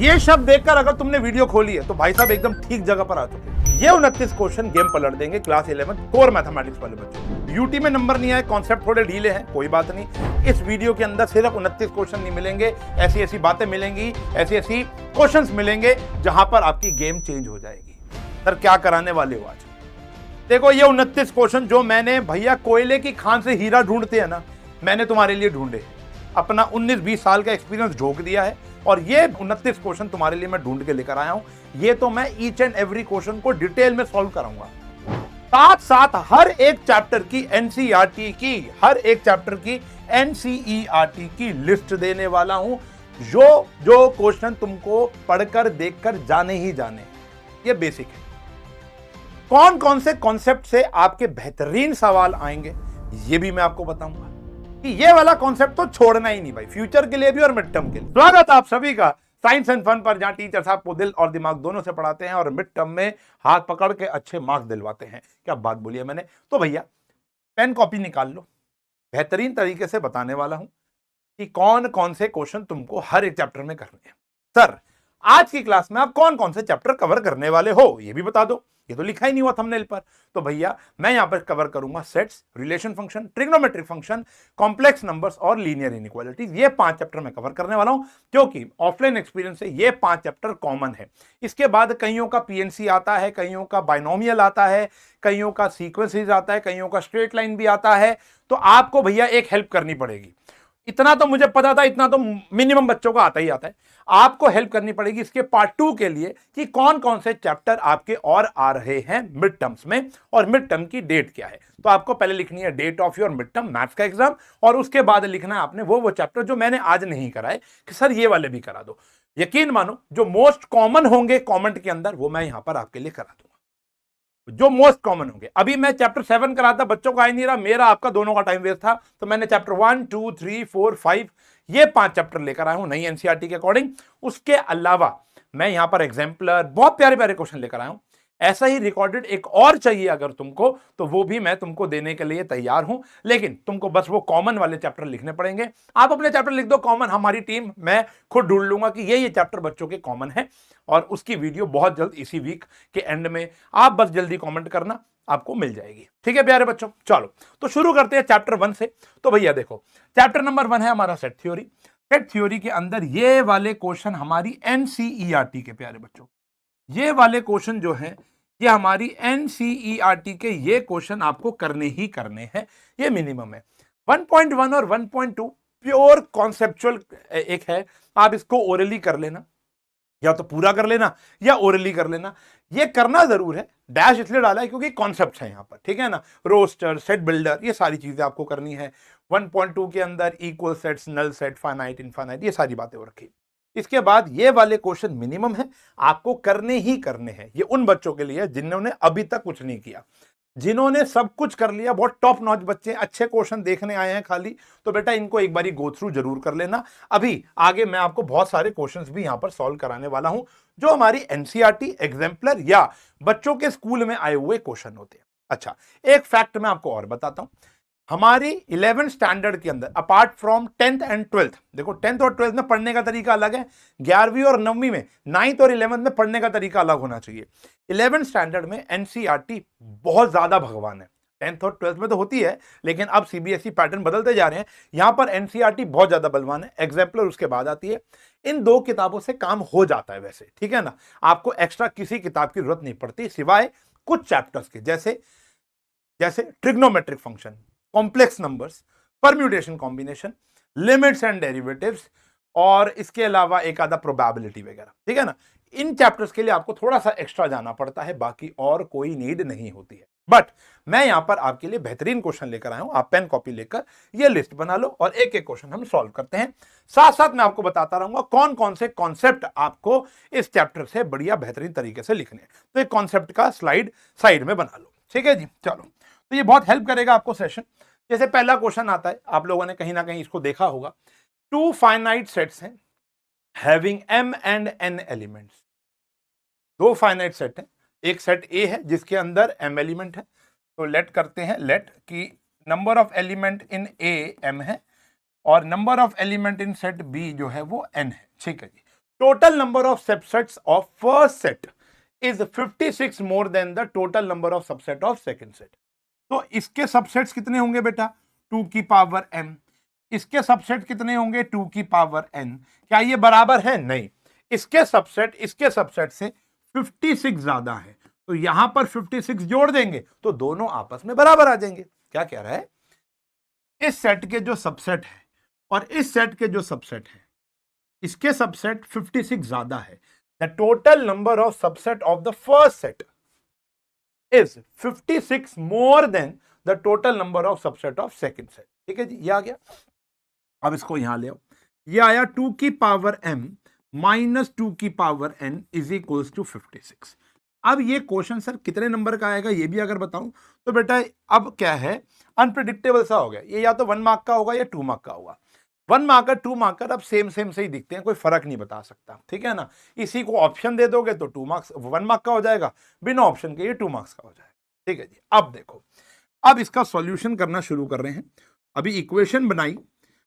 ये शब्द देखकर अगर तुमने वीडियो खोली है तो भाई साहब एकदम ठीक जगह पर आ चुके हैं। ये 29 क्वेश्चन गेम पलट देंगे क्लास 11 कोर मैथमेटिक्स वाले बच्चों। यूटी में नंबर नहीं आए, कॉन्सेप्ट थोड़े ढीले हैं, कोई बात नहीं। इस वीडियो के अंदर सिर्फ 29 क्वेश्चन नहीं मिलेंगे, ऐसी ऐसी बातें मिलेंगी, ऐसी ऐसी क्वेश्चंस मिलेंगे जहां पर आपकी गेम चेंज हो जाएगी। सर क्या कराने वाले हो आज? देखो ये 29 क्वेश्चन जो मैंने भैया कोयले की खान से हीरा ढूंढते हैं ना, मैंने तुम्हारे लिए ढूंढे। अपना 19-20 साल का एक्सपीरियंस झोंक दिया है और ये 29 क्वेश्चन तुम्हारे लिए मैं ढूंढ के लेकर आया हूं। ये तो मैं ईच एंड एवरी क्वेश्चन को डिटेल में सॉल्व कराऊंगा, साथ साथ हर एक चैप्टर की एनसीईआरटी की, हर एक चैप्टर की एनसीईआरटी की लिस्ट देने वाला हूं। जो क्वेश्चन तुमको पढ़कर देखकर जाने ही जाने, ये बेसिक है। कौन कौन से कॉन्सेप्ट से आपके बेहतरीन सवाल आएंगे ये भी मैं आपको बताऊंगा कि ये वाला कॉन्सेप्ट तो छोड़ना ही नहीं भाई, फ्यूचर के लिए भी और मिड टर्म के लिए। स्वागत आप सभी का साइंस एंड फन पर, जहां टीचर्स आपको दिल और दिमाग दोनों से पढ़ाते हैं और मिड टर्म में हाथ पकड़ के अच्छे मार्क्स दिलवाते हैं। क्या बात बोली है मैंने? तो भैया पेन कॉपी निकाल लो, बेहतरीन तरीके से बताने वाला हूं कि कौन कौन से क्वेश्चन तुमको हर एक चैप्टर में करने हैं। सर आज की क्लास में आप कौन कौन से चैप्टर कवर करने वाले हो ये भी बता दो, ये तो लिखा ही नहीं हुआ थंबनेल पर। तो भैया मैं यहां पर कवर करूंगा sets, relation function, trigonometric function, complex numbers और लीनियर इनइक्वालिटीज। ये 5 चैप्टर मैं कवर करने वाला हूं क्योंकि ऑफलाइन एक्सपीरियंस से ये 5 चैप्टर कॉमन है। इसके बाद कईयों का पीएनसी आता है, कईयों का बाइनोमियल आता है, कईयों का सीक्वेंसेस आता है, कईयों का स्ट्रेट लाइन भी आता है। तो आपको भैया एक हेल्प करनी पड़ेगी। इतना तो मुझे पता था, इतना तो मिनिमम बच्चों को आता ही आता है। आपको हेल्प करनी पड़ेगी इसके पार्ट 2 के लिए कि कौन कौन से चैप्टर आपके और आ रहे हैं मिड टर्म्स में और मिड टर्म की डेट क्या है। तो आपको पहले लिखनी है date of your mid term maths का एग्जाम और उसके बाद लिखना है आपने वो चैप्टर जो मैंने आज नहीं कराए कि सर ये वाले भी करा दो। यकीन मानो जो मोस्ट कॉमन होंगे कमेंट के अंदर वो मैं यहां पर आपके लिए करा दूंगा, जो मोस्ट कॉमन होंगे। अभी मैं चैप्टर 7 कराता, बच्चों को आ ही नहीं रहा, मेरा आपका दोनों का टाइम वेस्ट था, तो मैंने चैप्टर 1 2 3 4 5 ये 5 चैप्टर लेकर आया हूं नई एनसीईआरटी के अकॉर्डिंग। उसके अलावा मैं यहां पर एग्जाम्पलर बहुत प्यारे प्यारे क्वेश्चन लेकर आया हूं। ऐसा ही रिकॉर्डेड एक और चाहिए अगर तुमको, तो वो भी मैं तुमको देने के लिए तैयार हूं, लेकिन तुमको बस वो कॉमन वाले चैप्टर लिखने पड़ेंगे। आप अपने चैप्टर लिख दो कॉमन, हमारी टीम मैं खुद ढूंढ लूंगा कि ये चैप्टर बच्चों के कॉमन है और उसकी वीडियो बहुत जल्द इसी वीक के एंड में, आप बस जल्दी कमेंट करना, आपको मिल जाएगी। ठीक है प्यारे बच्चों, चलो तो शुरू करते हैं चैप्टर 1 से। तो भैया देखो चैप्टर नंबर 1 है हमारा सेट थ्योरी। सेट थ्योरी के अंदर ये वाले क्वेश्चन हमारी एनसीईआरटी के प्यारे बच्चों, ये वाले क्वेश्चन जो हैं ये हमारी एनसीईआरटी के ये क्वेश्चन आपको करने ही करने हैं, ये मिनिमम है। 1.1 और 1.2 प्योर कॉन्सेप्चुअल एक है, आप इसको ओरली कर लेना, या तो पूरा कर लेना या ओरली कर लेना। ये करना जरूर है, डैश इसलिए डाला है क्योंकि कॉन्सेप्ट है यहां पर, ठीक है ना। रोस्टर, सेट बिल्डर, ये सारी चीजें आपको करनी है। 1.2 के अंदर equal sets, null set, finite, infinite, ये सारी बातें हो रखी। इसके बाद ये वाले क्वेश्चन मिनिमम है, आपको करने ही करने हैं। ये उन बच्चों के लिए जिन्होंने अभी तक कुछ नहीं किया, जिन्होंने सब कुछ कर लिया, बहुत टॉप नॉच बच्चे, अच्छे क्वेश्चन देखने आए हैं खाली, तो बेटा इनको एक बारी गो थ्रू जरूर कर लेना। अभी आगे मैं आपको बहुत सारे क्वेश्चंस भी यहां पर सॉल्व कराने वाला हूं जो हमारी एनसीईआरटी, एग्जाम्पलर या बच्चों के स्कूल में आए हुए क्वेश्चन होते हैं। अच्छा एक फैक्ट मैं आपको और बताता हूं, हमारी 11th स्टैंडर्ड के अंदर apart from 10th and 12th, देखो 10th और 12th में पढ़ने का तरीका अलग है, 11वीं और 9वीं में, 9th और 11th में पढ़ने का तरीका अलग होना चाहिए। 11th स्टैंडर्ड में एनसीईआरटी बहुत ज्यादा भगवान है, 10th और 12th में तो होती है लेकिन अब सीबीएसई पैटर्न बदलते जा रहे हैं, यहां पर एनसीईआरटी बहुत ज्यादा बलवान है। एग्जाम्पलर उसके बाद आती है। इन 2 किताबों से काम हो जाता है वैसे, ठीक है ना, आपको एक्स्ट्रा किसी किताब की जरूरत नहीं पड़ती सिवाय कुछ चैप्टर्स के, जैसे trigonometric function, complex numbers, permutation combination, limits and derivatives और इसके अलावा एक आधा प्रोबेबिलिटी वगैरह, ठीक है ना। इन चैप्टर्स के लिए आपको थोड़ा सा एक्स्ट्रा जाना पड़ता है, बाकी और कोई नीड नहीं होती है। बट मैं यहां पर आपके लिए बेहतरीन क्वेश्चन लेकर आया हूं, आप पेन कॉपी लेकर ये लिस्ट बना लो और एक एक क्वेश्चन हम सॉल्व करते हैं। साथ साथ मैं आपको बताता रहूंगा कौन कौन से कॉन्सेप्ट आपको इस चैप्टर से बढ़िया बेहतरीन तरीके से लिखने हैं। तो एक कॉन्सेप्ट का स्लाइड साइड में बना लो, ठीक है जी। चलो तो ये बहुत हेल्प करेगा आपको सेशन। जैसे पहला क्वेश्चन आता है, आप लोगों ने कहीं ना कहीं इसको देखा होगा, 2 फाइनाइट सेट्स हैं having m and n elements. 2 finite set है, एक सेट A है जिसके अंदर m एलिमेंट है, तो लेट करते हैं, लेट कि number of element in A m है और number of element in set B जो है वो n है, ठीक है जी। Total number of subsets of first set is 56 more than the total number of subset of second set. तो इसके सबसेट्स कितने होंगे बेटा? 2 की पावर m। इसके सबसेट कितने होंगे? 2 की पावर n। क्या ये बराबर है? नहीं। इसके सबसेट से 56 ज्यादा है, तो यहां पर 56 जोड़ देंगे तो दोनों आपस में बराबर आ जाएंगे। क्या कह रहा है? इस सेट के जो सबसेट है और इस सेट के जो सबसेट है, इसके सबसेट 56 ज्यादा है। The total number of subset of the first set is 56 more than the total number of subset of second set. ठीक है जी, ये आ गया। अब इसको यहां ले आओ। ये आया 2 की पावर m माइनस 2 की power n is equals to 56। अब ये क्वेश्चन सर कितने नंबर का आएगा ये भी अगर बताऊं तो बेटा अब क्या है, अनप्रिडिक्टेबल सा हो गया। ये या तो 1 मार्क का होगा या 2 मार्क का होगा। 1 मार्कर 2 मार्कर अब सेम से ही दिखते हैं, कोई फर्क नहीं बता सकता। ठीक है ना? इसी को ऑप्शन दे दोगे तो 2 मार्क्स 1 मार्क का हो जाएगा, बिना ऑप्शन के ये 2 मार्क्स का हो जाएगा। ठीक है जी। अब देखो, अब इसका सॉल्यूशन करना शुरू कर रहे हैं। अभी इक्वेशन बनाई।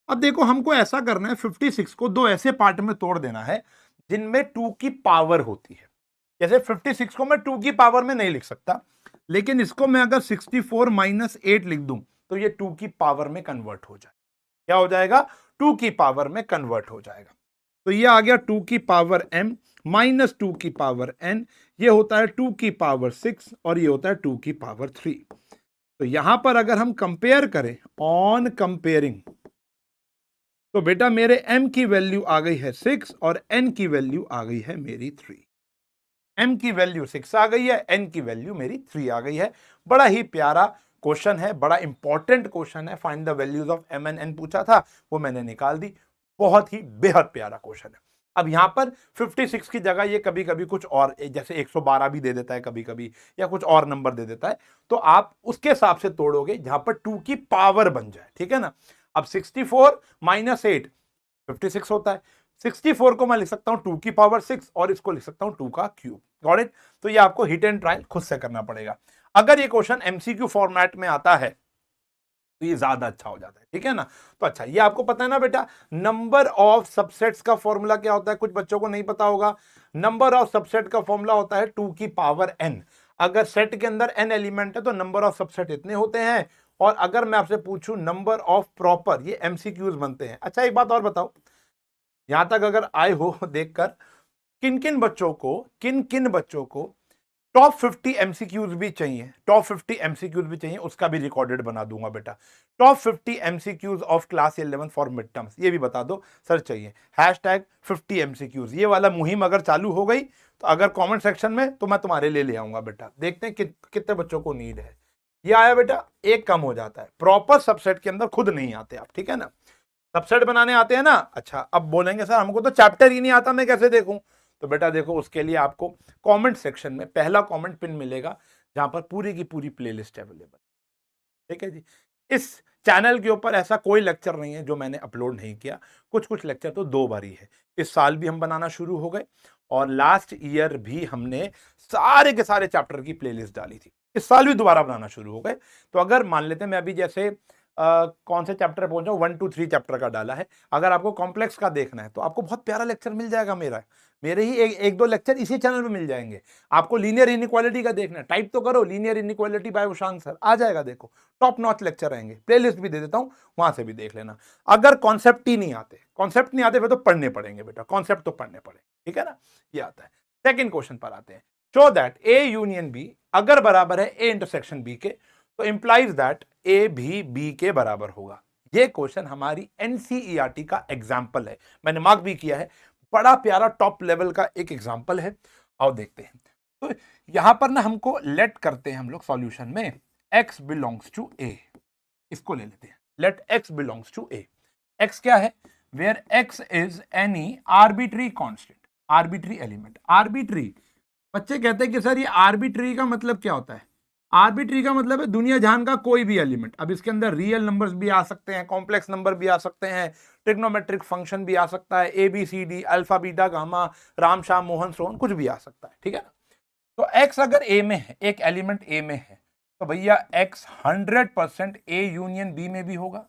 अब देखो हमको ऐसा करना है, 56 को दो ऐसे पार्ट में तोड़ देना है जिनमें 2 की पावर होती है। जैसे 56 को मैं 2 की पावर में नहीं लिख सकता, लेकिन इसको मैं अगर 64 माइनस 8 लिख दूं तो ये 2 की पावर में कन्वर्ट हो जाए। क्या हो जाएगा? 2 की पावर में कन्वर्ट हो जाएगा। तो ये आ गया 2 की पावर m माइनस 2 की पावर n। ये होता है 2 की पावर 6 और ये होता है 2 की पावर 3। तो यहां पर अगर हम कंपेयर करें, ऑन कंपेयरिंग, तो बेटा मेरे m की वैल्यू आ गई है 6 और n की वैल्यू आ गई है मेरी 3। m की वैल्यू 6 आ गई है, n की वैल्यू मेरी 3 आ गई है। बड़ा ही प्यारा क्वेश्चन है, बड़ा इंपॉर्टेंट क्वेश्चन है। Find the values of m and n पूछा था, वो मैंने निकाल दी। बहुत ही बेहद प्यारा क्वेश्चन है। अब यहां पर 56 की जगह ये कभी कभी कुछ और, जैसे 112 भी दे देता है कभी कभी, या कुछ और नंबर दे देता है, तो आप उसके हिसाब से तोड़ोगे जहां पर 2 की पावर बन जाए। ठीक है ना? अब 64 माइनस 8 56 होता है। 64 को मैं लिख सकता हूं 2 की पावर 6 और इसको लिख सकता हूं 2 का क्यूब। Got it? तो ये आपको हिट एंड ट्रायल खुद से करना पड़ेगा। अगर ये क्वेश्चन एमसीक्यू फॉर्मेट में आता है तो ये ज्यादा अच्छा हो जाता है। ठीक है ना? तो अच्छा, ये आपको पता है ना बेटा, नंबर ऑफ सबसेट्स का फॉर्मूला क्या होता है? कुछ बच्चों को नहीं पता होगा। नंबर ऑफ सबसेट का फॉर्मूला होता है 2 की पावर n। अगर सेट के अंदर n एलिमेंट है तो नंबर ऑफ सबसेट इतने होते हैं। और अगर मैं आपसे पूछूं नंबर ऑफ प्रॉपर, ये एमसीक्यूज बनते हैं। अच्छा, एक बात और बताओ, यहां तक अगर आए हो देखकर, किन किन बच्चों को टॉप 50 एमसीक्यूज भी चाहिए, टॉप 50 एमसीक्यूज भी चाहिए, उसका भी रिकॉर्डेड बना दूंगा बेटा। Top 50 MCQs of class 11 for mid terms, ये भी बता दो सर चाहिए। हैशटैग 50 एमसीक्यूज, ये वाला मुहिम अगर चालू हो गई तो अगर कमेंट सेक्शन में, तो मैं तुम्हारे लिए ले आऊंगा बेटा। देखते हैं कितने बच्चों को नीड है। ये आया बेटा, एक कम हो जाता है। प्रॉपर सबसेट के अंदर खुद नहीं आते आप। ठीक है ना? सबसेट बनाने आते हैं ना। अच्छा, अब बोलेंगे सर हमको तो चैप्टर ही नहीं आता, मैं कैसे देखूं? तो बेटा देखो, उसके लिए आपको कमेंट सेक्शन में पहला कमेंट पिन मिलेगा जहां पर पूरी की पूरी प्लेलिस्ट अवेलेबल। ठीक है जी। इस चैनल के ऊपर ऐसा कोई लेक्चर नहीं है जो मैंने अपलोड नहीं किया। कुछ लेक्चर तो 2 बार ही है। इस साल भी हम बनाना शुरू हो गए और लास्ट ईयर भी हमने सारे के सारे चैप्टर की प्लेलिस्ट डाली थी। इस साल भी दोबारा बनाना शुरू हो गए। तो अगर मान लेते हैं मैं अभी जैसे कौन से चैप्टर पहुंचा हूं, 1 2 3 चैप्टर का डाला है। अगर आपको कॉम्प्लेक्स का देखना है तो आपको बहुत प्यारा लेक्चर मिल जाएगा मेरे ही एक दो लेक्चर इसी चैनल पे मिल जाएंगे। आपको लीनियर इनइक्वालिटी का देखना है, टाइप तो करो लीनियर इनइक्वालिटी बाय उशांक सर, आ जाएगा। देखो टॉप नॉच लेक्चर आएंगे, प्लेलिस्ट भी दे देता हूं, वहां से भी देख लेना। अगर कॉन्सेप्ट नहीं आते फिर तो पढ़ने पड़ेंगे बेटा, कॉन्सेप्ट तो पढ़ने पड़ेंगे। ठीक है ना? ये आता है। सेकंड क्वेश्चन पर आते हैं। Show that A union B अगर बराबर है ए इंटरसेक्शन बी के, तो इंप्लाइज दैट ए भी बी के बराबर होगा। ये क्वेश्चन हमारी एनसीईआरटी का एग्जाम्पल है, मैंने मार्क भी किया है। बड़ा प्यारा टॉप लेवल का एक एग्जाम्पल है। आओ देखते हैं। तो यहां पर ना हमको लेट करते हैं हम लोग सॉल्यूशन में, x बिलोंग्स टू a, इसको ले लेते हैं। Let x belongs to a। x क्या है? Where x is any arbitrary constant, arbitrary element. Arbitrary, बच्चे कहते हैं कि सर ये आर्बिट्री का मतलब क्या होता है? आर्बिट्री का मतलब है दुनिया जहान का कोई भी एलिमेंट। अब इसके अंदर रियल नंबर्स भी आ सकते हैं, कॉम्प्लेक्स नंबर भी आ सकते हैं, ट्रिग्नोमेट्रिक फंक्शन भी आ सकता है, A B C D, alpha beta gamma, Ram Shyam Mohan Sohan, कुछ भी आ सकता है। ठीक है ना? तो x अगर a में है, एक एलिमेंट a में है, तो भैया x 100% a यूनियन b में भी होगा।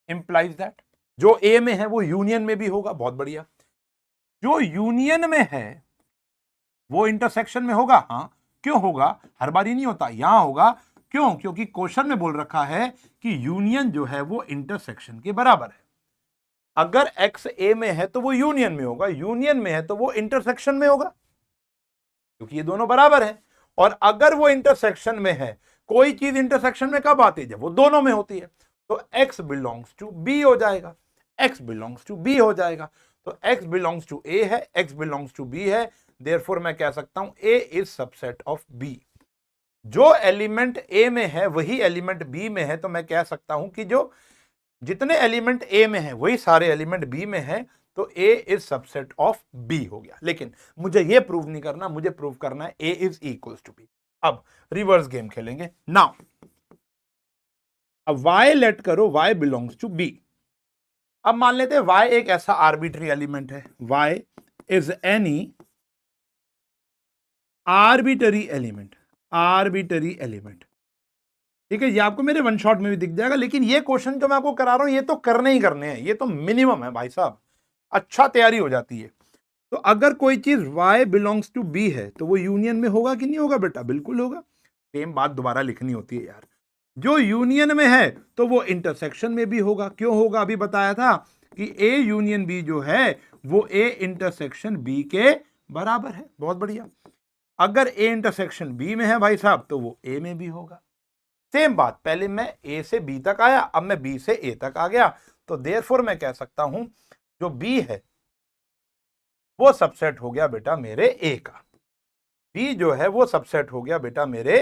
इंप्लाइज दैट जो a में है वो यूनियन में भी होगा। बहुत बढ़िया। जो यूनियन में है वो इंटरसेक्शन में होगा। हाँ, क्यों होगा? हर बार ही नहीं होता, यहां होगा। क्यों? क्योंकि क्वेश्चन में बोल रखा है कि यूनियन जो है वो इंटरसेक्शन के बराबर है। अगर एक्स ए में है तो वो यूनियन में होगा, यूनियन में है तो वो इंटरसेक्शन में होगा, क्योंकि ये दोनों बराबर हैं। और अगर वो इंटरसेक्शन में है, कोई चीज इंटरसेक्शन में कब आती है? जब वो दोनों में होती है। तो x बिलोंग्स टू b हो जाएगा, x बिलोंग्स टू b हो जाएगा। तो x बिलोंग्स टू a है, x बिलोंग्स टू b है, देयरफॉर मैं कह सकता हूं a is subset of b। जो एलिमेंट a में है वही एलिमेंट b में है, तो मैं कह सकता हूं कि जो जितने एलिमेंट a में है वही सारे एलिमेंट b में है, तो a is subset of b हो गया। लेकिन मुझे ये प्रूव नहीं करना, मुझे प्रूव करना है a is equals to b। अब रिवर्स गेम खेलेंगे नाउ। अब y लेट करो y बिलोंग्स टू b। अब मान लेते हैं y एक ऐसा आर्बिट्री एलिमेंट है, y is any arbitrary element, arbitrary element. ठीक है, ये आपको मेरे वन शॉट में भी दिख जाएगा। लेकिन ये क्वेश्चन जो मैं आपको करा रहा हूं ये तो करने ही करने हैं, ये तो मिनिमम है भाई साहब, अच्छा तैयारी हो जाती है। तो अगर कोई चीज y बिलोंग्स टू b है तो वो यूनियन में होगा कि नहीं होगा बेटा? बिल्कुल होगा। सेम बात दोबारा लिखनी होती है यार। जो यूनियन में है तो वो इंटरसेक्शन में भी होगा। क्यों होगा? अभी बताया था कि a यूनियन b जो है वो a इंटरसेक्शन b के बराबर है। बहुत बढ़िया। अगर a इंटरसेक्शन b में है भाई साहब तो वो a में भी होगा। सेम बात, पहले मैं a से b तक आया, अब मैं b से a तक आ गया, तो देयरफॉर मैं कह सकता हूं जो b है वो सबसेट हो गया बेटा मेरे a का। b जो है वो सबसेट हो गया बेटा मेरे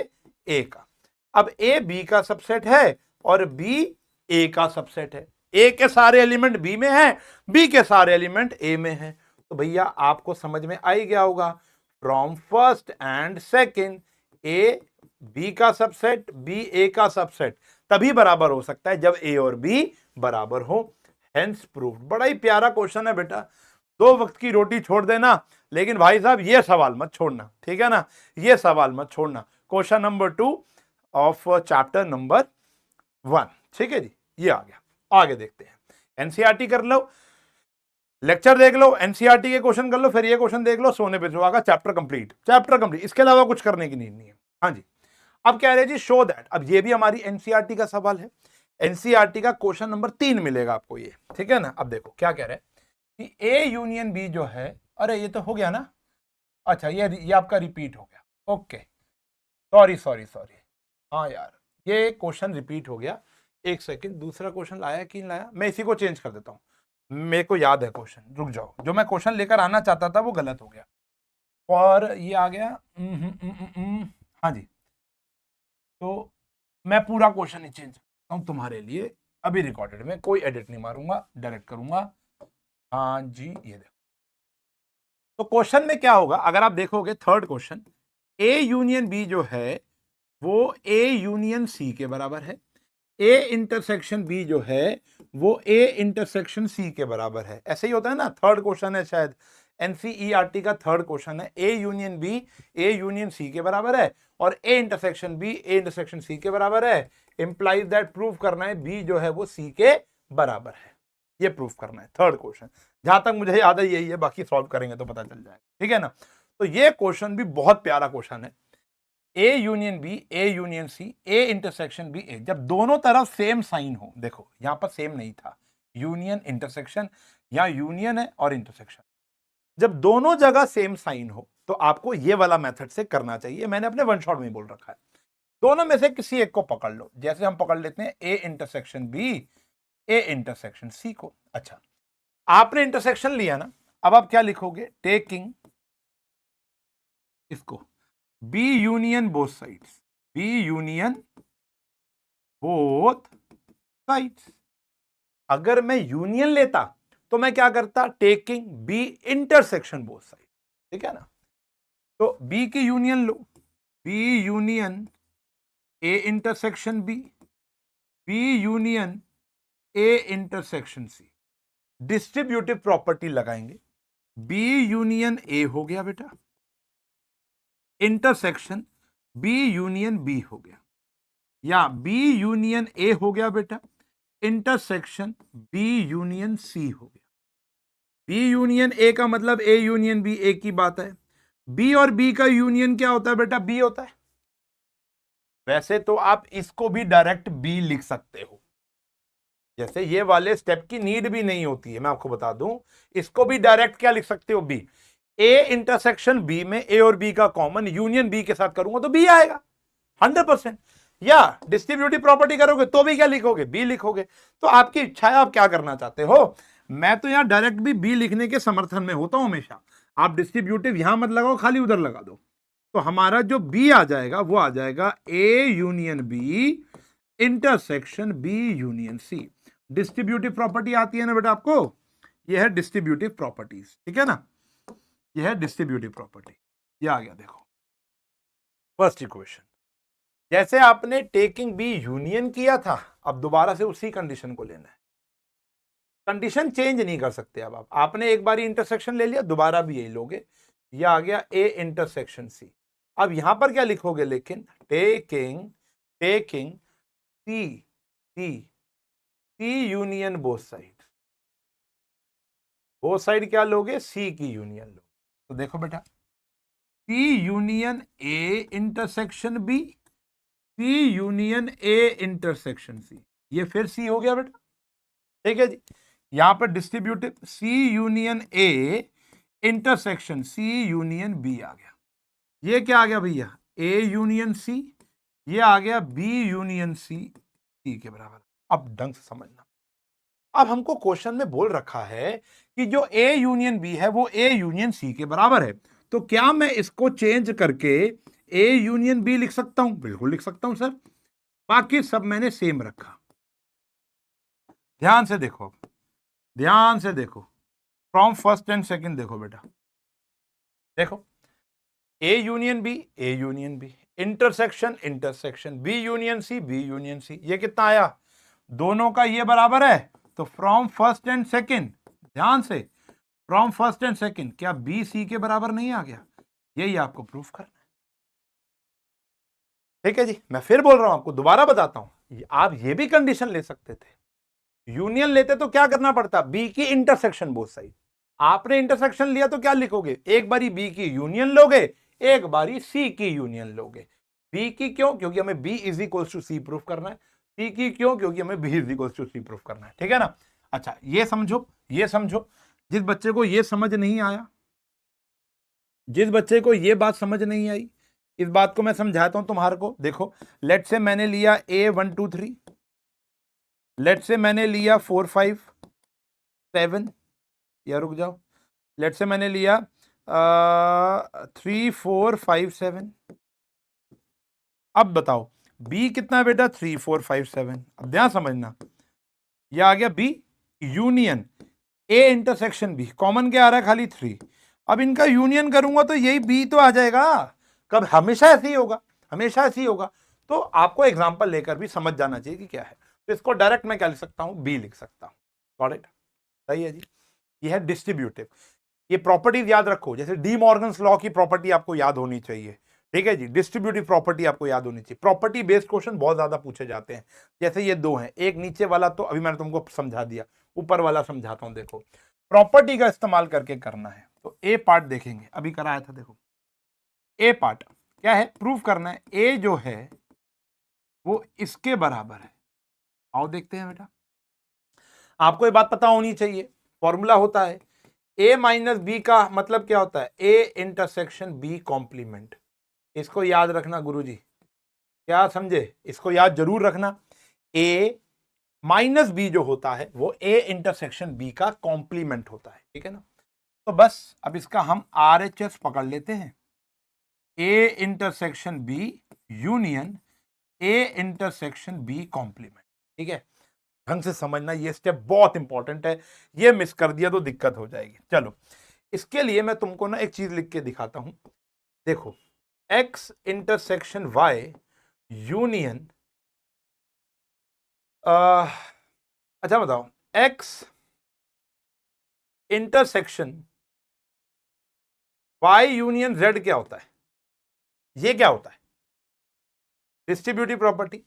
a का। अब a b का सबसेट है और b a का सबसेट है। a के सारे एलिमेंट b में है, b के सारे एलिमेंट a में है। तो भैया आपको समझ में आ ही गया होगा, from first and second a b का सबसेट b a का सबसेट तभी बराबर हो सकता है जब a और b बराबर हो। Hence proof. बड़ा ही प्यारा क्वेश्चन है बेटा। दो वक्त की रोटी छोड़ देना, लेकिन भाई साहब ये सवाल मत छोड़ना, ठीक है ना? ये सवाल मत छोड़ना। Question number 2 of chapter number 1। ठीक है जी, ये आ गया। आगे देखते हैं। एनसीईआरटी कर लो, लेक्चर देख लो, एनसीईआरटी के क्वेश्चन कर लो, फिर ये क्वेश्चन देख लो, सोने पे सुहागा, चैप्टर कंप्लीट, चैप्टर कंप्लीट। इसके अलावा कुछ करने की नीड नहीं है। हाँ जी, अब कह रहे जी शो दैट। अब ये भी हमारी एनसीईआरटी का सवाल है। एनसीईआरटी का क्वेश्चन नंबर 3 मिलेगा आपको ये, ठीक है ना? अब देखो क्या कह रहे हैं कि ए यूनियन बी जो है, अरे ये तो हो गया ना। अच्छा, ये आपका रिपीट हो गया। Okay, sorry sorry sorry. हाँ यार, ये क्वेश्चन रिपीट हो गया। एक सेकंड, दूसरा क्वेश्चन लाया कि नहीं लाया? मैं इसी को चेंज कर देता हूँ, मेरे को याद है क्वेश्चन। रुक जाओ, जो मैं क्वेश्चन लेकर आना चाहता था वो गलत हो गया और ये आ गया। हाँ जी, तो मैं पूरा क्वेश्चन ही चेंज करता हूँ तुम्हारे लिए। अभी रिकॉर्डेड में कोई एडिट नहीं मारूंगा, डायरेक्ट करूंगा। हाँ जी, ये देखो। तो क्वेश्चन में क्या होगा अगर आप देखोगे, third question, A union B जो है वो ए यूनियन सी के बराबर है। ए इंटरसेक्शन बी जो है वो ए इंटरसेक्शन सी के बराबर है। ऐसे ही होता है ना, थर्ड क्वेश्चन है शायद एनसीईआरटी का थर्ड क्वेश्चन है, A union B A union C के बराबर है और A intersection B A intersection C के बराबर है। इंप्लाइज दैट, प्रूव करना है बी जो है वो सी के बराबर है। ये प्रूफ करना है, थर्ड क्वेश्चन। जहां तक मुझे याद है यही है, बाकी सॉल्व करेंगे तो पता चल जाएगा, ठीक है ना? तो ये क्वेश्चन भी बहुत प्यारा क्वेश्चन है। A union B A union C A intersection B A, जब दोनों तरफ सेम साइन हो। देखो यहां पर सेम नहीं था, यूनियन इंटरसेक्शन, यहां यूनियन है और इंटरसेक्शन। जब दोनों जगह सेम साइन हो तो आपको ये वाला मेथड से करना चाहिए। मैंने अपने वन शॉट में बोल रखा है। दोनों में से किसी एक को पकड़ लो। जैसे हम पकड़ लेते हैं A intersection B A intersection C को। अच्छा, आपने इंटरसेक्शन लिया ना, अब आप क्या लिखोगे? टेकिंग इसको B union both sides, B union both sides. अगर मैं यूनियन लेता तो मैं क्या करता? Taking B intersection both side, ठीक है ना? तो बी की यूनियन लो, B union A intersection B, B union A intersection C. Distributive property लगाएंगे, बी यूनियन ए हो गया बेटा, इंटरसेक्शन बी यूनियन बी हो गया, या बी यूनियन ए हो गया बेटा, इंटरसेक्शन बी यूनियन सी हो गया। बी यूनियन ए का मतलब ए यूनियन बी, एक की बात है। बी और बी का यूनियन क्या होता है बेटा? बी होता है। वैसे तो आप इसको भी डायरेक्ट बी लिख सकते हो, जैसे ये वाले स्टेप की नीड भी नहीं होती है, मैं आपको बता दूं। इसको भी डायरेक्ट क्या लिख सकते हो? बी। ए इंटरसेक्शन बी में ए और बी का कॉमन यूनियन बी के साथ करूंगा तो बी आएगा 100%। या डिस्ट्रीब्यूटिव प्रॉपर्टी करोगे तो भी क्या लिखोगे? बी लिखोगे। तो आपकी इच्छा है, आप क्या करना चाहते हो। मैं तो यहां डायरेक्ट भी बी लिखने के समर्थन में होता हूं हमेशा। आप डिस्ट्रीब्यूटिव यहां मत लगाओ, खाली उधर लगा दो। तो हमारा जो बी आ जाएगा वो आ जाएगा A union B intersection B union C. Distributive property आती है ना बेटा आपको, यह है डिस्ट्रीब्यूटिव प्रॉपर्टीज, ठीक है ना। यह है डिस्ट्रीब्यूटिव प्रॉपर्टी, ये आ गया देखो फर्स्ट इक्वेशन। जैसे आपने टेकिंग बी यूनियन किया था, अब दोबारा से उसी कंडीशन को लेना है। कंडीशन चेंज नहीं कर सकते। अब आपने एक बार इंटरसेक्शन ले लिया, दोबारा भी यही लोगे। यह आ गया ए इंटरसेक्शन सी। अब यहां पर क्या लिखोगे? लेकिन taking taking C C C union both side. Both side क्या लोगे? सी की यूनियन लोगे। तो देखो बेटा, C union A intersection B, C union A intersection C, ये फिर सी हो गया बेटा, ठीक है जी। यहां पर distributive C union A intersection C union B आ गया। ये क्या आ गया भैया? A union C. ये आ गया बी यूनियन सी, सी के बराबर। अब ढंग से समझना। अब हमको क्वेश्चन में बोल रखा है कि जो ए यूनियन बी है वो ए यूनियन सी के बराबर है। तो क्या मैं इसको चेंज करके ए यूनियन बी लिख सकता हूं? बिल्कुल लिख सकता हूं सर। बाकी सब मैंने सेम रखा। ध्यान से देखो, ध्यान से देखो, फ्रॉम फर्स्ट एंड सेकंड देखो बेटा। देखो, A union B, A union B, intersection intersection B union C, B union C. ये कितना आया? दोनों का ये बराबर है। तो फ्रॉम फर्स्ट एंड सेकंड, ध्यान से, फ्रॉम फर्स्ट एंड सेकंड, क्या बी सी के बराबर नहीं आ गया? यही आपको प्रूफ करना है, ठीक है जी। मैं फिर बोल रहा हूं, आपको दोबारा बताता हूं। आप ये भी कंडीशन ले सकते थे। यूनियन लेते तो क्या करना पड़ता? बी की इंटरसेक्शन बोथ साइड। आपने इंटरसेक्शन लिया तो क्या लिखोगे? एक बारी बी की यूनियन लोगे, एक बारी सी की यूनियन लोगे। बी की क्यों? क्योंकि हमें B is equals to C proof करना है। सी की क्यों? क्योंकि हमें B is equals to C proof करना है, ठीक है ना। अच्छा, ये समझो, ये समझो। जिस बच्चे को ये समझ नहीं आया, जिस बच्चे को ये बात समझ नहीं आई, इस बात को मैं समझाता हूं तुम्हारे को। देखो, लेट से मैंने लिया ए 1 2 3, लेट से मैंने लिया 4 5 7, या रुक जाओ, लेट से मैंने लिया 3 4 5 7। अब बताओ बी कितना है बेटा? 3 4 5 7। अब ध्यान समझना, यह आ गया B union A intersection B. Common क्या आ रहा है? खाली 3। अब इनका यूनियन करूंगा तो यही बी तो आ जाएगा। कब? हमेशा ऐसे ही होगा, हमेशा ऐसे ही होगा। तो आपको एग्जांपल लेकर भी समझ जाना चाहिए कि क्या है। तो इसको डायरेक्ट मैं क्या लिख सकता हूं? बी लिख सकता हूं। Got it? सही है जी। ये है डिस्ट्रीब्यूटिव। ये प्रॉपर्टीज याद रखो, जैसे डी मॉर्गन्स लॉ की प्रॉपर्टी आपको याद होनी चाहिए, ठीक है जी। डिस्ट्रीब्यूटिव प्रॉपर्टी आपको याद होनी चाहिए। प्रॉपर्टी बेस्ड क्वेश्चन बहुत ज्यादा पूछे जाते हैं। जैसे ये दो हैं, एक नीचे वाला तो अभी मैंने तुमको समझा दिया, ऊपर वाला समझाता हूं। देखो, प्रॉपर्टी का इस्तेमाल करके करना है। तो ए पार्ट देखेंगे, अभी कराया था। देखो, ए पार्ट क्या है? प्रूव करना है ए जो है वो इसके बराबर है। आओ देखते हैं बेटा। आपको ये बात पता होनी चाहिए, फॉर्मूला होता है ए माइनस बी का मतलब क्या होता है? A intersection B complement. इसको याद रखना गुरुजी, क्या समझे? इसको याद जरूर रखना। ए माइनस बी जो होता है वो ए इंटरसेक्शन बी का कॉम्प्लीमेंट होता है, ठीक है ना। तो बस अब इसका हम RHS पकड़ लेते हैं। A intersection B union A intersection B complement, ठीक है। ढंग से समझना, ये स्टेप बहुत इंपॉर्टेंट है। ये मिस कर दिया तो दिक्कत हो जाएगी। चलो, इसके लिए मैं तुमको ना एक चीज लिख के दिखाता हूं। देखो, x इंटरसेक्शन y यूनियन, अच्छा बताओ, x intersection y union z क्या होता है? ये क्या होता है? Distributive property.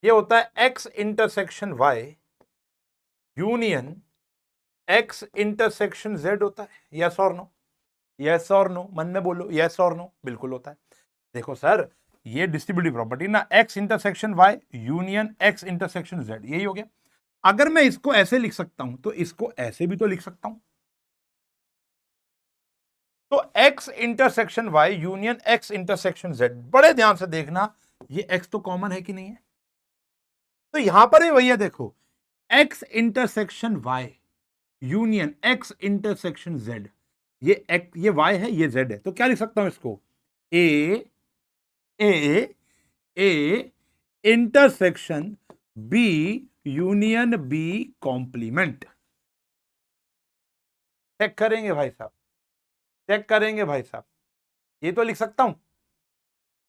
ये होता है x intersection y union X intersection Z होता है? यस और नो? यस और नो, मन में बोलो यस और नो। बिल्कुल होता है। देखो सर, ये डिस्ट्रीब्यूटिव प्रॉपर्टी ना, X intersection Y union X intersection Z, यही हो गया। अगर मैं इसको ऐसे लिख सकता हूं तो इसको ऐसे भी तो लिख सकता हूं। तो X intersection Y union X intersection Z, बड़े ध्यान से देखना, ये एक्स तो कॉमन है कि नहीं है? तो यहां पर भी वही है, देखो X intersection Y union X intersection Z, ये वाई है, ये जेड है, तो क्या लिख सकता हूं इसको? A A A intersection B union B complement. Check करेंगे भाई साहब, चेक करेंगे भाई साहब, ये तो लिख सकता हूं।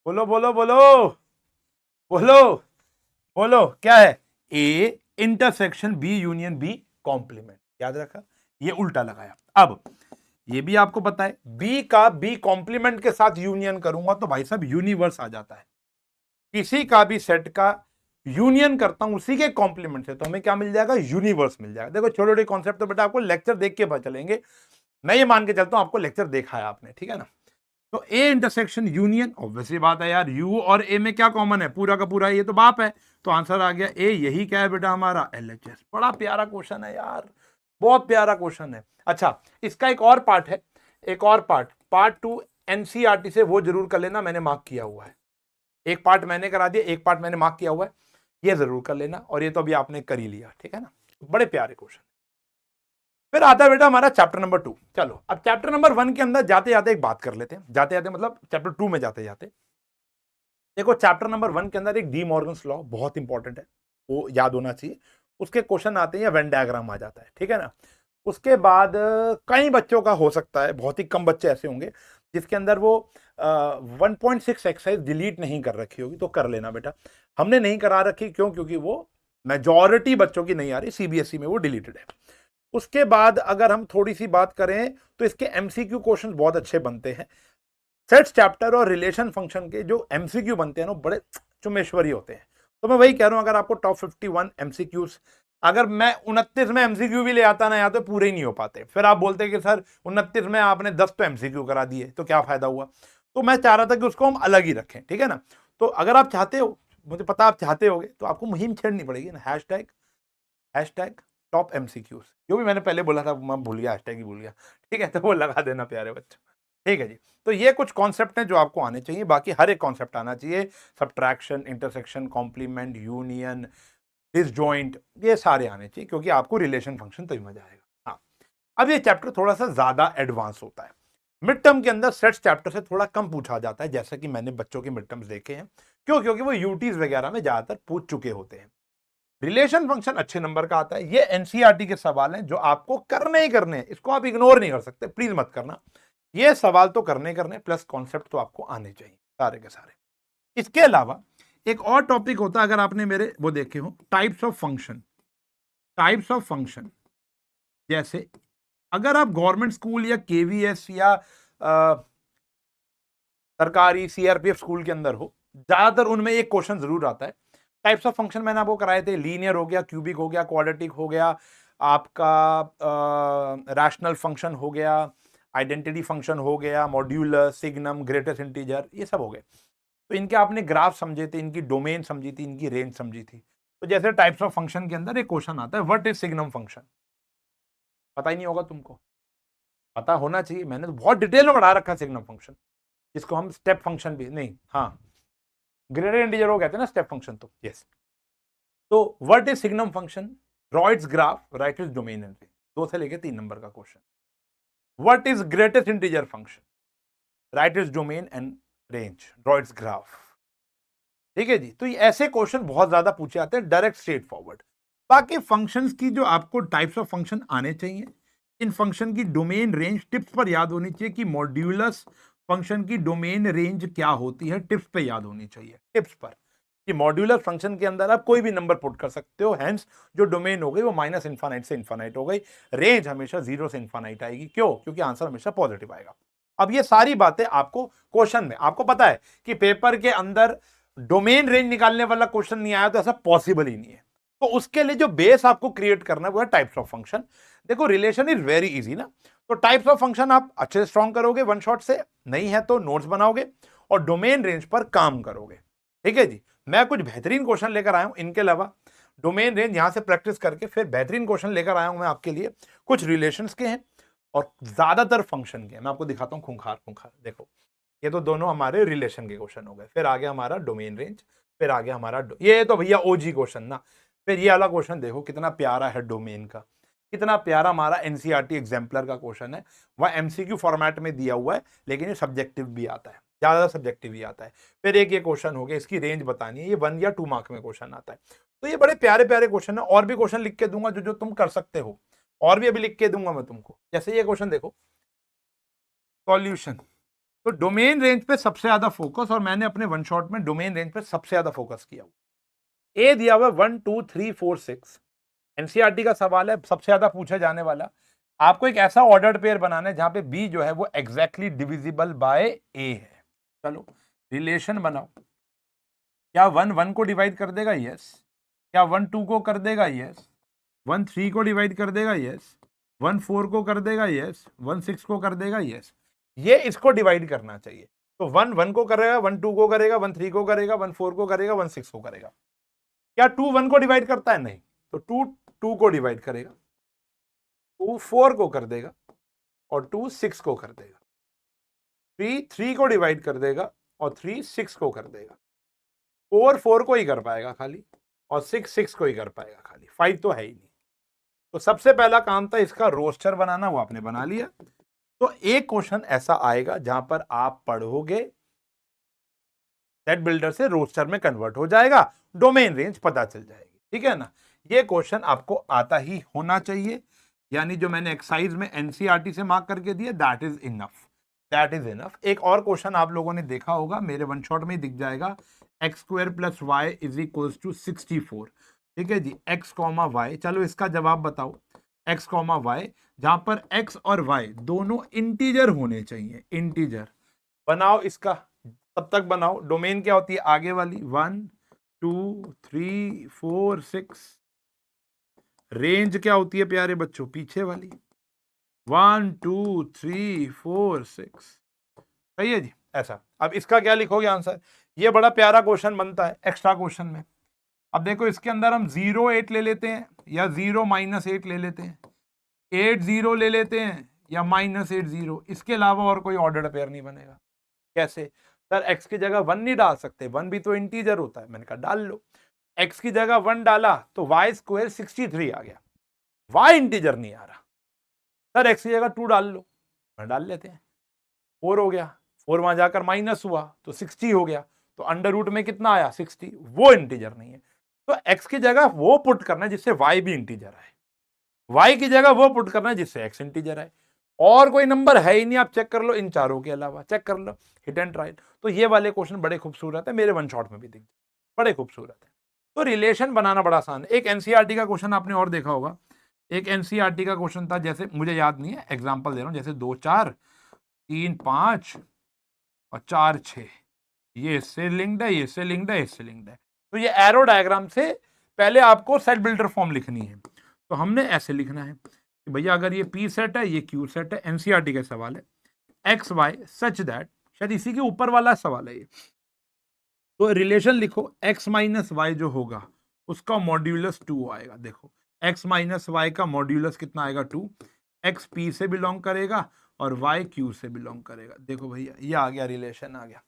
बोलो बोलो बोलो बोलो बोलो, क्या है? A intersection B union B complement, याद रखा? ये उल्टा लगाया। अब ये भी आपको पता है, बी का बी कॉम्प्लीमेंट के साथ यूनियन करूंगा तो भाई साहब यूनिवर्स आ जाता है। किसी का भी सेट का यूनियन करता हूं उसी के कॉम्प्लीमेंट से, तो हमें क्या मिल जाएगा? यूनिवर्स मिल जाएगा। देखो छोटे छोटे कॉन्सेप्ट तो बेटा आपको लेक्चर देख के पता चलेंगे, मैं ये मान के चलता हूं आपको लेक्चर देखा है आपने, ठीक है ना? तो ए इंटरसेक्शन यूनियन, ऑब्वियसली बात है यार, यू और ए में क्या कॉमन है? पूरा का पूरा ये तो बाप है, तो आंसर आ गया ए। यही क्या है बेटा हमारा? एलएचएस। बड़ा प्यारा क्वेश्चन है यार, बहुत प्यारा क्वेश्चन है। अच्छा, इसका एक और पार्ट है, एक और पार्ट 2 एनसीईआरटी से, वो जरूर कर लेना, मैंने मार्क किया हुआ है। एक पार्ट मैंने करा दिया, एक पार्ट मैंने मार्क किया हुआ है, ये जरूर कर लेना। और ये तो अभी आपने कर ही लिया, ठीक है ना? बड़े प्यारे क्वेश्चन। फिर आता है बेटा हमारा चैप्टर नंबर 2। चलो अब चैप्टर नंबर 1 के अंदर जाते जाते एक बात कर लेते हैं, जाते जाते मतलब चैप्टर 2 में जाते जाते। देखो चैप्टर नंबर 1 के अंदर एक डी मॉर्गन्स लॉ बहुत इंपॉर्टेंट है, वो याद होना चाहिए। उसके क्वेश्चन आते हैं या वेन डायग्राम आ जाता है, ठीक है ना? उसके बाद कई बच्चों का हो सकता है, बहुत ही कम बच्चे ऐसे होंगे जिसके अंदर वो 1.6 एक्सरसाइज डिलीट नहीं कर रखी होगी, तो कर लेना बेटा। हमने नहीं करा रखी, क्यों? क्योंकि वो मेजॉरिटी बच्चों की नहीं आ रही, सीबीएसई में वो डिलीटेड है। उसके बाद अगर हम थोड़ी सी बात करें तो इसके एमसीक्यू क्वेश्चन बहुत अच्छे बनते हैं। सेट्स चैप्टर और रिलेशन फंक्शन के जो एमसीक्यू बनते हैं ना, बड़े चुमेश्वरी होते हैं। तो मैं वही कह रहा हूं, अगर आपको टॉप 51 एमसीक्यूज, अगर मैं 29 में एमसीक्यू भी ले आता ना, या तो पूरे ही नहीं हो पाते। फिर आप बोलते कि सर 29 में आपने 10 तो एमसीक्यू करा दिए, तो क्या फायदा हुआ? तो मैं चाह रहा था कि उसको हम अलग ही रखें, ठीक है ना? तो अगर आप चाहते हो, मुझे पता आप चाहते होगे, तो आपको मुहिम छेड़नी पड़ेगी ना, हैशटैग टॉप एमसीक्यूज, जो भी मैंने पहले बोला था मैं भूल गया, हैशटैग ही भूल गया, ठीक है? तो वो लगा देना प्यारे बच्चों, ठीक है जी। तो ये कुछ कॉन्सेप्ट हैं जो आपको आने चाहिए, बाकी हर एक कॉन्सेप्ट आना चाहिए। Subtraction, intersection, complement, union, disjoint, ये सारे आने चाहिए, क्योंकि आपको रिलेशन फंक्शन तभी मजा आएगा। हाँ, अब ये चैप्टर थोड़ा सा ज्यादा एडवांस होता है। मिड टर्म के अंदर सेट्स चैप्टर से थोड़ा कम पूछा जाता है, जैसा कि मैंने बच्चों के मिड टर्म्स देखे हैं। क्यों? क्योंकि वो यूटीज वगैरह में ज्यादातर पूछ चुके होते हैं। रिलेशन फंक्शन अच्छे नंबर का आता है। ये एनसीईआरटी के सवाल हैं जो आपको करने ही करने हैं, इसको आप इग्नोर नहीं कर सकते, प्लीज मत करना। ये सवाल तो करने प्लस कॉन्सेप्ट तो आपको आने चाहिए सारे के सारे। इसके अलावा एक और टॉपिक होता है, अगर आपने मेरे वो देखे हो, types of function. Types of function, जैसे अगर आप गवर्नमेंट स्कूल या केवीएस या सरकारी सीआरपीएफ स्कूल के अंदर हो, ज्यादातर उनमें एक क्वेश्चन जरूर आता है। टाइप्स ऑफ फंक्शन मैंने आपको कराए थे, लीनियर हो गया, क्यूबिक हो गया, क्वाड्रेटिक हो गया, आपका रैशनल फंक्शन हो गया, आइडेंटिटी फंक्शन हो गया, मॉड्यूलर, सिग्नम, ग्रेटेस्ट इंटीजर, ये सब हो गए। तो इनके आपने ग्राफ समझे थे, इनकी डोमेन समझी थी, इनकी रेंज समझी थी। तो जैसे टाइप्स ऑफ फंक्शन के अंदर एक क्वेश्चन आता है, व्हाट इज सिग्नम फंक्शन? पता ही नहीं होगा तुमको, पता होना चाहिए, मैंने तो बहुत डिटेल में पढ़ा रखा है सिग्नम फंक्शन, जिसको हम स्टेप फंक्शन भी नहीं, हाँ ग्रेटेस्ट इंटीजर हो कहते हैं ना स्टेप फंक्शन, तो यस। तो what is signum function? Draw it's graph, right its domain and range. 2 से लेके 3 नंबर का question. What is greatest integer function? Right its domain and range, draw it's graph. ठीक है जी। तो ये ऐसे क्वेश्चन बहुत ज्यादा पूछे जाते हैं, डायरेक्ट स्ट्रेट फॉरवर्ड। बाकी फंक्शंस की जो आपको टाइप्स ऑफ फंक्शन आने चाहिए, इन फंक्शन की डोमेन रेंज टिप्स पर याद होनी चाहिए कि मॉड्यूलस फंक्शन की डोमेन रेंज क्या होती है, टिप्स पे याद होनी चाहिए, टिप्स पर कि मॉड्यूलर फंक्शन के अंदर आप कोई भी नंबर पुट कर सकते हो, हेंस जो डोमेन हो गई वो माइनस इन्फानाइट से इन्फानाइट हो गई, रेंज हमेशा 0 से इन्फानाइट आएगी। क्यों? क्योंकि आंसर हमेशा पॉजिटिव आएगा। अब ये सारी बातें आपको क्वेश्चन में, आपको पता है कि पेपर के अंदर डोमेन रेंज निकालने वाला क्वेश्चन नहीं आया तो ऐसा पॉसिबल ही नहीं है। तो उसके लिए जो बेस आपको क्रिएट करना है वो है टाइप्स ऑफ फंक्शन। देखो रिलेशन इज वेरी इजी ना, तो टाइप्स ऑफ फंक्शन आप अच्छे से स्ट्रॉन्ग करोगे वन शॉट से, नहीं है तो नोट्स बनाओगे और डोमेन रेंज पर काम करोगे। ठीक है जी, मैं कुछ बेहतरीन क्वेश्चन लेकर आया हूं, इनके अलावा डोमेन रेंज यहां से प्रैक्टिस करके फिर बेहतरीन क्वेश्चन लेकर आया हूं मैं आपके लिए, कुछ रिलेशंस के हैं और ज्यादातर फंक्शन के हैं। मैं आपको दिखाता हूं खूंखार खूंखार। देखो ये तो दोनों हमारे रिलेशन के क्वेश्चन हो गए, फिर आगे हमारा डोमेन रेंज, फिर आगे हमारा ये तो भैया ओजी क्वेश्चन ना। फिर ये वाला क्वेश्चन देखो कितना प्यारा है डोमेन का, कितना प्यारा हमारा एनसीईआरटी एग्जाम्पलर का क्वेश्चन है। वह एमसीक्यू फॉर्मेट में दिया हुआ है लेकिन ये सब्जेक्टिव भी आता है, ज्यादा सब्जेक्टिव ही आता है। फिर एक ये क्वेश्चन हो गया, इसकी रेंज बतानी है, ये 1 या 2 मार्क में क्वेश्चन आता है। तो ये बड़े प्यारे प्यारे क्वेश्चन है, और भी क्वेश्चन लिख के दूंगा जो जो तुम कर सकते हो, और भी अभी लिख के दूंगा मैं तुमको। जैसे ये क्वेश्चन देखो, सॉल्यूशन, तो डोमेन रेंज पे सबसे ज्यादा फोकस, और मैंने अपने वन शॉट में डोमेन रेंज पे सबसे ज्यादा फोकस किया हुआ। ए दिया हुआ 1 2 3 4 6, एनसीईआरटी का सवाल है, सबसे ज्यादा पूछा जाने वाला। आपको एक ऐसा ऑर्डर्ड पेयर बनाना है जहां पे बी जो है वो एग्जैक्टली डिविजिबल बाय ए है। चलो रिलेशन बनाओ, क्या 1 1 को डिवाइड कर देगा? यस। क्या 1 2 को कर देगा? यस। 1 3 को डिवाइड कर देगा? यस। 1 4 को कर देगा? यस। 1 6 को कर देगा? यस। ये इसको डिवाइड करना चाहिए, तो 1 1 को करेगा, 1 2 को करेगा, 1 3 को करेगा, 1 4 को करेगा, 1 6 को करेगा। क्या 2 1 को डिवाइड करता है? नहीं, तो 2 2 को डिवाइड करेगा, 2 4 को कर देगा और 2 6 को कर देगा, 3 3 को डिवाइड कर देगा और 3 6 को कर देगा, 4 4 को ही कर पाएगा खाली, और 6 6 को ही कर पाएगा खाली, 5 तो है ही नहीं। तो सबसे पहला काम था इसका रोस्टर बनाना, वो आपने बना लिया। तो एक क्वेश्चन ऐसा आएगा जहां पर आप पढ़ोगे, सेट बिल्डर से रोस्टर में कन्वर्ट हो जाएगा, डोमेन रेंज पता चल जाएगी। ठीक है ना, ये क्वेश्चन आपको आता ही होना चाहिए, यानी जो मैंने एक्सरसाइज में एनसीईआरटी से मार्क करके दिया, that is enough, that is enough. एक और क्वेश्चन आप लोगों ने देखा होगा, मेरे वन शॉट में ही दिख जाएगा, X square plus Y is equals to 64। ठीक है जी, एक्स कॉमा वाई, चलो इसका जवाब बताओ, एक्स कॉमा वाई, जहां पर एक्स और वाई दोनों इंटीजर होने चाहिए, इंटीजर। बनाओ इसका, तब तक बनाओ। डोमेन क्या होती है? आगे वाली 1 2 3 4 6। रेंज क्या होती है प्यारे बच्चों? पीछे वाली 1 2 3 4 6। सही है जी, ऐसा। अब इसका क्या लिखोगे आंसर? ये बड़ा प्यारा क्वेश्चन बनता है एक्स्ट्रा क्वेश्चन में। अब देखो इसके अंदर हम 0 8 ले लेते हैं या 0 -8 ले लेते हैं, 8 0 ले लेते हैं या -8 0, इसके अलावा और कोई ऑर्डर्ड पेयर नहीं बनेगा। कैसे सर? एक्स की जगह 1 नहीं डाल सकते? 1 भी तो इंटीजर होता है। मैंने कहा डाल लो। एक्स की जगह 1 डाला तो वाई स्क्वायर 63 आ गया, वाई इंटीजर नहीं आ रहा। सर एक्स की जगह 2 डाल लो, डाल लेते हैं, 4 हो गया, 4 वहां जाकर माइनस हुआ तो 60 हो गया, तो अंडर रूट में कितना आया? 60, वो इंटीजर नहीं है। तो एक्स की जगह वो पुट करना है जिससे वाई भी इंटीजर आए, वाई की जगह वो पुट करना है जिससे एक्स इंटीजर आए, और कोई नंबर है ही नहीं। आप चेक कर लो इन चारों के अलावा, चेक कर लो, हिट एंड ट्रायल। तो ये वाले क्वेश्चन बड़े खूबसूरत है, मेरे वन शॉट में भी दिख, बड़े खूबसूरत है। तो रिलेशन बनाना बड़ा आसान है। एक एनसीईआरटी का क्वेश्चन आपने और देखा होगा, एक एनसीईआरटी का क्वेश्चन था, जैसे मुझे याद नहीं है, एग्जांपल दे रहा हूं, जैसे 2 4 3 5 और 4 6, ये इससे लिंक्ड है, ये इससे लिंक्ड है, इससे लिंक्ड है। तो ये एरो डायग्राम से पहले आपको सेट बिल्डर फॉर्म लिखनी है। तो हमने ऐसे लिखना है कि भैया अगर ये पी सेट है, ये क्यू सेट है, एनसीईआरटी का सवाल है, एक्स वाई सच दैट, शायद इसी के ऊपर वाला सवाल है ये। तो रिलेशन लिखो, एक्स माइनस वाई जो होगा उसका मॉड्यूलस 2 आएगा। देखो एक्स माइनस वाई का मॉड्यूलस कितना आएगा? 2। एक्स पी से बिलोंग करेगा और वाई क्यू से बिलोंग करेगा। देखो भैया ये आ गया, रिलेशन आ गया।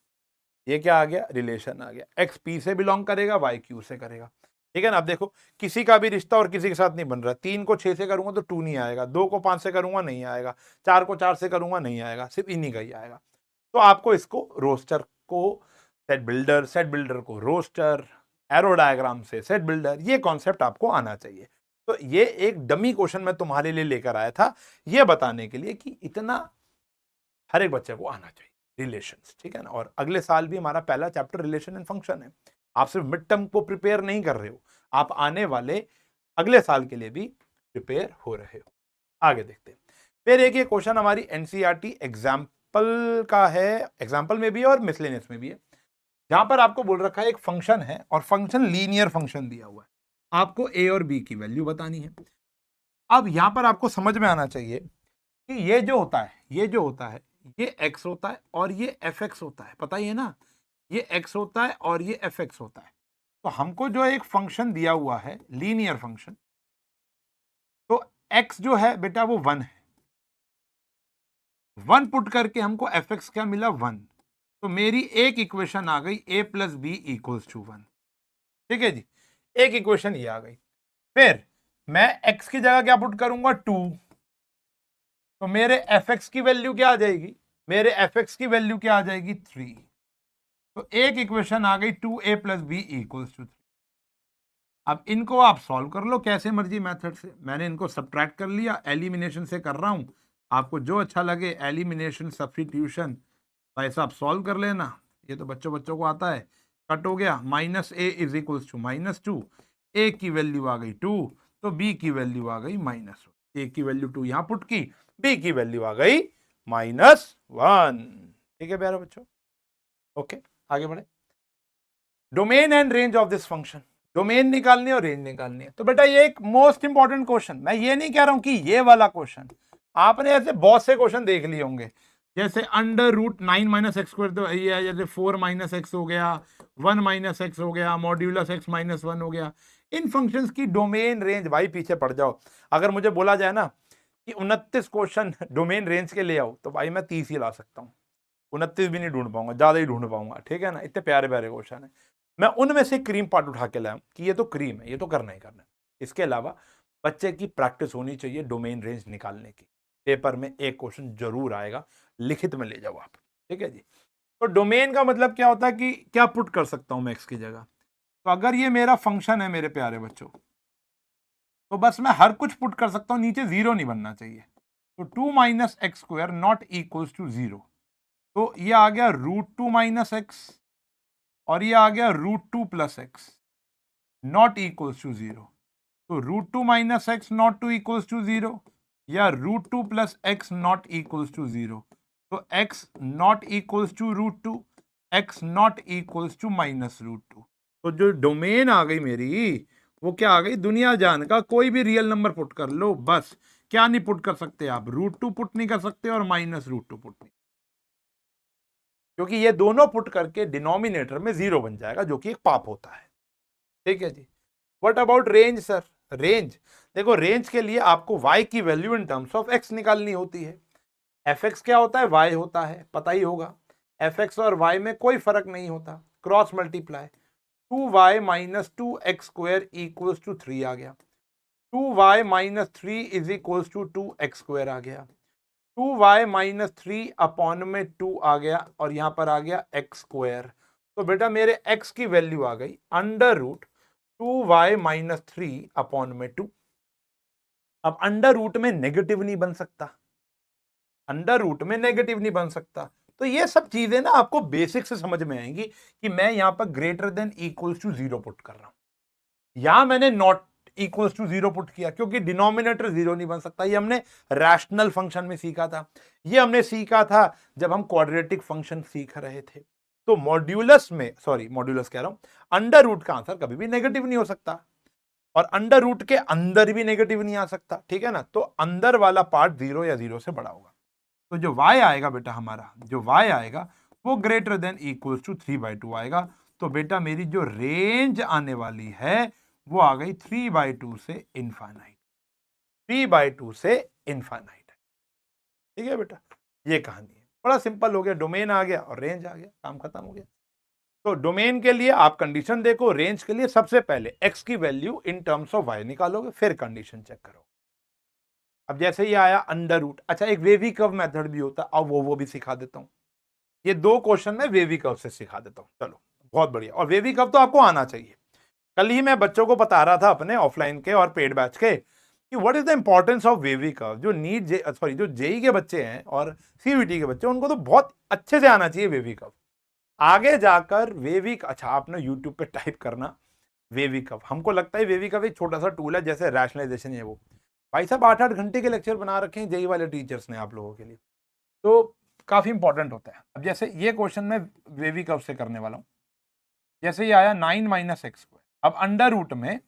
ये क्या आ गया? रिलेशन आ गया। एक्स पी से बिलोंग करेगा, वाई क्यू से करेगा। ठीक है ना। अब देखो किसी का भी रिश्ता और किसी के साथ नहीं बन रहा। 3 को 6 से करूंगा तो 2 नहीं आएगा, 2 को 5 से करूंगा नहीं आएगा, 4 को 4 से करूंगा नहीं आएगा, सिर्फ इन्हीं का ही आएगा। तो आपको इसको रोस्टर को सेट बिल्डर, सेट बिल्डर को रोस्टर, एरो डायग्राम से सेट बिल्डर, ये कॉन्सेप्ट आपको आना चाहिए। तो ये एक डमी क्वेश्चन मैं तुम्हारे लिए लेकर आया था, ये बताने के लिए कि इतना हर एक बच्चे को आना चाहिए, रिलेशंस। ठीक है ना। और अगले साल भी हमारा पहला चैप्टर रिलेशन एंड फंक्शन है। आप सिर्फ मिड टर्म को प्रिपेयर नहीं कर रहे हो, आप आने वाले अगले साल के लिए भी प्रिपेयर हो रहे हो। आगे देखते हैं। फिर एक ये क्वेश्चन हमारी एनसीईआरटी एग्जाम्पल का है, एग्जाम्पल में भी है और मिसलेनियस में भी है, जहां पर आपको बोल रखा है एक फंक्शन है और फंक्शन लीनियर फंक्शन दिया हुआ है, आपको ए और बी की वैल्यू बतानी है। अब यहां पर आपको समझ में आना चाहिए कि ये जो होता है ये x होता है और ये fx होता है, पता ही है ना, ये x होता है और ये fx होता है। तो हमको जो एक फंक्शन दिया हुआ है लीनियर फंक्शन, तो x जो है बेटा वो 1 है, 1 पुट करके हमको fx क्या मिला 1। तो मेरी एक इक्वेशन आ गई a plus B equals to 1। ठीक है जी, एक इक्वेशन ये आ गई। फिर मैं x की जगह क्या पुट करूंगा 2, तो मेरे fx की वैल्यू क्या आ जाएगी, मेरे fx की वैल्यू क्या आ जाएगी 3। तो एक इक्वेशन आ गई 2a plus B equals to 3। अब इनको आप सॉल्व कर लो कैसे मर्जी मेथड से, मैंने इनको सब्ट्रैक्ट कर लिया, एलिमिनेशन से कर रहा हूं, आपको जो अच्छा लगे एलिमिनेशन सब्स्टिट्यूशन वैसा आप सॉल्व कर लेना, ये तो बच्चों बच्चों को आता है। कट हो गया, minus A is equals to -2, ए की वैल्यू आ गई 2, तो बी की वैल्यू आ गई -1। ए की वैल्यू 2 यहां पुट की, बी की वैल्यू आ गई -1। ठीक है प्यारे बच्चों, ओके आगे बढ़े। Domain and range of this function, domain निकालनी है और रेंज निकालनी है। तो बेटा ये एक मोस्ट इंपॉर्टेंट क्वेश्चन, मैं ये नहीं कह रहा हूं कि ये वाला क्वेश्चन, आपने ऐसे बहुत से क्वेश्चन देख लिए होंगे, जैसे अंडर रूट 9 - x², तो ये है, जैसे 4 - x हो गया, 1 - x हो गया, मॉड्यूलस x -1 हो गया। इन फंक्शंस की डोमेन रेंज भाई पीछे पड़ जाओ। अगर मुझे बोला जाए ना कि 29 क्वेश्चन डोमेन रेंज के ले आओ, तो भाई मैं 30 ही ला सकता हूँ, 29 भी नहीं ढूंढ पाऊंगा, ज्यादा ही ढूंढ पाऊंगा। ठीक है ना, इतने प्यारे प्यारे क्वेश्चन है। मैं उनमें से क्रीम पार्ट उठा के लाया कि ये तो क्रीम है, ये तो करना ही करना है। इसके अलावा बच्चे की प्रैक्टिस होनी चाहिए डोमेन रेंज निकालने की। पेपर में एक क्वेश्चन जरूर आएगा, लिखित में ले जाओ आप। ठीक है जी। तो डोमेन का मतलब क्या होता है कि क्या पुट कर सकता हूं मैं एक्स की जगह। तो अगर ये मेरा फंक्शन है मेरे प्यारे बच्चों, तो बस मैं हर कुछ पुट कर सकता हूं, नीचे जीरो नहीं बनना चाहिए। तो 2 - x² नॉट इक्वल्स टू 0, तो ये आ गया √2 - x और ये आ गया √2 + x नॉट इक्वल्स टू 0। तो √2 - x not to equals to 0 या √2 + x नॉट इक्वल्स टू 0। तो x not equals to √2, x not equals to -√2। तो जो डोमेन आ गई मेरी, वो क्या आ गई, दुनिया जान का कोई भी रियल नंबर पुट कर लो, बस क्या नहीं पुट कर सकते आप, √2 पुट नहीं कर सकते और -√2 पुट नहीं, क्योंकि ये दोनों पुट करके डिनोमिनेटर में 0 बन जाएगा, जो कि एक पाप होता है। ठीक है जी। What about range sir, range देखो, रेंज के लिए आपको y की value in terms of x निकालनी होती है। fx क्या होता है, y होता है, पता ही होगा। fx और y में कोई फर्क नहीं होता, cross multiply, 2y - 2x² equals to 3 आ गया, 2y - 3 is equals to 2x² आ गया, 2y - 3 अपॉन में 2 आ गया और यहां पर आ गया x²। तो बेटा मेरे x की वैल्यू आ गई √2y - 3 अपॉन में 2। अब अंडर रूट में नेगेटिव नहीं बन सकता, अंडर रूट में नेगेटिव नहीं बन सकता। तो ये सब चीजें ना आपको बेसिक से समझ में आएंगी कि मैं यहां पर greater than equals to 0 put कर रहा हूं, यहां मैंने नॉट इक्वल्स टू 0 पुट किया क्योंकि डिनोमिनेटर 0 नहीं बन सकता। ये हमने रैशनल फंक्शन में सीखा था, ये हमने सीखा था जब हम क्वाड्रेटिक फंक्शन सीख रहे थे। तो मॉड्यूलस में, सॉरी मॉड्यूलस कह रहा हूं, अंडर रूट का आंसर कभी भी नेगेटिव नहीं हो सकता और अंडर रूट के अंदर भी नेगेटिव नहीं आ सकता। ठीक है ना, तो अंदर वाला पार्ट 0 या 0 से बड़ा होगा। तो जो y आएगा बेटा हमारा, जो y आएगा वो ग्रेटर देन इक्वल्स टू 3/2 आएगा। तो बेटा मेरी जो रेंज आने वाली है वो आ गई 3/2 से इनफाइनाइट, 3/2 से इनफाइनाइट। ठीक है बेटा, ये कहानी है, बड़ा सिंपल हो गया, डोमेन आ गया और रेंज आ गया, काम खत्म हो गया। तो डोमेन के लिए आप कंडीशन देखो, रेंज के लिए सबसे पहले x की value in terms of y निकालोगे, फिर कंडीशन चेक करो। अब जैसे ये आया अंडर रूट, अच्छा एक वेवी कर्व मेथड भी होता है, अब वो भी सिखा देता हूं। ये दो क्वेश्चन में वेवी कर्व से सिखा देता हूं, चलो बहुत बढ़िया। और वेवी कर्व तो आपको आना चाहिए। कल ही मैं बच्चों को बता रहा था अपने ऑफलाइन के और पेड बैच के कि what is the importance of wavy curve. जो नीट सॉरी जो जेई के बच्चे हैं और सीयूईटी के बच्चे, उनको तो बहुत अच्छे से आना चाहिए वेवी कर्व। आगे जाकर वेवी, अच्छा आपने यूट्यूब पे टाइप करना वेवी कर्व। हमको लगता है वेवी कर्व एक छोटा सा टूल है, जैसे रैशनलाइजेशन है वो। भाई साहब 8-8 घंटे के लेक्चर बना रखे हैं जेई वाले टीचर्स ने आप लोगों के लिए, तो काफी इंपॉर्टेंट होता है। अब जैसे ये क्वेश्चन मैं वेवी कर्व से करने वाला हूं। जैसे ये आया 9 - x², अब अंडर रूट में,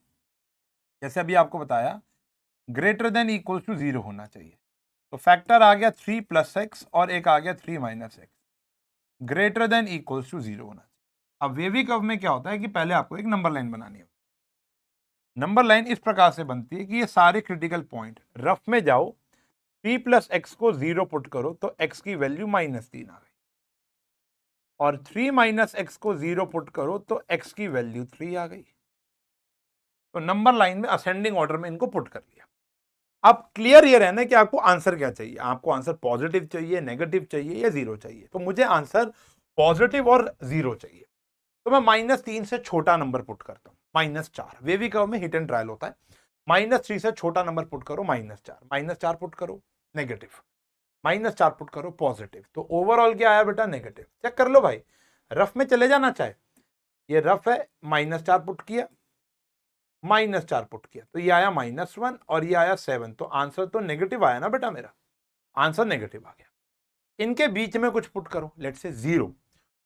जैसे अभी आपको बताया ग्रेटर देन इक्वल टू 0 होना चाहिए। तो फैक्टर आ गया 3 प्लस एक्स और एक आ गया 3 minus X, greater than equal to 0 होना चाहिए। अब वेवी कर्व में क्या होता है कि पहले आपको एक नंबर लाइन बनानी है। नंबर लाइन इस प्रकार से बनती है कि ये सारे क्रिटिकल पॉइंट रफ में जाओ, 3 प्लस एक्स को 0 पुट करो तो एक्स की वैल्यू -3 आ गई, और 3 माइनस एक्स को 0 पुट करो तो एक्स की वैल्यू 3 आ गई। तो नंबर लाइन में असेंडिंग ऑर्डर में इनको पुट कर लिया। अब क्लियर ये रहना है कि आपको आंसर क्या चाहिए। आपको आंसर पॉजिटिव चाहिए, नेगेटिव चाहिए या 0 चाहिए। तो मुझे आंसर पॉजिटिव और 0 चाहिए। तो मैं -3 से छोटा नंबर पुट करता हूं, -4। वेवी कर्व में हिट एंड ट्रायल होता है। -3 से छोटा नंबर पुट करो, -4। -4 पुट करो नेगेटिव, -4 पुट करो पॉजिटिव। तो ओवरऑल क्या आया बेटा? नेगेटिव। चेक कर लो भाई, रफ में चले जाना चाहे, ये रफ है, -4 पुट किया, -4 पुट किया, तो ये आया -1 और ये आया 7। तो आंसर तो नेगेटिव आया ना बेटा, मेरा आंसर नेगेटिव आ गया। इनके बीच में कुछ पुट करो, लेट से 0।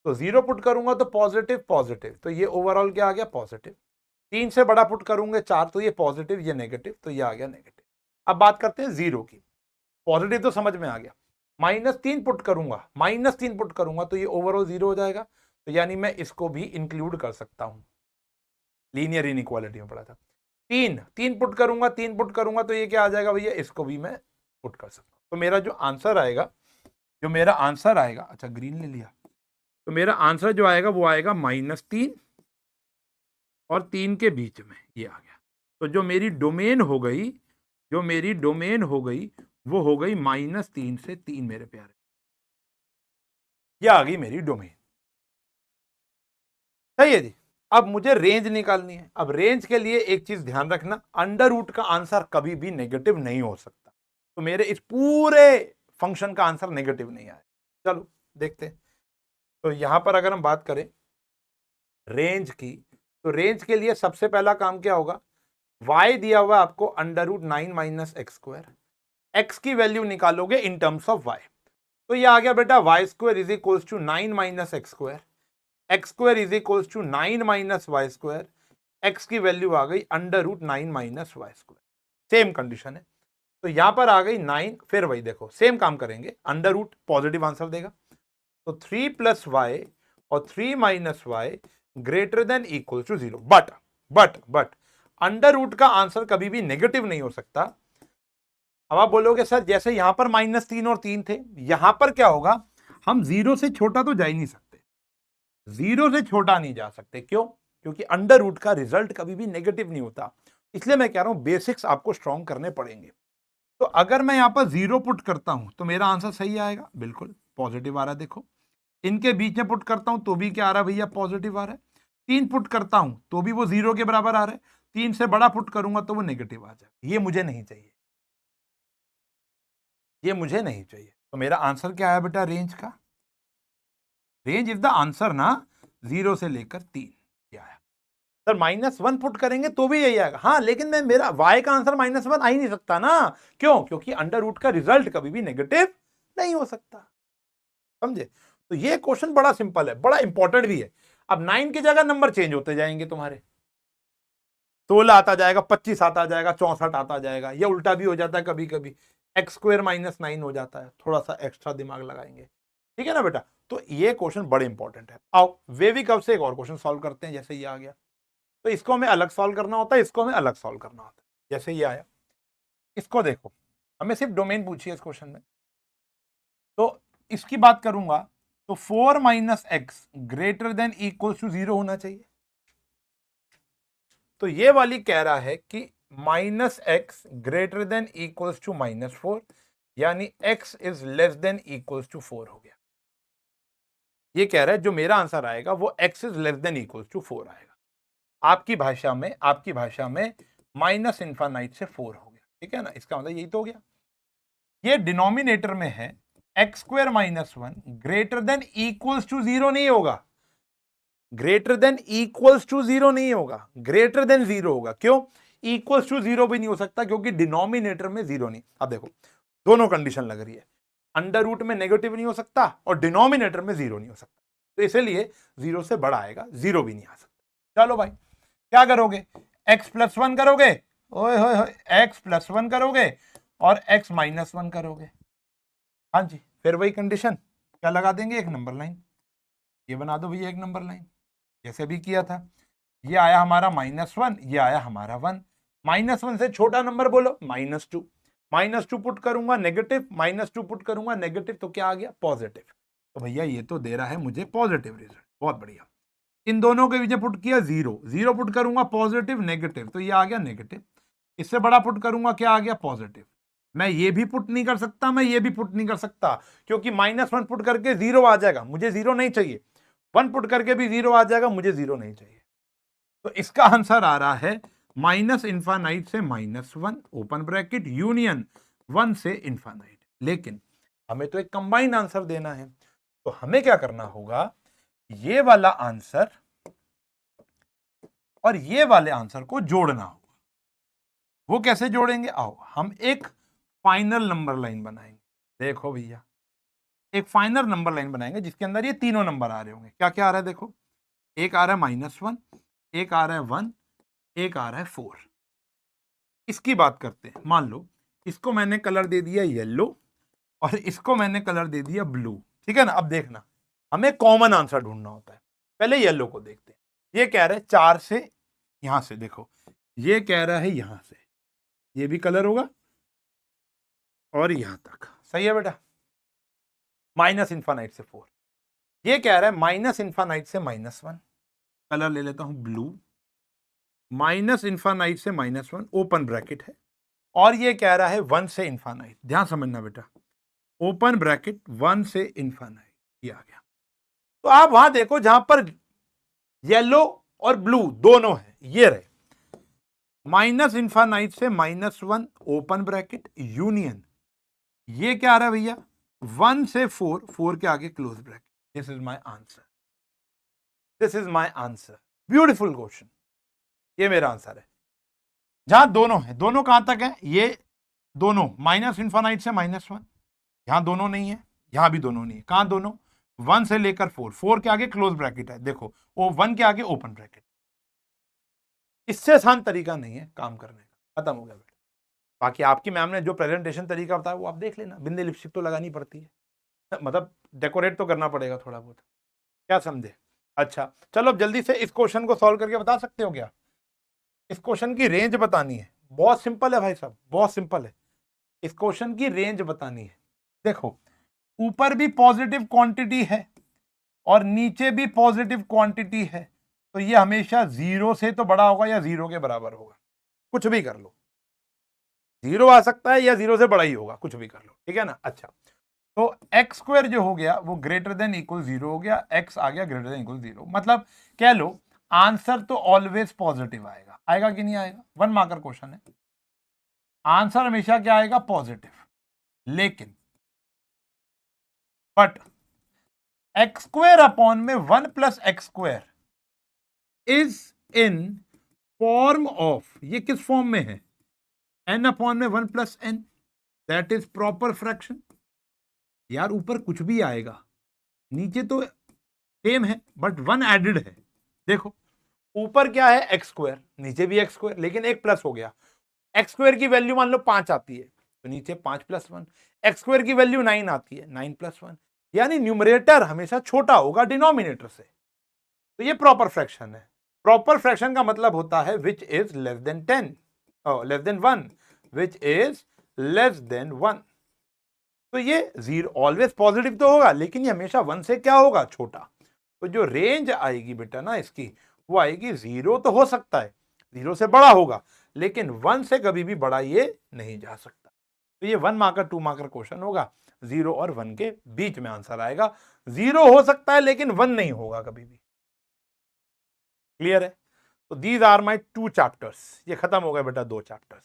तो 0 पुट करूंगा तो पॉजिटिव पॉजिटिव, तो ये ओवरऑल क्या आ गया? पॉजिटिव। 3 से बड़ा पुट करूंगा 4, तो ये पॉजिटिव, ये नेगेटिव, तो ये आ गया नेगेटिव। अब बात करते हैं 0 की। पॉजिटिव तो समझ में आ गया, -3 पुट करूंगा, -3 पुट करूंगा तो ये ओवरऑल 0 हो जाएगा। तो यानी मैं इसको भी इंक्लूड कर सकता हूं, लीनियर इनइक्वालिटी में पढ़ा था। 3 पुट करूंगा, 3 पुट करूंगा तो ये क्या आ जाएगा भैया? इसको भी मैं पुट कर सकता हूं। तो मेरा जो आंसर आएगा, अच्छा ग्रीन ले लिया, तो मेरा आंसर जो आएगा वो आएगा -3 और 3 के बीच में ये आ गया। तो जो मेरी डोमेन हो गई, वो हो गई -3 से 3 मेरे प्यारे। ये आ गई मेरी डोमेन। सही है जी। अब मुझे रेंज निकालनी है। अब रेंज के लिए एक चीज ध्यान रखना, अंडर रूट का आंसर कभी भी नेगेटिव नहीं हो सकता। तो मेरे इस पूरे फंक्शन का आंसर नेगेटिव नहीं आया। चलो देखते हैं। तो यहां पर अगर हम बात करें रेंज की, तो रेंज के लिए सबसे पहला काम क्या होगा? y दिया हुआ आपको √9 माइनस एक्स स्क्वायर, x की वैल्यू निकालोगे इन टर्म्स ऑफ y। तो ये आ गया बेटा y² is equals to 9 minus X square, x² is equals to 9 minus Y square, x की वैल्यू आ गई √9 minus Y square. Same condition है। तो यहां पर आ गई 9, फिर वही देखो सेम काम करेंगे, अंडर रूट पॉजिटिव आंसर देगा। तो 3 प्लस वाई और 3 minus Y greater than equal to 0। But under root का आंसर कभी भी नेगेटिव नहीं हो सकता। अब आप बोलोगे सर जैसे यहां पर -3 और 3 थे, यहां पर क्या होगा? हम 0 से छोटा तो जा ही नहीं सकते, 0 से छोटा नहीं जा सकते। क्यों? क्योंकि अंडर रूट का रिजल्ट कभी भी नेगेटिव नहीं होता। इसलिए मैं कह रहा हूं बेसिक्स आपको स्ट्रॉन्ग करने पड़ेंगे। तो अगर मैं यहां पर 0 पुट करता हूं तो मेरा आंसर सही आएगा, बिल्कुल पॉजिटिव आ रहा है। देखो इनके बीच में पुट करता हूं तो भी क्या आ रहा है भैया? पॉजिटिव आ रहा है। 3 पुट करता हूं तो भी वो 0 के बराबर आ रहा है। 3 से बड़ा पुट करूंगा तो वो नेगेटिव आ जाए। ये मुझे नहीं चाहिए, ये मुझे नहीं चाहिए। तो मेरा आंसर क्या आया बेटा रेंज का? रेंज इज द आंसर ना, 0 से लेकर 3 ये आया। सर -1 पुट करेंगे तो भी यही आएगा। हाँ लेकिन मैं मेरा y का आंसर -1 आ ही नहीं सकता ना। क्यों? क्योंकि अंडर रूट का रिजल्ट कभी भी नेगेटिव नहीं हो सकता। समझे? तो ये क्वेश्चन बड़ा सिंपल है, बड़ा इंपॉर्टेंट भी है। अब 9 की जगह नंबर चेंज होते जाएंगे तुम्हारे, 16 आता जाएगा, 25 आता जाएगा, 64 आता जाएगा, या उल्टा भी हो जाता है कभी कभी, x² -9 हो जाता है। थोड़ा सा एक्स्ट्रा दिमाग लगाएंगे, ठीक है ना बेटा? तो ये क्वेश्चन बड़े इंपॉर्टेंट है। आओ वेवी कर्व से एक और क्वेश्चन सॉल्व करते हैं। जैसे ये आ गया तो इसको हमें अलग सॉल्व करना होता है, इसको हमें अलग सॉल्व करना होता है। जैसे ये आया, इसको देखो, हमें सिर्फ डोमेन पूछी है इस क्वेश्चन में। तो इसकी बात करूंगा तो 4 minus X greater than equal to 0 होना चाहिए। तो ये वाली कह रहा है कि -x greater than equals to -4, यानी x is less than equals to 4 हो गया। ये कह रहा है जो मेरा आंसर आएगा वो x is less than equals to 4 आएगा। आपकी भाषा में माइनस इनफाइनाइट से 4 हो गया, ठीक है ना? इसका मतलब यही तो हो गया। ये डिनोमिनेटर में है x² -1 greater than equals to 0 नहीं होगा, ग्रेटर देन इक्वल्स टू 0 नहीं होगा, ग्रेटर देन 0 होगा। क्यों? इक्वल्स टू 0 भी नहीं हो सकता क्योंकि डिनोमिनेटर में 0 नहीं। अब देखो दोनों कंडीशन लग रही है, अंडर रूट में नेगेटिव नहीं हो सकता और डिनोमिनेटर में 0 नहीं हो सकता। तो इसलिए 0 से बड़ा आएगा, 0 भी नहीं आ सकता। चलो भाई क्या करोगे? x + 1 करोगे, ओए होए होए, एक्स प्लस 1 करोगे और एक्स माइनस 1 करोगे। हाँ जी, फिर वही कंडीशन, क्या लगा देंगे, एक नंबर लाइन। ये बना दो भैया एक नंबर लाइन, जैसे भी किया था। ये आया हमारा -1, ये आया हमारा 1। -1 से छोटा नंबर बोलो, -2। -2 पुट करूंगा नेगेटिव, -2 पुट करूंगा नेगेटिव, तो क्या आ गया, पॉजिटिव। तो भैया ये तो दे रहा है मुझे पॉजिटिव रिजल्ट, बहुत बढ़िया। इन दोनों के बीच पुट किया 0, 0 पुट करूंगा पॉजिटिव नेगेटिव, तो ये आ गया नेगेटिव। इससे बड़ा पुट करूंगा, क्या आ गया, पॉजिटिव। मैं ये भी पुट नहीं कर सकता, मैं ये भी पुट नहीं कर सकता, क्योंकि -1 पुट करके 0 आ जाएगा, मुझे 0 नहीं चाहिए। 1 पुट करके भी 0 आ जाएगा, मुझे 0 नहीं चाहिए। तो इसका आंसर आ रहा है -इनफाइनाइट से -1 ओपन ब्रैकेट यूनियन 1 से इनफाइनाइट। लेकिन हमें तो एक कंबाइंड आंसर देना है, तो हमें क्या करना होगा, ये वाला आंसर और ये वाले आंसर को जोड़ना होगा। वो कैसे जोड़ेंगे, आओ हम एक फाइनल नंबर लाइन बनाएंगे। देखो भैया, एक फाइनल नंबर लाइन बनाएंगे जिसके अंदर ये तीनों नंबर आ रहे होंगे। क्या क्या आ रहा है, देखो, एक आ रहा है -1, एक आ रहा है 1, एक आ रहा है 4। इसकी बात करते हैं। मान लो इसको मैंने कलर दे दिया येलो और इसको मैंने कलर दे दिया ब्लू, ठीक है ना। अब देखना, हमें कॉमन आंसर ढूंढना होता है। पहले येलो को देखते हैं। ये कह रहा है 4 से यहां से, देखो ये कह रहा है यहां से, ये भी कलर होगा और यहां तक, सही है बेटा। -इनफाइनाइट से 4, ये कह रहा है -इनफाइनाइट से -1, कलर ले लेता हूं ब्लू। -इनफाइनाइट से -1 ओपन ब्रैकेट है, और ये कह रहा है 1 से इनफाइनाइट। ध्यान समझना बेटा, ओपन ब्रैकेट 1 से इनफाइनाइट, ये आ गया। तो आप वहां देखो जहां पर येलो और ब्लू दोनों है, ये रहे, -इनफाइनाइट से -1 ओपन ब्रैकेट यूनियन, ये क्या आ रहा है भैया, 1 से 4, 4 के आगे close bracket. This is my answer, this is my answer. Beautiful question, ये मेरा आंसर है। जहां दोनों है, दोनों कहां तक है, ये दोनों -इनफाइनाइट से -1, यहां दोनों नहीं है, यहां भी दोनों नहीं है। कहां दोनों, 1 से लेकर 4, 4 के आगे क्लोज ब्रैकेट है, देखो वो 1 के आगे ओपन ब्रैकेट। इससे आसान तरीका नहीं है काम करने का, खत्म हो गया बेटा। बाकी आपकी मैम ने जो प्रेजेंटेशन तरीका बताया वो आप देख लेना, बिंदी लिपस्टिक तो लगानी पड़ती है, मतलब डेकोरेट तो करना पड़ेगा थोड़ा बहुत, क्या समझे। अच्छा चलो, अब जल्दी से इस क्वेश्चन को सॉल्व करके बता सकते हो क्या। इस क्वेश्चन की रेंज बतानी है, बहुत सिंपल है भाई साहब, बहुत सिंपल है। इस क्वेश्चन की रेंज बतानी है। देखो, ऊपर भी पॉजिटिव क्वांटिटी है और नीचे भी पॉजिटिव क्वांटिटी है, तो ये हमेशा 0 से तो बड़ा होगा या 0 के बराबर होगा। कुछ भी कर लो, 0 आ सकता है या 0 से बड़ा ही होगा, कुछ भी कर लो, ठीक है ना। अच्छा, तो एक्स स्क्वायर जो हो गया वो ग्रेटर देन इक्वल 0 हो गया, एक्स आ गया ग्रेटर देन इक्वल 0, मतलब कह लो आंसर तो ऑलवेज पॉजिटिव आएगा। आएगा कि नहीं आएगा, 1 मार्कर क्वेश्चन है, आंसर हमेशा क्या आएगा, पॉजिटिव। लेकिन बट एक्स स्क्वायर अपॉन में 1 plus x square is in form of, ये किस फॉर्म में है, n अपॉन में 1 plus n, that is proper fraction. यार ऊपर कुछ भी आएगा, नीचे तो सेम है बट 1 एडेड है। देखो ऊपर क्या है, एक्स स्क्वायर, नीचे भी एक्स स्क्वायर, लेकिन एक प्लस हो गया। एक्स स्क्वायर की वैल्यू मान लो 5 आती है, तो नीचे 5 प्लस 1। एक्स स्क्वायर की वैल्यू 9 आती है, 9 प्लस 1, यानी न्यूमरेटर हमेशा छोटा होगा डिनोमिनेटर से। तो ये प्रॉपर फ्रैक्शन है। प्रॉपर फ्रैक्शन का मतलब होता है which is less then 10, less than 1, which is less then 1। तो ये 0 ऑलवेज पॉजिटिव तो होगा, लेकिन ये हमेशा 1 से क्या होगा, छोटा। तो जो रेंज आएगी बेटा ना इसकी, वो आएगी 0 तो हो सकता है, 0 से बड़ा होगा, लेकिन 1 से कभी भी बड़ा ये नहीं जा सकता। तो ये 1 मार्कर 2 मार्कर क्वेश्चन होगा, 0 और 1 के बीच में आंसर आएगा। 0 हो सकता है लेकिन 1 नहीं होगा कभी भी। क्लियर है। तो दीज आर माई 2 चैप्टर्स। ये खत्म हो गए बेटा 2 चैप्टर्स।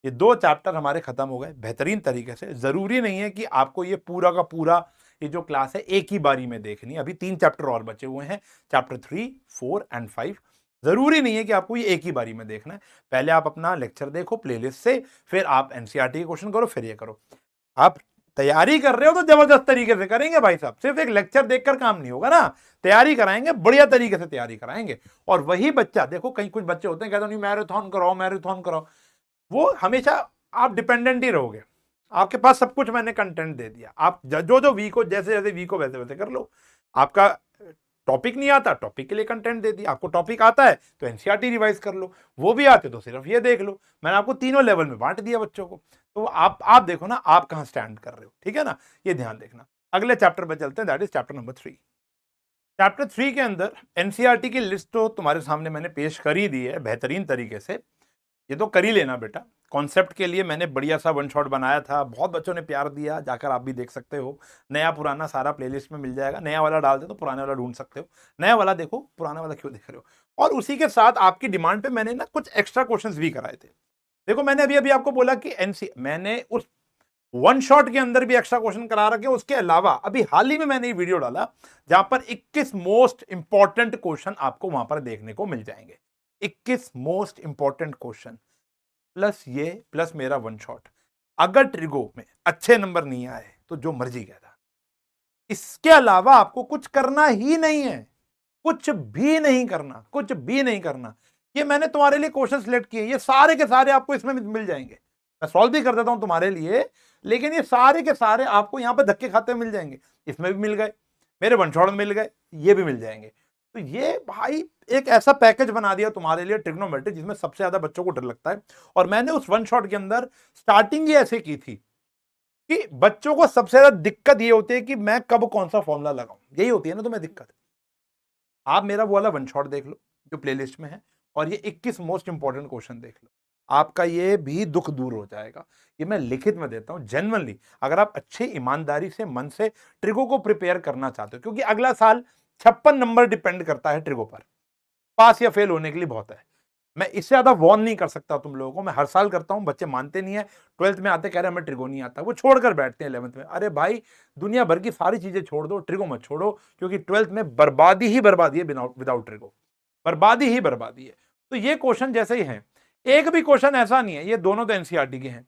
ये 2 चैप्टर हमारे खत्म हो गए बेहतरीन तरीके से। जरूरी नहीं है कि आपको ये पूरा का पूरा ये जो क्लास है एक ही बारी में देखनी है। अभी 3 चैप्टर और बचे हुए हैं, चैप्टर 3, 4 एंड 5। जरूरी नहीं है कि आपको ये एक ही बारी में देखना है। पहले आप अपना लेक्चर देखो प्लेलिस्ट से, फिर आप एनसीईआरटी के क्वेश्चन करो, फिर ये करो। आप तैयारी कर रहे हो तो जबरदस्त तरीके से करेंगे भाई साहब, सिर्फ एक लेक्चर देखकर काम नहीं होगा ना, तैयारी कराएंगे, बढ़िया तरीके से तैयारी कराएंगे। और वही बच्चा देखो, कहीं कुछ बच्चे होते हैं कहते नहीं मैराथन कराओ मैराथन कराओ, वो हमेशा आप डिपेंडेंट ही रहोगे। आपके पास सब कुछ मैंने कंटेंट दे दिया, आप जो जो वीक हो, जैसे जैसे वीक हो वैसे वैसे कर लो। आपका टॉपिक नहीं आता, टॉपिक के लिए कंटेंट दे दिया। आपको टॉपिक आता है तो एनसीईआरटी रिवाइज कर लो, वो भी आते तो सिर्फ ये देख लो। मैंने आपको तीनों लेवल में बांट दिया बच्चों को, तो आप देखो ना आप कहां स्टैंड कर रहे हो, ठीक है ना, ये ध्यान देखना। अगले चैप्टर पे चलते हैं, that is chapter number 3। Chapter 3 के अंदर एनसीईआरटी की लिस्ट तो तुम्हारे सामने मैंने पेश कर ही दी है बेहतरीन तरीके से, ये तो कर ही लेना बेटा। कॉन्सेप्ट के लिए मैंने बढ़िया सा वन शॉट बनाया था, बहुत बच्चों ने प्यार दिया, जाकर आप भी देख सकते हो। नया पुराना सारा प्लेलिस्ट में मिल जाएगा, नया वाला डाल दे तो पुराने वाला ढूंढ सकते हो, नया वाला देखो पुराना वाला क्यों देख रहे हो। और उसी के साथ आपकी डिमांड पे मैंने ना कुछ एक्स्ट्रा क्वेश्चंस भी कराए थे। देखो मैंने अभी अभी आपको बोला कि मैंने उस वन शॉट के अंदर भी एक्स्ट्रा क्वेश्चन करा रखे, उसके अलावा अभी हाल ही में मैंने ये वीडियो डाला जहां पर 21 मोस्ट इंपॉर्टेंट क्वेश्चन आपको वहां पर देखने को मिल जाएंगे। 21 मोस्ट इंपॉर्टेंट क्वेश्चन प्लस मेरा वन शॉट। अगर ट्रिगो में अच्छे नंबर नहीं आए तो जो मर्जी कहता, इसके अलावा आपको कुछ करना ही नहीं है, कुछ भी नहीं करना, कुछ भी नहीं करना। ये मैंने तुम्हारे लिए क्वेश्चन सिलेक्ट किए, ये सारे के सारे आपको इसमें मिल जाएंगे। मैं सॉल्व भी कर देता हूं तुम्हारे लिए, लेकिन ये सारे के सारे आपको यहां पर धक्के खाते मिल जाएंगे। इसमें भी मिल गए, मेरे वन शॉट में मिल गए, ये भी मिल जाएंगे। तो ये भाई एक ऐसा पैकेज बना दिया तुम्हारे लिए ट्रिग्नोमेट्री जिसमें सबसे ज्यादा बच्चों को डर लगता है। और मैंने उस वन शॉट के अंदर स्टार्टिंग ही ऐसे की थी कि बच्चों को सबसे ज्यादा दिक्कत ये होती है कि मैं कब कौन सा फॉर्मूला लगाऊं, यही होती है ना तुम्हें दिक्कत। आप मेरा वो वाला वन शॉट देख लो जो प्लेलिस्ट में है, और ये 21 मोस्ट इंपॉर्टेंट क्वेश्चन देख लो, आपका ये भी दुख दूर हो जाएगा। ये मैं लिखित में देता हूं जेन्युइनली, अगर आप अच्छी ईमानदारी से मन से ट्रिगो को प्रिपेयर करना चाहते हो, क्योंकि अगला साल 56 नंबर डिपेंड करता है ट्रिगो पर, पास या फेल होने के लिए बहुत है। मैं इससे ज्यादा वॉर्न नहीं कर सकता तुम लोगों को, मैं हर साल करता हूं, बच्चे मानते नहीं है। 12th में आते कह रहे हमें ट्रिगो नहीं आता, वो छोड़कर बैठते हैं 11th में। अरे भाई दुनिया भर की सारी चीजें छोड़ दो, ट्रिगो मत छोड़ो, क्योंकि 12th में बर्बादी ही बर्बादी है विदाउट ट्रिगो, बर्बादी ही बर्बादी है। तो ये क्वेश्चन जैसे ही है, एक भी क्वेश्चन ऐसा नहीं है, ये दोनों तो एनसीईआरटी के हैं,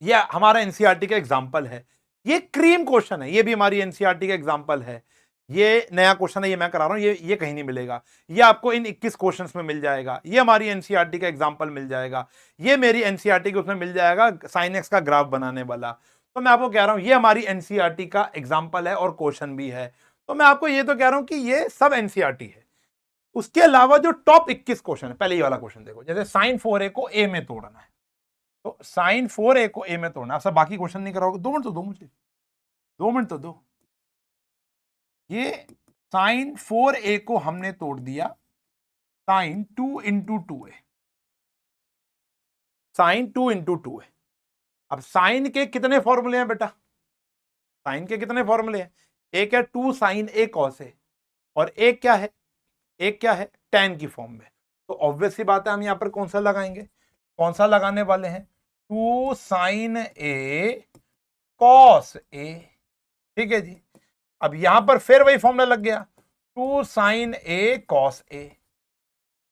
ये हमारा एनसीईआरटी का एग्जाम्पल है, ये क्रीम क्वेश्चन है, ये भी हमारी एनसीईआरटी का एग्जाम्पल है। ये नया क्वेश्चन है, ये मैं करा रहा हूं, ये कहीं नहीं मिलेगा, ये आपको इन 21 क्वेश्चंस में मिल जाएगा। ये हमारी एनसीईआरटी का एग्जाम्पल मिल जाएगा, ये मेरी एनसीईआरटी के उसमें मिल जाएगा साइन एक्स का ग्राफ बनाने वाला। तो मैं आपको कह रहा हूं ये हमारी एनसीईआरटी का एग्जाम्पल है और क्वेश्चन भी है। तो मैं आपको ये तो कह रहा हूं कि ये सब एनसीईआरटी है। उसके अलावा जो टॉप 21 क्वेश्चन है, पहले ये वाला क्वेश्चन देखो, जैसे साइन 4a को a में तोड़ना है, तो साइन 4a को a में तोड़ना, आप सब बाकी क्वेश्चन नहीं कराओगे, 2 मिनट तो दो मुझे, 2 मिनट तो दो। ये साइन 4a को हमने तोड़ दिया sign 2 into 2a, sign 2 into 2a। अब साइन के कितने फॉर्मूले हैं बेटा, साइन के कितने फॉर्मूले हैं, एक है 2 साइन a कॉस a, और एक क्या है, एक क्या है tan की फॉर्म में। तो ऑब्वियस सी बात है हम यहां पर कौन सा लगाएंगे, कौन सा लगाने वाले हैं, 2 साइन a कॉस a, ठीक है जी। अब यहां पर फिर वही फॉर्मूला लग गया, 2 साइन a कॉस a,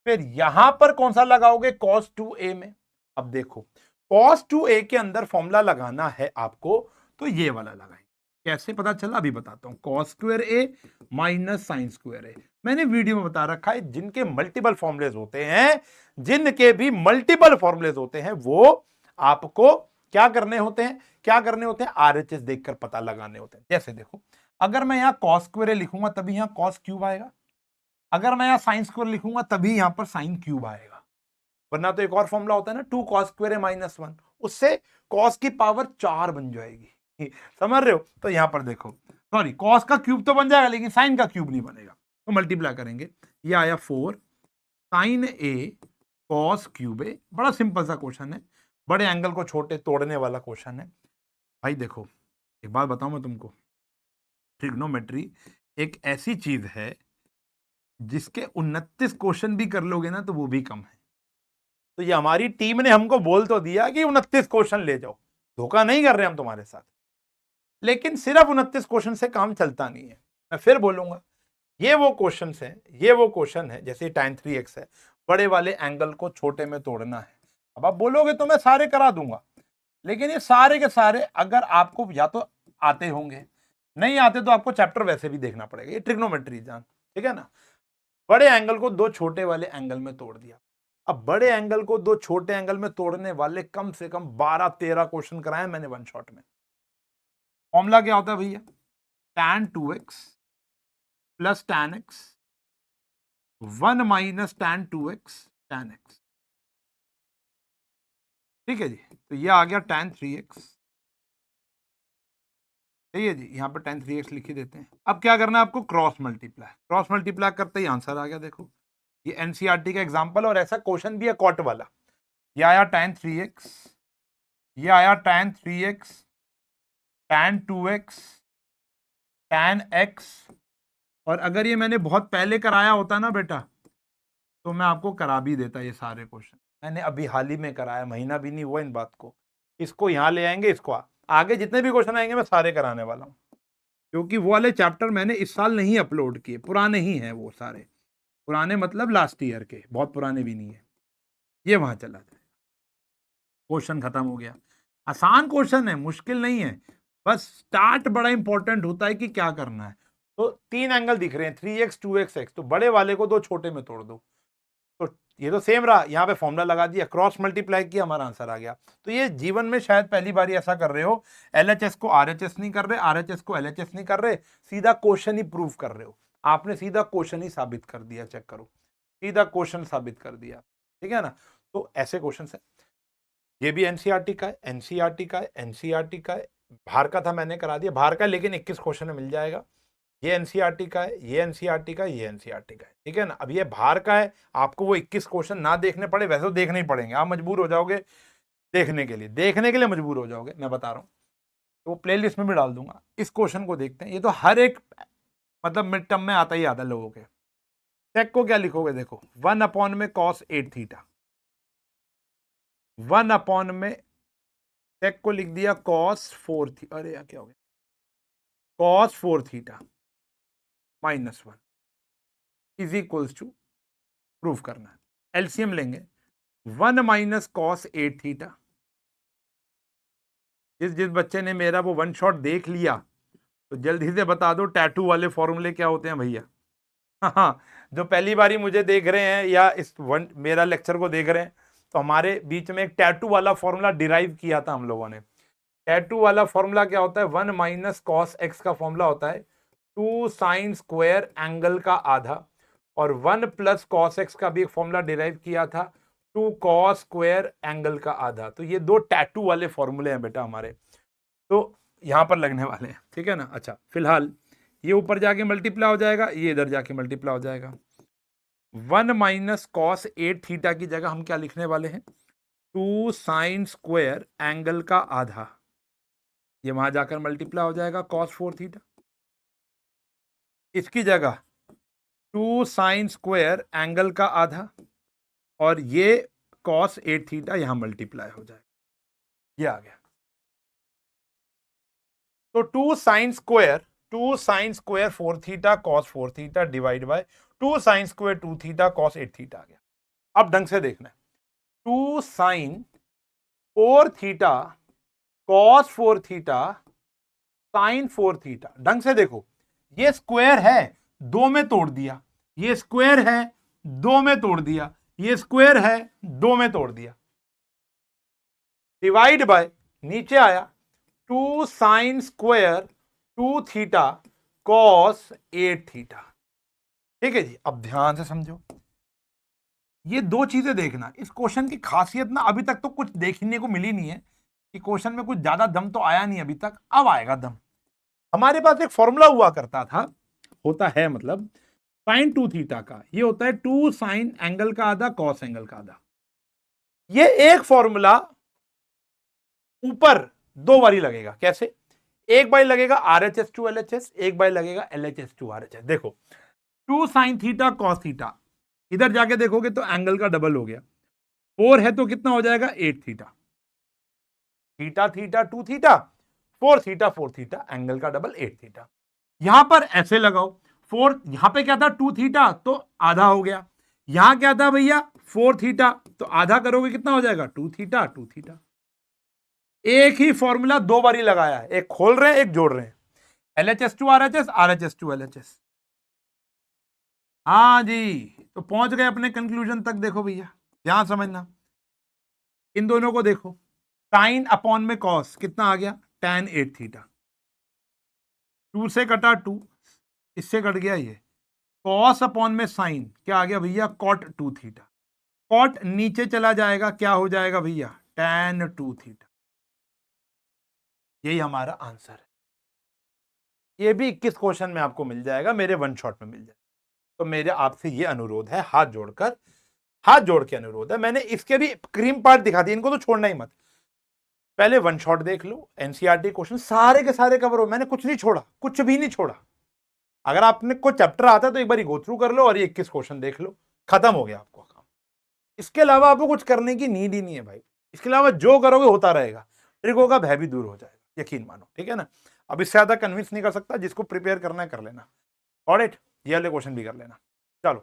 फिर यहां पर कौन सा लगाओगे, cos 2a में। अब देखो cos 2a के अंदर फॉर्मूला लगाना है आपको, तो ये वाला लगाएंगे। कैसे पता चला अभी बताता हूं, cos square a minus sine square a। मैंने वीडियो में बता रखा है, जिनके मल्टीपल फॉर्मूलेज होते हैं, जिनके भी मल्टीपल फॉर्मूलेज होते हैं, वो आपको क्या करने होते हैं, क्या करने होते हैं, आरएचएस देखकर पता लगाने होते हैं। जैसे देखो, अगर मैं यहां cos स्क्वायर a लिखूंगा तभी यहां cos क्यूब आएगा, अगर मैं यहां साइन स्क्वायर लिखूंगा तभी यहां पर साइन क्यूब आएगा। वरना तो एक और फॉर्मूला होता है ना, 2 cos स्क्वायर a माइनस 1, उससे cos की पावर 4 बन जाएगी, समझ रहे हो। तो यहां पर देखो, सॉरी cos का क्यूब तो बन जाएगा लेकिन साइन का क्यूब नहीं बनेगा, तो मल्टीप्लाई करेंगे, ये आया 4 sine a cos cube a। बड़ा सिंपल सा क्वेश्चन है, बड़े एंगल को छोटे तोड़ने वाला क्वेश्चन है। भाई देखो एक बात बताऊं मैं तुमको, ट्रिग्नोमेट्री एक ऐसी चीज है जिसके 29 क्वेश्चन भी कर लोगे ना तो वो भी कम है। तो ये हमारी टीम ने हमको बोल तो दिया कि 29 क्वेश्चन ले जाओ, धोखा नहीं कर रहे हम तुम्हारे साथ, लेकिन सिर्फ 29 क्वेश्चन से काम चलता नहीं है। मैं फिर बोलूंगा, ये वो क्वेश्चन है, ये वो क्वेश्चन है, जैसे tan 3x है, बड़े वाले एंगल को छोटे में तोड़ना है। अब आप बोलोगे तो मैं सारे करा दूंगा, लेकिन ये सारे के सारे अगर आपको या तो आते होंगे, नहीं आते तो आपको चैप्टर वैसे भी देखना पड़ेगा। ये ट्रिग्नोमेट्री जान, ठीक है ना। बड़े एंगल को दो छोटे वाले एंगल में तोड़ दिया। अब बड़े एंगल को दो छोटे एंगल में तोड़ने वाले कम से कम 12-13 क्वेश्चन कराए मैंने वन शॉट में। फॉर्मूला क्या होता है भैया? tan 2x plus tan x 1 minus tan 2x tan x। ठीक है जी, तो ये आ गया tan 3x। सही है जी, यहाँ पे tan 3x लिख ही देते हैं। अब क्या करना है आपको? क्रॉस मल्टीप्लाई करते ही आंसर आ गया। देखो ये एनसीईआरटी का एग्जांपल, और ऐसा क्वेश्चन भी है कॉट वाला। ये आया tan 3x, ये आया tan 3x, tan 2x, tan x। और अगर ये मैंने बहुत पहले कराया होता ना बेटा, तो मैं आपको करा भी देता ये सारे क्वेश्चन। मैंने अभी हाल ही में कराया, महीना भी नहीं हुआ इन बात को। इसको यहाँ ले आएंगे, इसको आगे जितने भी क्वेश्चन आएंगे मैं सारे कराने वाला हूँ, क्योंकि वो वाले चैप्टर मैंने इस साल नहीं अपलोड किए, पुराने ही हैं वो सारे। पुराने मतलब लास्ट ईयर के, बहुत पुराने भी नहीं है। ये वहां चला जाए, क्वेश्चन खत्म हो गया। आसान क्वेश्चन है, मुश्किल नहीं है, बस स्टार्ट बड़ा इंपॉर्टेंट होता है कि क्या करना है। तो 3 एंगल दिख रहे हैं, 3x 2x x, तो बड़े वाले को दो छोटे में तोड़ दो। तो ये तो सेम रहा, यहाँ पे फॉर्मूला लगा दिया, क्रॉस मल्टीप्लाई किया, हमारा आंसर आ गया। तो ये जीवन में शायद पहली बार ऐसा कर रहे हो, एलएचएस को आरएचएस नहीं कर रहे, आरएचएस को एलएचएस नहीं कर रहे, सीधा क्वेश्चन ही प्रूव कर रहे हो। आपने सीधा क्वेश्चन ही साबित कर दिया, चेक करो, सीधा क्वेश्चन साबित कर दिया, ठीक है ना। तो ऐसे क्वेश्चन है। ये भी एनसीईआरटी का है, एनसीईआरटी का है, एनसीईआरटी का है। भार का था मैंने करा दिया, भार का लेकिन 21 क्वेश्चन में मिल जाएगा। ये एनसीईआरटी का है, ये एनसीईआरटी का है, ये एनसीईआरटी का है, ठीक है ना। अब ये भार का है, आपको वो 21 क्वेश्चन ना देखने पड़े, वैसे तो देखने ही पड़ेंगे, आप मजबूर हो जाओगे देखने के लिए मजबूर हो जाओगे, मैं बता रहा हूँ। तो वो प्ले लिस्ट में भी डाल दूंगा। इस क्वेश्चन को देखते हैं, ये तो हर एक मतलब मिड टर्म में आता ही आता लोगों के। सेक को क्या लिखोगे? देखो 1 अपॉन में cos 8 थीटा, 1 अपॉन में सेक को लिख दिया cos 4 थीटा, अरे यार क्या हो गया, cos 4 theta minus 1 is equals to, proof करना है, एलसीएम लेंगे 1 माइनस cos 8 थीटा। जिस बच्चे ने मेरा वो वन शॉट देख लिया तो जल्दी से बता दो टैटू वाले फॉर्मूले क्या होते हैं भैया। हाँ, जो पहली बारी मुझे देख रहे हैं या इस मेरा लेक्चर को देख रहे हैं, तो हमारे बीच में एक टैटू वाला फॉर्मूला डिराइव किया था हम लोगों ने। टैटू वाला फॉर्मूला क्या होता है? 1 माइनस कॉस एक्स का फॉर्मूला होता है 2 साइन स्क्वायर एंगल का आधा, और 1 प्लस कॉस एक्स का भी एक फॉर्मूला डिराइव किया था 2 कॉस स्क्वायर एंगल का आधा। तो ये दो टैटू वाले फॉर्मूले हैं बेटा हमारे, तो यहां पर लगने वाले हैं, ठीक है ना। अच्छा, फिलहाल ये ऊपर जाके मल्टीप्लाई हो जाएगा, ये इधर जाके मल्टीप्लाई हो जाएगा। 1 माइनस कॉस 8 थीटा की जगह हम क्या लिखने वाले हैं? 2 साइन स्क्वायर एंगल का आधा, ये वहां जाकर मल्टीप्लाई हो जाएगा कॉस 4 थीटा। इसकी जगह 2 साइन स्क्वायर एंगल का आधा, और ये कॉस 8 थीटा यहां मल्टीप्लाई हो जाएगा, ये आ गया। तो 2 sine square 4 theta cos 4 theta divide by 2 sine square 2 theta cos 8 theta आ गया। अब ढंग से देखना है, 2 sine 4 theta cos 4 theta sine 4 theta. ढंग से देखो, ये स्क्वायर है, दो में तोड़ दिया, ये स्क्वायर है, दो में तोड़ दिया, ये स्क्वायर है, दो में तोड़ दिया, डिवाइड बाय नीचे आया 2 sine square 2 theta cos 8 theta. ठीक है जी, अब ध्यान से समझो, ये दो चीजें देखना। इस क्वेश्चन की खासियत ना अभी तक तो कुछ देखने को मिली नहीं है, कि क्वेश्चन में कुछ ज्यादा दम तो आया नहीं अभी तक, अब आएगा दम। हमारे पास एक फॉर्मूला हुआ करता था, होता है मतलब साइन 2 थीटा का, ये होता है 2 साइन एंगल का आधा कॉस एंगल का आधा। ये एक फॉर्मूला ऊपर दो बारी लगेगा। कैसे? एक बारी लगेगा RHS टू LHS, एक बारी लगेगा LHS टू RHS। देखो 2 साइन थीटा कॉस थीटा, इधर जाके देखोगे तो एंगल का डबल हो गया, 4 है तो कितना हो जाएगा 8 theta, theta theta 2 theta 4 theta 4 theta, angle का डबल 8 थीटा। यहां पर ऐसे लगाओ, 4 यहां पे क्या था 2 थीटा तो आधा हो गया, यहां क्या था भैया 4 थीटा, तो आधा करोगे कितना हो जाएगा 2 थीटा 2 थीटा। एक ही फॉर्मूला दो बारी लगाया है, एक खोल रहे हैं एक जोड़ रहे हैं, LHS2 RHS RHS2 LHS। हाँ जी, तो पहुंच गए अपने कंक्लूजन तक। देखो भैया ध्यान समझना, इन दोनों को देखो, साइन अपॉन में कॉस कितना आ गया, tan 8 थीटा, 2 से कटा 2, इससे कट गया ये, कॉस अपॉन में साइन क्या आ गया भैया, कॉट 2 थीटा, कॉट नीचे चला जाएगा क्या हो जाएगा भैया, tan 2 थीटा। यही हमारा आंसर है। ये भी 21 क्वेश्चन में आपको मिल जाएगा, मेरे वन शॉट में मिल जाएगा। तो मेरे आपसे ये अनुरोध है, हाथ जोड़ के अनुरोध है, मैंने इसके भी क्रीम पार्ट दिखा दिया, इनको तो छोड़ना ही मत। पहले वन शॉट देख लो, एनसीईआरटी क्वेश्चन सारे के सारे कवर हो, मैंने कुछ नहीं छोड़ा, कुछ भी नहीं छोड़ा। अगर आपने कोई चैप्टर आता है तो एक बार गो थ्रू कर लो और ये 21 क्वेश्चन देख लो, खत्म हो गया आपको काम। इसके अलावा आपको कुछ करने की नीड ही नहीं है भाई, इसके अलावा जो करोगे होता रहेगा, ट्रिकों का भय भी दूर हो जाएगा, यकीन मानो, ठीक है ना। अब इससे ज्यादा कन्विंस नहीं कर सकता, जिसको प्रिपेयर करना है कर लेना, ऑडिट ये वाले क्वेश्चन भी कर लेना। चलो,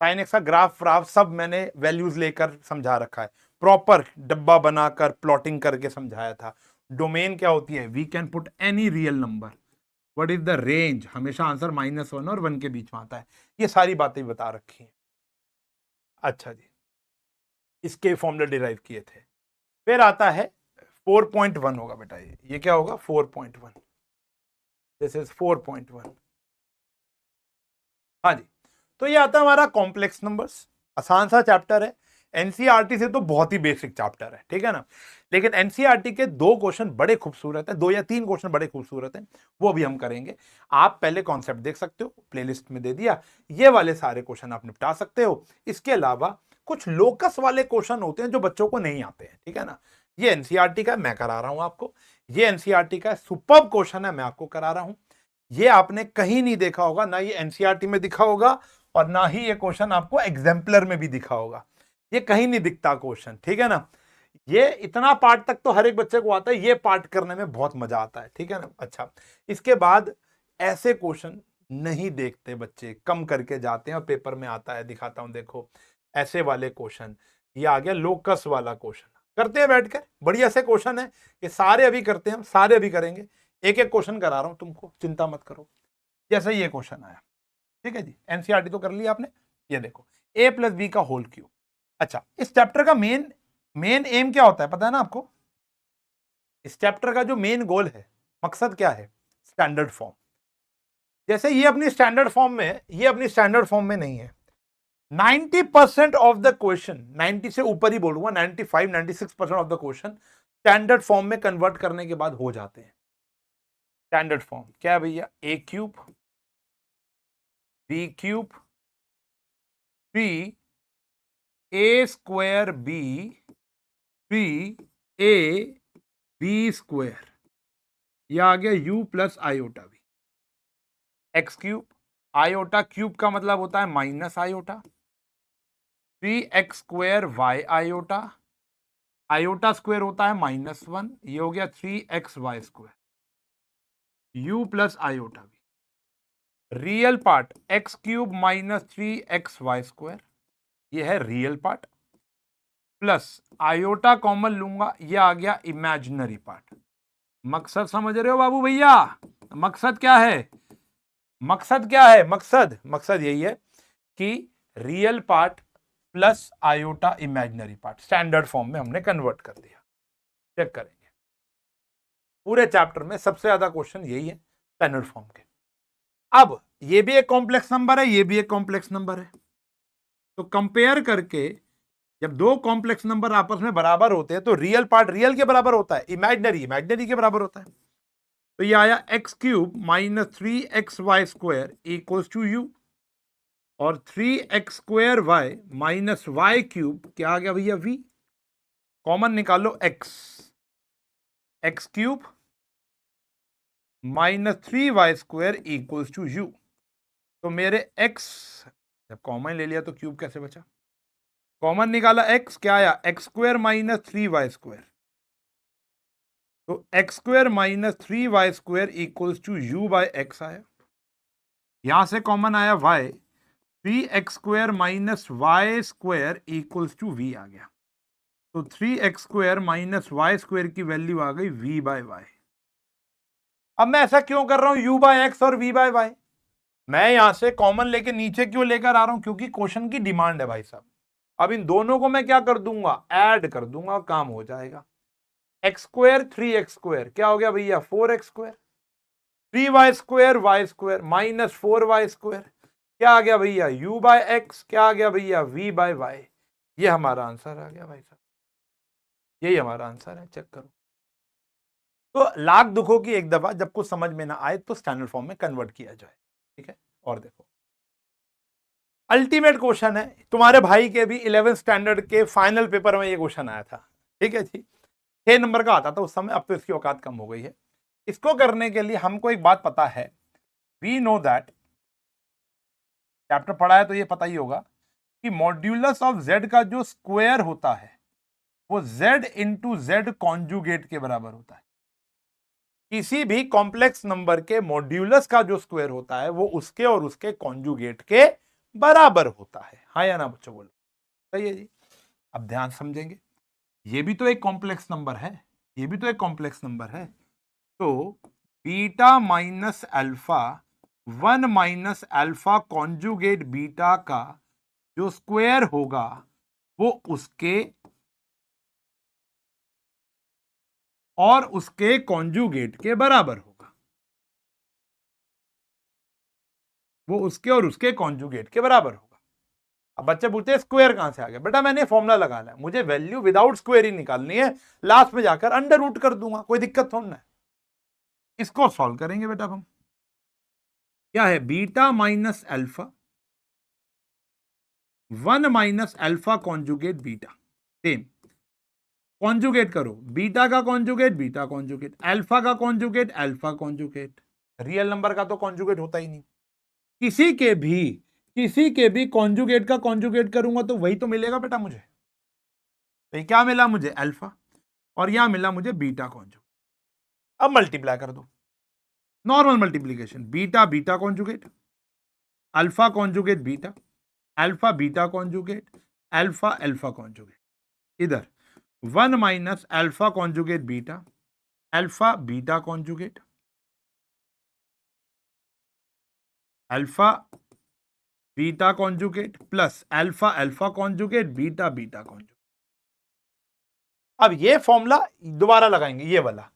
साइन एक्स का ग्राफ व्राफ सब मैंने वैल्यूज लेकर समझा रखा है, प्रॉपर डब्बा बनाकर प्लॉटिंग करके समझाया था। डोमेन क्या होती है, we can put any real number, what is the range, हमेशा आंसर -1 और 1 के बीच में आता है, ये सारी बातें बता रखी हैं। अच्छा जी, इसके फॉर्मूले डिराइव किए थे। फिर आता है 4.1 होगा बेटा, ये क्या होगा 4.1, दिस इज 4.1। हाँ जी, तो ये आता है हमारा कॉम्प्लेक्स नंबर्स, आसान सा चैप्टर है, एनसीईआरटी से तो बहुत ही बेसिक चैप्टर है, ठीक है ना। लेकिन एनसीईआरटी के 2 क्वेश्चन बड़े खूबसूरत है, 2 या 3 क्वेश्चन बड़े खूबसूरत हैं, वो भी हम करेंगे। आप पहले कॉन्सेप्ट देख सकते हो, प्लेलिस्ट में दे दिया, ये वाले सारे क्वेश्चन आप निपटा सकते हो। इसके अलावा कुछ लोकस वाले क्वेश्चन होते हैं जो बच्चों को नहीं आते हैं, ठीक है ना। ये एनसीईआरटी का मैं करा रहा हूं आपको, ये एनसीईआरटी का सुपर्ब क्वेश्चन है, मैं आपको करा रहा हूं। ये आपने कहीं नहीं देखा होगा, ना ये एनसीईआरटी में दिखा होगा और ना ही ये क्वेश्चन आपको एग्जाम्पलर में भी दिखा होगा, ये कहीं नहीं दिखता क्वेश्चन, ठीक है ना। ये इतना पार्ट तक तो हर एक बच्चे को आता है, ये पार्ट करने में बहुत मजा आता है, ठीक है ना। अच्छा, इसके बाद ऐसे क्वेश्चन नहीं देखते बच्चे, कम करके जाते हैं और पेपर में आता है, दिखाता हूं देखो, ऐसे वाले क्वेश्चन। ये आ गया लोकस वाला क्वेश्चन, करते हैं बैठकर, बढ़िया से क्वेश्चन है ये, सारे अभी करते हैं हम, सारे अभी करेंगे, एक एक क्वेश्चन करा रहा हूं तुमको, चिंता मत करो। जैसे ये क्वेश्चन आया, ठीक है जी, एनसीईआरटी तो कर लिया आपने, ये देखो a + b का होल क्यूब। अच्छा, इस चैप्टर का मेन एम क्या होता है पता है ना आपको, इस चैप्टर का जो मेन गोल है, मकसद क्या है, स्टैंडर्ड फॉर्म। जैसे ये अपनी स्टैंडर्ड फॉर्म में है, ये अपनी स्टैंडर्ड फॉर्म में नहीं है। 90% ऑफ द क्वेश्चन, 90 से ऊपर ही बोलूंगा, 95-96% of the question standard form में कन्वर्ट करने के बाद हो जाते हैं। स्टैंडर्ड फॉर्म क्या है भैया, a³ b³ 3a² b 3ab², यह आ गया u + iota b, x³ iota cube का मतलब होता है minus iota, 3x² y iota, iota square होता है -1, ये हो गया 3xy², u + iota b, real part x³ - 3xy², ये है real part, plus iota common लूंगा, ये आ गया इमेजिनरी पार्ट। मकसद समझ रहे हो बाबू भैया, मकसद क्या है, मकसद यही है कि real part plus iota imaginary part standard form में हमने कन्वर्ट कर दिया। चेक करेंगे, पूरे चैप्टर में सबसे ज्यादा क्वेश्चन यही है स्टैंडर्ड फॉर्म के। अब ये भी एक कॉम्प्लेक्स नंबर है, ये भी एक कॉम्प्लेक्स नंबर है, तो कंपेयर करके जब 2 कॉम्प्लेक्स नंबर आपस में बराबर होते हैं तो रियल पार्ट रियल के बराबर होता है, इमेजिनरी इमेजिनरी के बराबर होता है। तो ये आया x³ - 3xy² = u, और 3x² y - y³ क्या आ गया भैया v, कॉमन निकालो x³ - 3y² = u। तो मेरे x, जब कॉमन ले लिया तो क्यूब कैसे बचा, कॉमन निकाला x, क्या आया x² - 3y², तो x² - 3y² = u/x आया। यहां से कॉमन आया y, 3x² - y² = v आ गया। तो 3x² माइनस y² की वैल्यू आ गई v/y। अब मैं ऐसा क्यों कर रहा हूं u/x और v/y? मैं यहां से कॉमन लेके नीचे क्यों लेकर आ रहा हूं? क्योंकि क्वेश्चन की डिमांड है भाई साहब। अब इन दोनों को मैं क्या कर दूंगा, ऐड कर दूंगा, काम हो जाएगा। x² 3x² क्या हो गया भैया 4x², 3y² y² minus 4y² क्या आ गया भैया u/x, क्या आ गया भैया v/y। ये हमारा आंसर आ गया भाई साहब, यही हमारा आंसर है, चेक करो। तो लाख दुखों की एक दफा जब कुछ समझ में ना आए तो स्टैंडर्ड फॉर्म में कन्वर्ट किया जाए, ठीक है। और देखो अल्टीमेट क्वेश्चन है, तुम्हारे भाई के भी 11th स्टैंडर्ड के फाइनल पेपर में ये क्वेश्चन आया था, ठीक है जी। 6 नंबर का आता था उस समय, अब तो इसकी औकात कम हो गई है। इसको करने के लिए हमको एक बात पता है, वी नो दैट, चैप्टर पढ़ा है तो ये पता ही होगा कि मॉड्यूलस ऑफ z का जो स्क्वायर होता है वो z इंटू z कॉन्जुगेट के बराबर होता है। किसी भी कॉम्प्लेक्स नंबर के मॉड्यूलस का जो स्क्वायर होता है वो उसके और उसके कॉन्जुगेट के बराबर होता है। हाँ या ना बच्चों, बोलो सही है जी। अब ध्यान समझेंगे, ये भी तो एक कॉम्प्लेक्स नंबर है, ये भी तो एक कॉम्प्लेक्स नंबर है। तो beta minus alpha 1 minus alpha conjugate beta का जो स्क्वायर होगा वो उसके और उसके कॉन्जुगेट के बराबर होगा, वो उसके और उसके कॉन्जुगेट के बराबर होगा। अब बच्चे पूछते हैं स्क्वायर कहां से आ गया? बेटा मैंने फॉर्मूला लगा लिया, मुझे वैल्यू विदाउट स्क्वायर ही निकालनी है, लास्ट में जाकर अंडर रूट कर दूंगा, कोई दिक्कत थोड़ा है। इसको सॉल्व करेंगे बेटा हम, क्या है beta minus alpha 1 minus alpha conjugate beta, same conjugate करो, बीटा का कॉन्जुगेट बीटा कॉन्जुगेट, अल्फा का conjugate alpha conjugate. Real number का तो कॉन्जुगेट होता ही नहीं, किसी के भी कॉन्जुगेट का कॉन्जुगेट करूंगा तो वही तो मिलेगा बेटा मुझे। तो ये क्या मिला मुझे अल्फा, और यहां मिला मुझे बीटा कॉन्जुगेट। अब मल्टीप्लाई कर दो, normal multiplication, beta beta conjugate, alpha conjugate beta, alpha beta conjugate, alpha alpha conjugate, इधर 1 minus alpha conjugate beta, alpha beta conjugate, alpha beta conjugate plus alpha alpha conjugate beta beta conjugate. अब ये formula दोबारा लगाएंगे, ये वाला,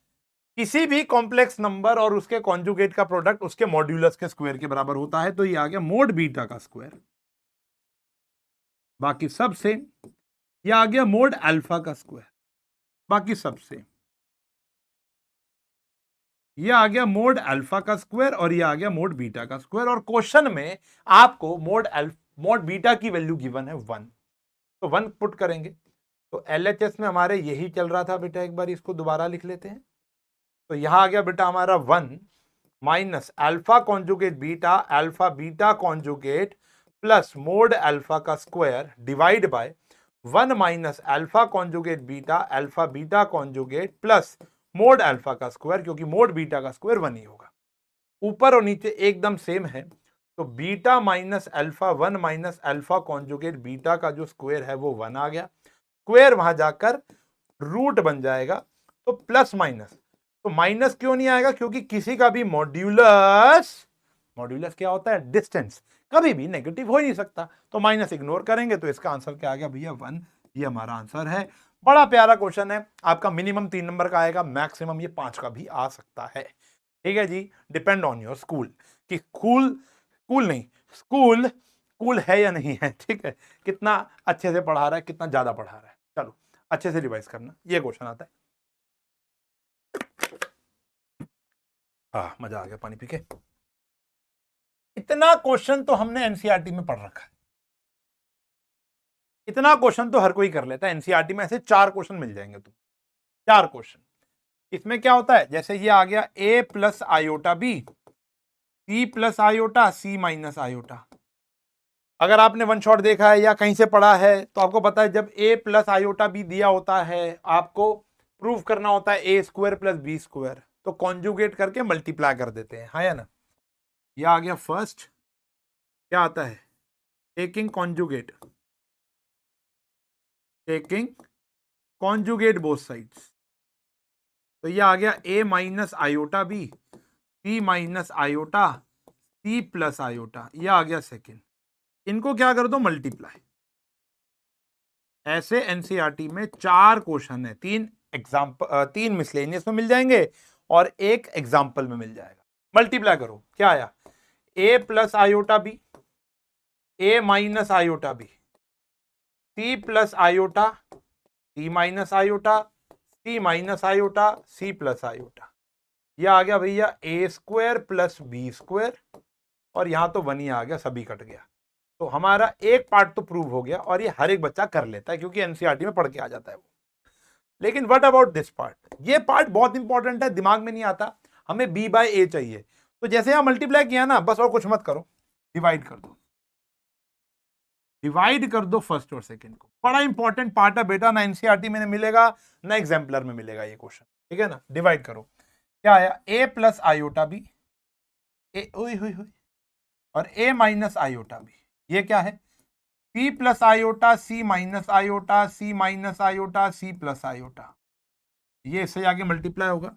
किसी भी complex number और उसके कॉन्जुगेट का प्रोडक्ट उसके मॉड्यूलस के स्क्वायर के बराबर होता है, तो ये आ गया मोड बीटा का स्क्वायर, बाकी सब सेम। ये आ गया मोड अल्फा का स्क्वायर, बाकी सब सेम। ये आ गया मोड अल्फा का स्क्वायर और ये आ गया मोड बीटा का स्क्वायर। और क्वेश्चन में आपको मोड बीटा की वैल्यू गिवन है 1, तो 1 पुट करेंगे। तो एलएचएस में हमारे यही चल रहा था बेटा, एक बार इसको दोबारा लिख लेते हैं। तो यहां आ गया बेटा हमारा 1 minus alpha conjugate beta, alpha beta conjugate plus mod alpha का square divide by 1 minus alpha conjugate beta, alpha beta conjugate plus mod alpha का स्क्वायर, क्योंकि मोड बीटा का स्क्वायर 1 ही होगा। ऊपर और नीचे एकदम सेम है, तो beta minus alpha 1 minus alpha conjugate beta का जो स्क्वायर है वो 1 आ गया, स्क्वायर वहां जाकर रूट बन जाएगा, तो प्लस माइनस, तो माइनस क्यों नहीं आएगा? क्योंकि किसी का भी मॉड्यूलस, मॉड्यूलस क्या होता है? डिस्टेंस, कभी भी नेगेटिव हो ही नहीं सकता, तो माइनस इग्नोर करेंगे, तो इसका आंसर क्या आ गया भैया 1। ये हमारा आंसर है। बड़ा प्यारा क्वेश्चन है, आपका मिनिमम 3 नंबर का आएगा, मैक्सिमम ये 5 का भी आ सकता है, ठीक है जी। डिपेंड ऑन योर स्कूल कि स्कूल कूल है या नहीं है, ठीक है, कितना अच्छे से पढ़ा रहा है, कितना ज्यादा पढ़ा रहा है। चलो अच्छे से रिवाइज करना, ये क्वेश्चन आता है। मजा आ गया पानी पी के। इतना क्वेश्चन तो हमने एनसीईआरटी में पढ़ रखा है, इतना क्वेश्चन तो हर कोई कर लेता है। एनसीईआरटी में ऐसे 4 क्वेश्चन मिल जाएंगे तुम, 4 क्वेश्चन। इसमें क्या होता है, जैसे ये आ गया a plus iota B, c plus iota c minus iota. अगर आपने वन शॉट देखा है या कहीं से पढ़ा है तो आपको पता है, जब a प्लस आयोटा बी दिया होता है, आपको प्रूव करना होता है a square plus B square, तो कॉन्जुगेट करके मल्टीप्लाई कर देते हैं, हाँ या ना। यह आ गया फर्स्ट, क्या आता है, taking conjugate, taking conjugate both sides, तो ये आ गया a minus iota B, c minus iota, c plus iota, ये आ गया सेकेंड। इनको क्या कर दो, मल्टीप्लाई। ऐसे एनसीईआरटी में 4 क्वेश्चन है, 3 एग्जाम्पल, 3 मिसलेनियस में मिल जाएंगे और 1 एग्जाम्पल में मिल जाएगा। मल्टीप्लाई करो, क्या आया, a plus iota B, a minus iota B, c plus iota, c minus iota, c minus iota, c plus iota, यह आ गया भैया a square plus B square, और यहां तो 1 ही आ गया, सभी कट गया। तो हमारा एक पार्ट तो प्रूव हो गया, और ये हर एक बच्चा कर लेता है क्योंकि एनसीईआरटी में पढ़ के आ जाता है वो। लेकिन व्हाट अबाउट दिस पार्ट, ये पार्ट बहुत इंपॉर्टेंट है, दिमाग में नहीं आता। हमें b बाय ए चाहिए, तो जैसे यहां मल्टीप्लाई किया ना, बस और कुछ मत करो, डिवाइड कर दो, डिवाइड कर दो फर्स्ट और सेकंड को। बड़ा इंपॉर्टेंट पार्ट है बेटा, ना एनसीईआरटी में मिलेगा ना एग्जाम्पलर में मिलेगा ये क्वेश्चन, ठीक है ना। डिवाइड करो, क्या आया, a प्लस आयोटा बी, और a माइनस आयोटा बी, ये क्या है, c plus iota, c minus iota, c minus iota, c plus iota, ये इससे जाके मल्टीप्लाई होगा।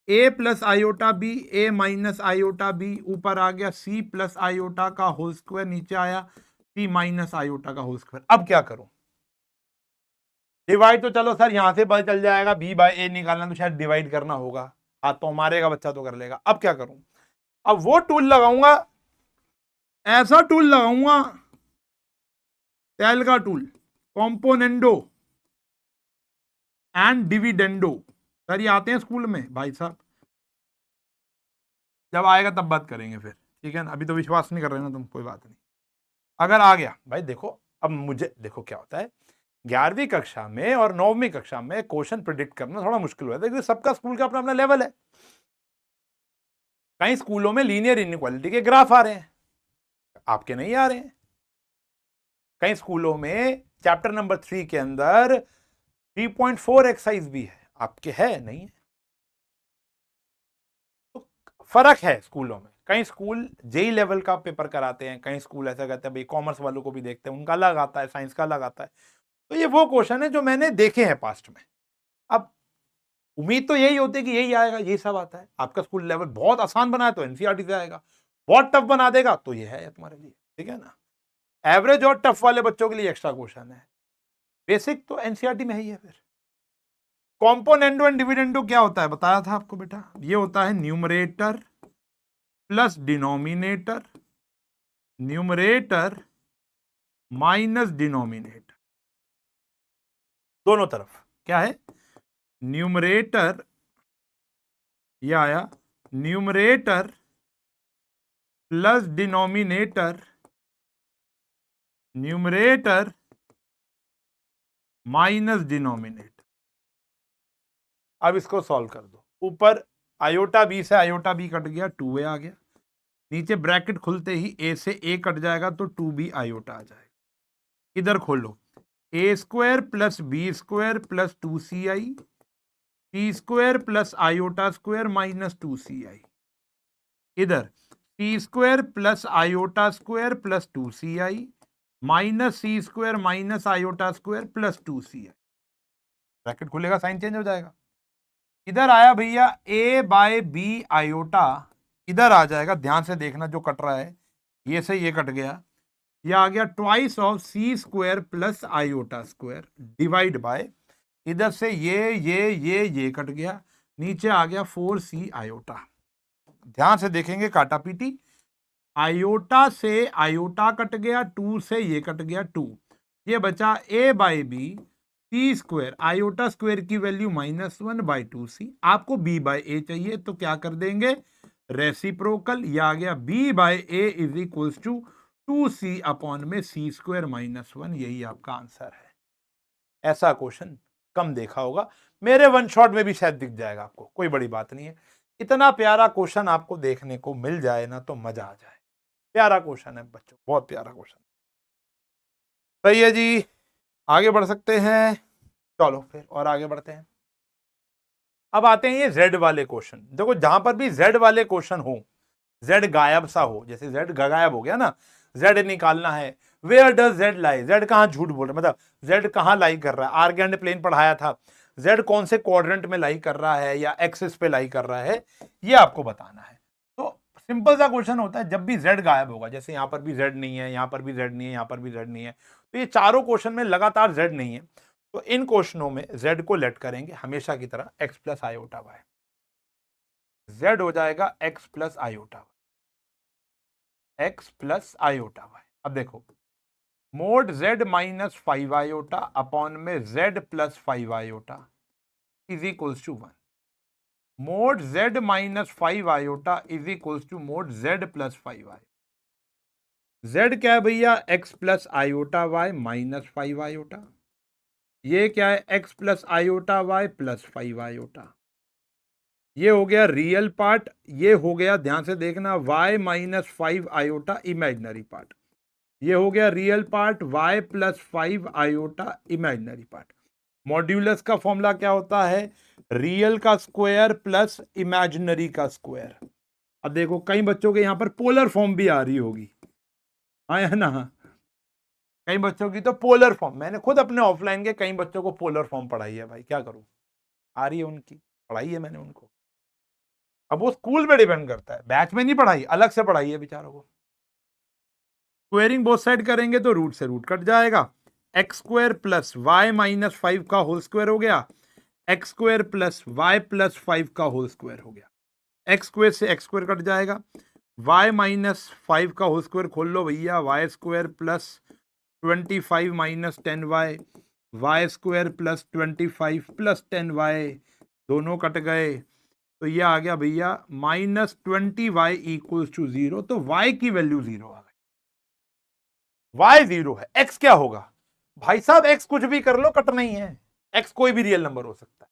a plus iota B, a minus iota B, ऊपर आ गया c प्लस आयोटा का होल स्क्वायर, नीचे आया c माइनस आयोटा का होल स्क्वायर। अब क्या करूं, डिवाइड तो चलो सर यहां से पता चल जाएगा, b बाय ए निकालना तो शायद डिवाइड करना होगा, हाथ तो मारेगा बच्चा तो कर लेगा। अब क्या करूं, अब वो टूल लगाऊंगा, ऐसा टूल लगाऊंगा, सेल का tool, componendo and dividendo. Sir ये आते हैं स्कूल में भाई साहब, जब आएगा तब बात करेंगे फिर, ठीक है ना। अभी तो विश्वास नहीं कर रहे ना तुम, कोई बात नहीं। अगर आ गया भाई, देखो अब मुझे देखो क्या होता है, 11वीं कक्षा में और 9वीं कक्षा में क्वेश्चन प्रिडिक्ट करना थोड़ा मुश्किल होता है, क्योंकि सबका स्कूल का अपना अपना लेवल है। कई स्कूलों में लीनियर इनइक्वालिटी के ग्राफ आ रहे हैं, आपके नहीं आ रहे हैं। कई स्कूलों में चैप्टर नंबर 3 के अंदर 3.4 एक्सरसाइज भी है, आपके है नहीं है। तो फर्क है स्कूलों में, कई स्कूल जेई लेवल का पेपर कराते हैं, कई स्कूल ऐसा कहते हैं भाई कॉमर्स वालों को भी देखते हैं, उनका अलग आता है, साइंस का अलग आता है। तो ये वो क्वेश्चन है जो मैंने देखे हैं पास्ट में। अब उम्मीद तो यही होती है कि यही आएगा, यही सब आता है। आपका स्कूल लेवल बहुत आसान बनाए तो एनसीईआरटी से आएगा, बहुत टफ बना देगा तो ये है तुम्हारे लिए, ठीक है ना। एवरेज और टफ वाले बच्चों के लिए एक्स्ट्रा क्वेश्चन है, बेसिक तो एनसीईआरटी में ही है। फिर कॉम्पोनेंडो एंड डिविडेंडो क्या होता है, बताया था आपको बेटा, ये होता है numerator plus denominator, numerator minus denominator, दोनों तरफ क्या है, न्यूमरेटर, ये आया numerator plus denominator, numerator minus denominator. अब इसको सॉल्व कर दो, ऊपर आयोटा बी से आयोटा बी कट गया, 2a आ गया, नीचे ब्रैकेट खुलते ही a से a कट जाएगा तो 2b आयोटा आ जाएगा। इधर खोलो, a square plus B square plus 2ci, c square plus iota square minus 2ci, इधर c square plus iota square plus 2ci minus c square minus iota square plus 2ci, bracket खुलेगा, sign change हो जाएगा। इधर आया भैया a by B iota, इधर आ जाएगा, ध्यान से देखना जो कट रहा है, ये से ये कट गया, ये आ गया twice of C square plus iota square divide by, इधर से ये कट गया, नीचे आ गया 4c आयोटा। ध्यान से देखेंगे, काटा पीटी, आयोटा से आयोटा कट गया, 2 से ये कट गया 2, ये बचा a by B C square, iota square की वैल्यू -1/2c। आपको b बाय ए चाहिए तो क्या कर देंगे, रेसिप्रोकल, ये आ गया b by A is equals to 2c upon में c स्क्वायर -1, यही आपका आंसर है। ऐसा क्वेश्चन कम देखा होगा, मेरे वन शॉट में भी शायद दिख जाएगा आपको, कोई बड़ी बात नहीं है। इतना प्यारा क्वेश्चन आपको देखने को मिल जाए ना तो मजा आ जाए। प्यारा क्वेश्चन है बच्चों, बहुत प्यारा क्वेश्चन। सही है जी, आगे बढ़ सकते हैं, चलो फिर और आगे बढ़ते हैं। अब आते हैं ये z वाले क्वेश्चन। देखो जहां पर भी z वाले क्वेश्चन हो, z गायब सा हो, जैसे z गायब हो गया ना, जेड निकालना है। Where does Z lie, Z कहाँ झूठ बोल रहा है, मतलब जेड कहाँ लाई कर रहा है। आर्गेंड प्लेन पढ़ाया था, जेड कौन से क्वाड्रेंट में लाई कर रहा है या एक्सिस पे लाई कर रहा है, ये आपको बताना है। तो सिंपल सा क्वेश्चन होता है, जब भी जेड गायब होगा, जैसे यहां पर भी जेड नहीं है, यहां पर भी जेड नहीं है, यहां पर भी जेड नहीं है, तो ये चारों क्वेश्चन में लगातार जेड नहीं है, तो इन क्वेश्चनों में जेड को लेट करेंगे हमेशा की तरह x plus iota y. Z हो जाएगा x plus iota y, x plus iota y. अब देखो, mod z minus 5 iota upon में z plus 5 iota is equals to 1। Mod z minus 5 iota is equals to mod z plus 5 iota. Z क्या है भैया, x plus iota Y minus 5 iota. ये क्या है, x plus iota Y plus 5 iota. ये हो गया रियल पार्ट, ये हो गया, ध्यान से देखना, y minus 5 iota imaginary part. ये हो गया real part, y plus 5 iota imaginary part. Modulus का फॉर्मूला क्या होता है, रियल का स्क्वायर प्लस इमेजिनरी का स्क्वायर। अब देखो कई बच्चों के यहां पर पोलर फॉर्म भी आ रही होगी, हाँ है ना, कई बच्चों की तो पोलर फॉर्म, मैंने खुद अपने ऑफलाइन के कई बच्चों को पोलर फॉर्म पढ़ाई है भाई, क्या करूं, आ रही है उनकी, पढ़ाई है मैंने उनको। अब वो स्कूल पे डिपेंड करता है, बैच में नहीं पढ़ाई, अलग से पढ़ाई है बेचारों को। स्क्वेयरिंग बोथ साइड करेंगे तो रूट से रूट कट जाएगा, X square plus Y minus 5 का होल स्क्वायर हो गया, x square plus Y plus 5 का होल स्क्वायर हो गया। एक्स स्क्वायर से एक्स स्क्वायर कट जाएगा, वाई माइनस 5 का होल स्क्वायर खोल लो भैया, Y square plus 25 minus 10y, Y square plus 25 plus 10y, दोनों कट गए, तो ये आ गया भैया माइनस 20y इक्वल्स टू 0। तो y की वैल्यू 0 आ गई, y 0 है। x क्या होगा भाई साहब, x कुछ भी कर लो, कट नहीं है, x कोई भी रियल नंबर हो सकता है,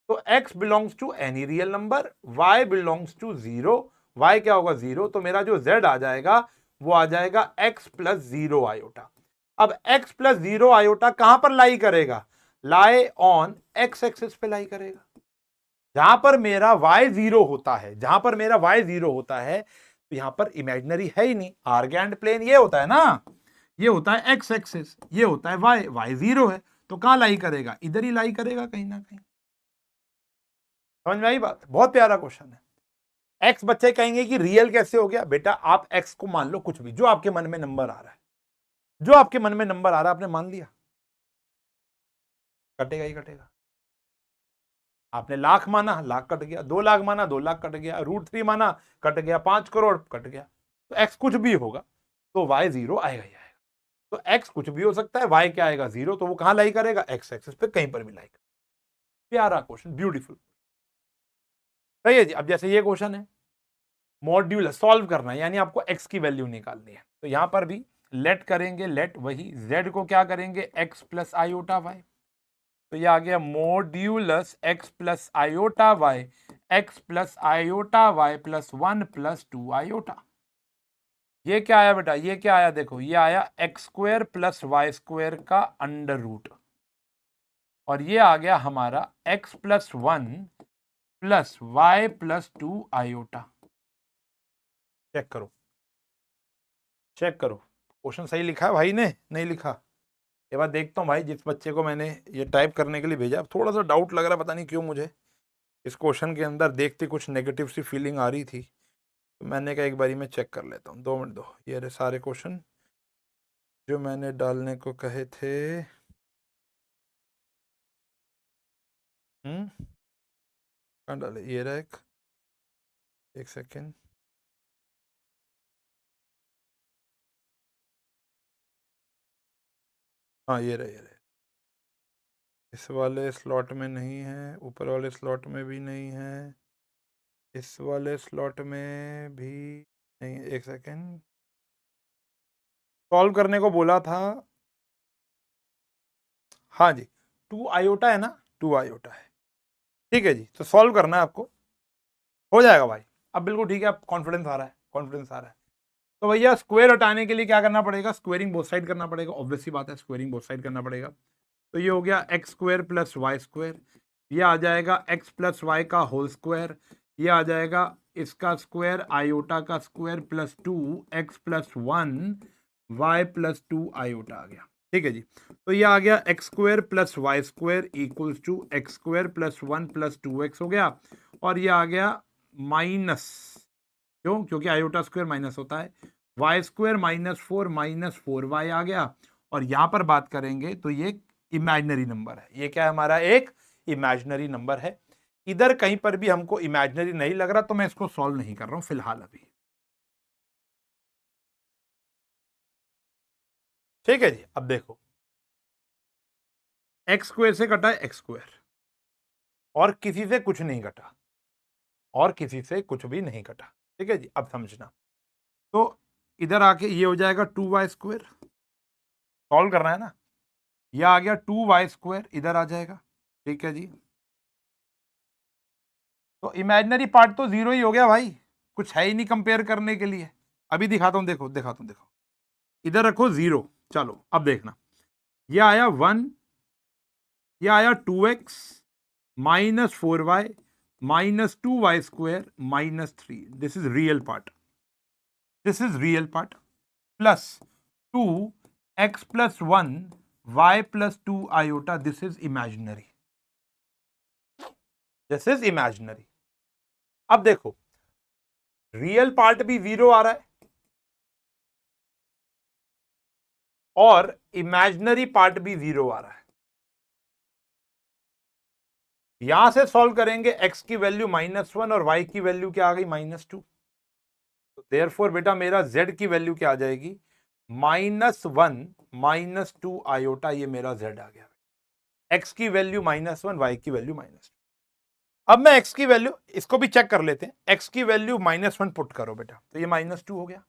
तो x belongs to any real number, y belongs to 0, y क्या होगा 0, तो मेरा जो z आ जाएगा वो आ जाएगा x प्लस 0 आयोटा। अब x प्लस 0 आयोटा कहां पर लाई करेगा, लाई ऑन x एक्सिस पे लाई करेगा, जहां पर मेरा y 0 होता है, जहां पर मेरा y 0 होता है, तो यहां पर इमेजिनरी है ही नहीं, आर्गेंड प्लेन ये होता है ना, ये होता है x एक्सिस, ये होता है y 0 है, तो कहां लाई करेगा, इधर ही लाई करेगा कहीं ना कहीं। समझ में आई बात, बहुत प्यारा क्वेश्चन है। x बच्चे कहेंगे कि रियल कैसे हो गया, बेटा आप x को मान लो कुछ भी, जो आपके मन में नंबर आ रहा है, जो आपके मन में नंबर आ रहा है आपने मान लिया, कटेगा ही कटेगा। आपने लाख माना, लाख कट गया, 2 लाख माना, 2 लाख कट गया, √3 माना, कट गया, 5 करोड़ कट गया। तो x कुछ भी होगा तो y 0 आएगा ही आएगा। तो x कुछ भी हो सकता है, y क्या आएगा 0, तो वो कहां लाई करेगा, x एक्सिस पे कहीं पर भी लाई करेगा। प्यारा क्वेश्चन, ब्यूटीफुल, सही है जी। अब जैसे ये क्वेश्चन है, मॉड्यूल सॉल्व करना है, यानी आपको x की वैल्यू निकालनी है, तो यहां पर भी लेट करेंगे, लेट वही z को क्या करेंगे, x प्लस आयोटा y, तो ये आ गया modulus x plus iota y, x plus iota y plus 1 plus 2 iota. ये क्या आया बेटा, ये क्या आया, देखो ये आया X square plus Y square का अंडर रूट, और ये आ गया हमारा x plus 1 plus Y plus 2 iota. Check करो, चेक करो, क्वेश्चन सही लिखा है भाई ने, नहीं लिखा, ये बात देखता हूँ भाई, जिस बच्चे को मैंने ये टाइप करने के लिए भेजा, थोड़ा सा डाउट लग रहा है, पता नहीं क्यों मुझे इस क्वेश्चन के अंदर देखते कुछ नेगेटिव सी फीलिंग आ रही थी, तो मैंने कहा एक बारी मैं चेक कर लेता हूँ, 2 मिनट दो। ये रहे सारे क्वेश्चन जो मैंने डालने को कहे थे, कहाँ डाले, ये रहा एक सेकेंड, हाँ ये रहे, ये रहे, इस वाले स्लॉट में नहीं है, ऊपर वाले स्लॉट में भी नहीं है, इस वाले स्लॉट में भी नहीं, एक सेकेंड, सॉल्व करने को बोला था, हाँ जी 2 आयोटा है ना, 2 आयोटा है, ठीक है जी, तो सॉल्व करना है आपको, हो जाएगा भाई, अब बिल्कुल ठीक है, अब कॉन्फिडेंस आ रहा है, कॉन्फिडेंस आ रहा है। तो भैया स्क्वायर हटाने के लिए क्या करना पड़ेगा, स्क्वेयरिंग बोथ साइड करना पड़ेगा, ऑब्वियस सी बात है, स्क्वेयरिंग बोथ साइड करना पड़ेगा। तो ये हो गया x square plus Y square, ये आ जाएगा एक्स प्लस वाई का होल स्क्वायर, ये आ जाएगा इसका स्क्वायर आयोटा का square plus 2 x plus 1 y plus 2 iota आ गया। ठीक है जी, तो ये आ गया x square plus Y square equals to x square plus 1 plus 2x हो गया, और ये आ गया माइनस, क्यों? क्योंकि आयोटा स्क्वायर माइनस होता है, वाई स्क्वायर माइनस 4 वाई आ गया। और यहां पर बात करेंगे तो ये इमेजिनरी नंबर है, ये क्या है हमारा? एक इमेजिनरी नंबर है। इधर कहीं पर भी हमको इमेजिनरी नहीं लग रहा, तो मैं इसको सॉल्व नहीं कर रहा हूं फिलहाल अभी। ठीक है जी, अब देखो, एक्स स्क्वायर से कटा है एक्स स्क्वायर, और किसी से कुछ नहीं कटा, और किसी से कुछ भी नहीं कटा। ठीक है जी, अब समझना, तो इधर आके ये हो जाएगा 2y स्क्वायर, सॉल्व करना है ना, ये आ गया 2y स्क्वायर, इधर आ जाएगा। ठीक है जी, तो इमेजिनरी पार्ट तो जीरो ही हो गया भाई, कुछ है ही नहीं कंपेयर करने के लिए। अभी दिखाता हूं, देखो दिखाता हूं, देखो इधर रखो जीरो। चलो अब देखना, ये आया 1, ये आया 2x minus 4y minus 2y square minus 3, this is real part, this is real part, plus 2x plus 1 y plus 2 iota, this is imaginary, this is imaginary. अब देखो, रियल पार्ट भी जीरो आ रहा है और इमेजिनरी पार्ट भी zero आ रहा है। यहां से सॉल्व करेंगे, x की वैल्यू -1 और y की वैल्यू क्या आ गई? -2। तो देयरफॉर बेटा मेरा z की वैल्यू क्या आ जाएगी? -1 -2 आयोटा, ये मेरा z आ गया। x की वैल्यू -1, y की वैल्यू -2। अब मैं x की वैल्यू, इसको भी चेक कर लेते हैं, x की वैल्यू -1 पुट करो बेटा, तो ये -2 हो गया।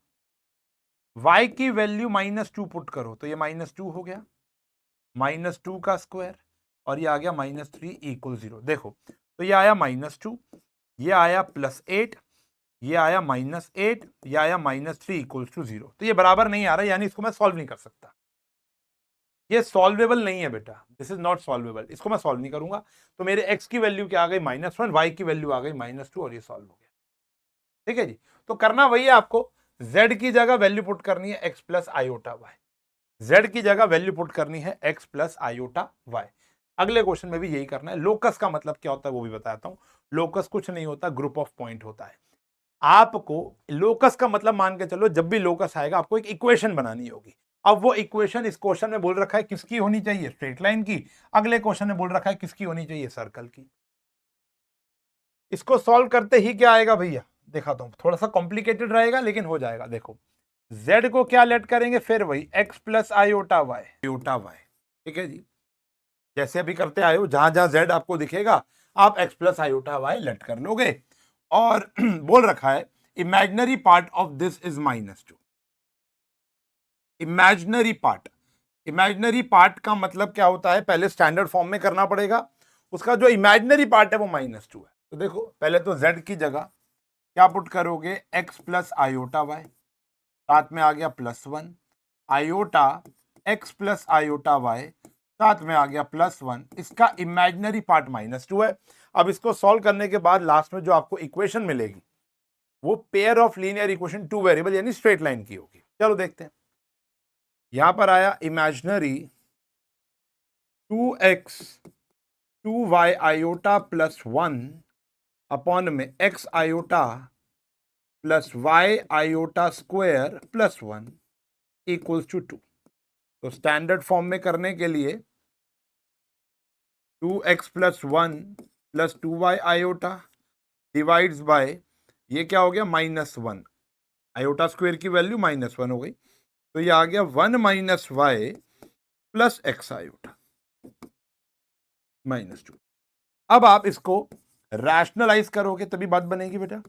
y की वैल्यू -2 पुट करो, तो ये -2 हो गया, -2 का स्क्वायर, और ये आ गया -3 इक्वल 0। देखो, तो ये आया -2, ये आया +8, ये आया -8, ये आया -3 इक्वल्स टू 0। तो ये बराबर नहीं आ रहा, यानी इसको मैं सॉल्व नहीं कर सकता, ये सॉल्वेबल नहीं है बेटा, दिस इज नॉट सॉल्वेबल, इसको मैं सॉल्व नहीं करूंगा। तो मेरे x की वैल्यू क्या आ गई? -1, y की वैल्यू आ गई -2, और ये सॉल्व हो गया। ठीक है जी, तो करना वही है आपको, z की जगह वैल्यू पुट करनी है x plus iota y, z की जगह वैल्यू पुट करनी है x प्लस आयोटा y। अगले क्वेश्चन में भी यही करना है। लोकस का मतलब क्या होता है वो भी बताता हूं। लोकस कुछ नहीं होता, ग्रुप ऑफ पॉइंट होता है। आपको लोकस का मतलब मान के चलो, जब भी लोकस आएगा आपको एक इक्वेशन बनानी होगी। अब वो इक्वेशन इस क्वेश्चन में बोल रखा है किसकी होनी चाहिए? स्ट्रेट लाइन की। अगले क्वेश्चन में बोल रखा है किसकी होनी चाहिए? सर्कल की। इसको सॉल्व करते ही क्या आएगा भैया? दिखाता हूं, थोड़ा सा कॉम्प्लिकेटेड रहेगा लेकिन हो जाएगा। देखो, z को क्या लेट करेंगे? फिर वही x plus iota Y, iota Y. ठीक है जी, जैसे अभी करते आए हो, जहां जहां z आपको दिखेगा आप x plus iota Y let कर लोगे। और बोल रखा है imaginary part of this is -2। Imaginary part, imaginary part का मतलब क्या होता है? पहले स्टैंडर्ड फॉर्म में करना पड़ेगा। उसका जो इमेजिनरी पार्ट है वो -2 है। तो देखो, पहले तो z की जगह क्या पुट करोगे? x प्लस आयोटा वाई, साथ में आ गया +1 iota x plus iota Y, साथ में आ गया +1। इसका इमेजिनरी पार्ट -2 है। अब इसको सॉल्व करने के बाद लास्ट में जो आपको इक्वेशन मिलेगी वो pair of linear equation two variable यानी स्ट्रेट लाइन की होगी। चलो देखते हैं, यहां पर आया imaginary 2x 2y iota +1 upon में x iota plus y iota square +1 equals to 2। तो स्टैंडर्ड फॉर्म में करने के लिए 2x plus 1 plus 2y iota divides by, ये क्या हो गया? -1, आयोटा स्क्वायर की वैल्यू -1 हो गई, तो ये आ गया 1 - y प्लस x आयोटा -2। अब आप इसको रैशनलाइज करोगे तभी बात बनेगी बेटा।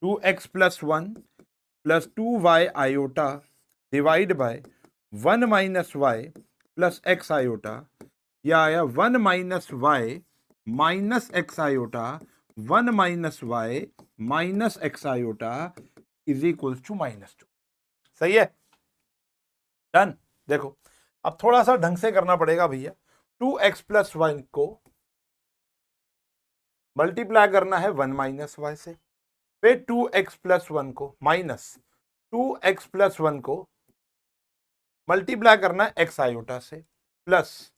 2x plus 1 plus 2y iota divide by 1 - y plus x iota, यह आया 1 - y minus x iota 1 - y minus x iota is equal to -2। सही है, डन। देखो, अब थोड़ा सा ढंग से करना पड़ेगा भैया। 2x प्लस 1 को मल्टीप्लाई करना है 1 - y से, फिर 2x प्लस 1 को माइनस 2x प्लस 1 को मल्टीप्लाई करना है x आयोटा से, प्लस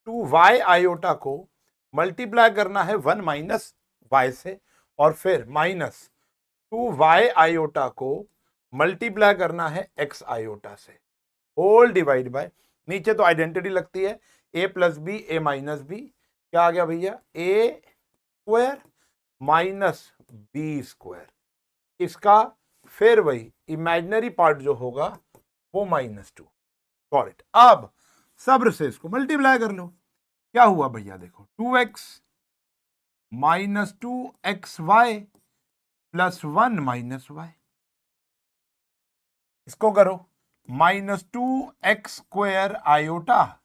2y आयोटा को मल्टीप्लाई करना है 1 माइनस y से, और फिर माइनस 2y आयोटा को मल्टीप्लाई करना है x आयोटा से, होल डिवाइड बाय, नीचे तो आइडेंटिटी लगती है a plus B A minus B, क्या आ गया भैया a square minus B square, इसका फिर वही इमेजिनरी पार्ट जो होगा वो -2। Got it. अब सब्र से इसको मल्टीप्लाई कर लो, क्या हुआ भैया देखो 2x minus 2xy plus 1 minus y, इसको करो -2x स्क्वायर आयोटा,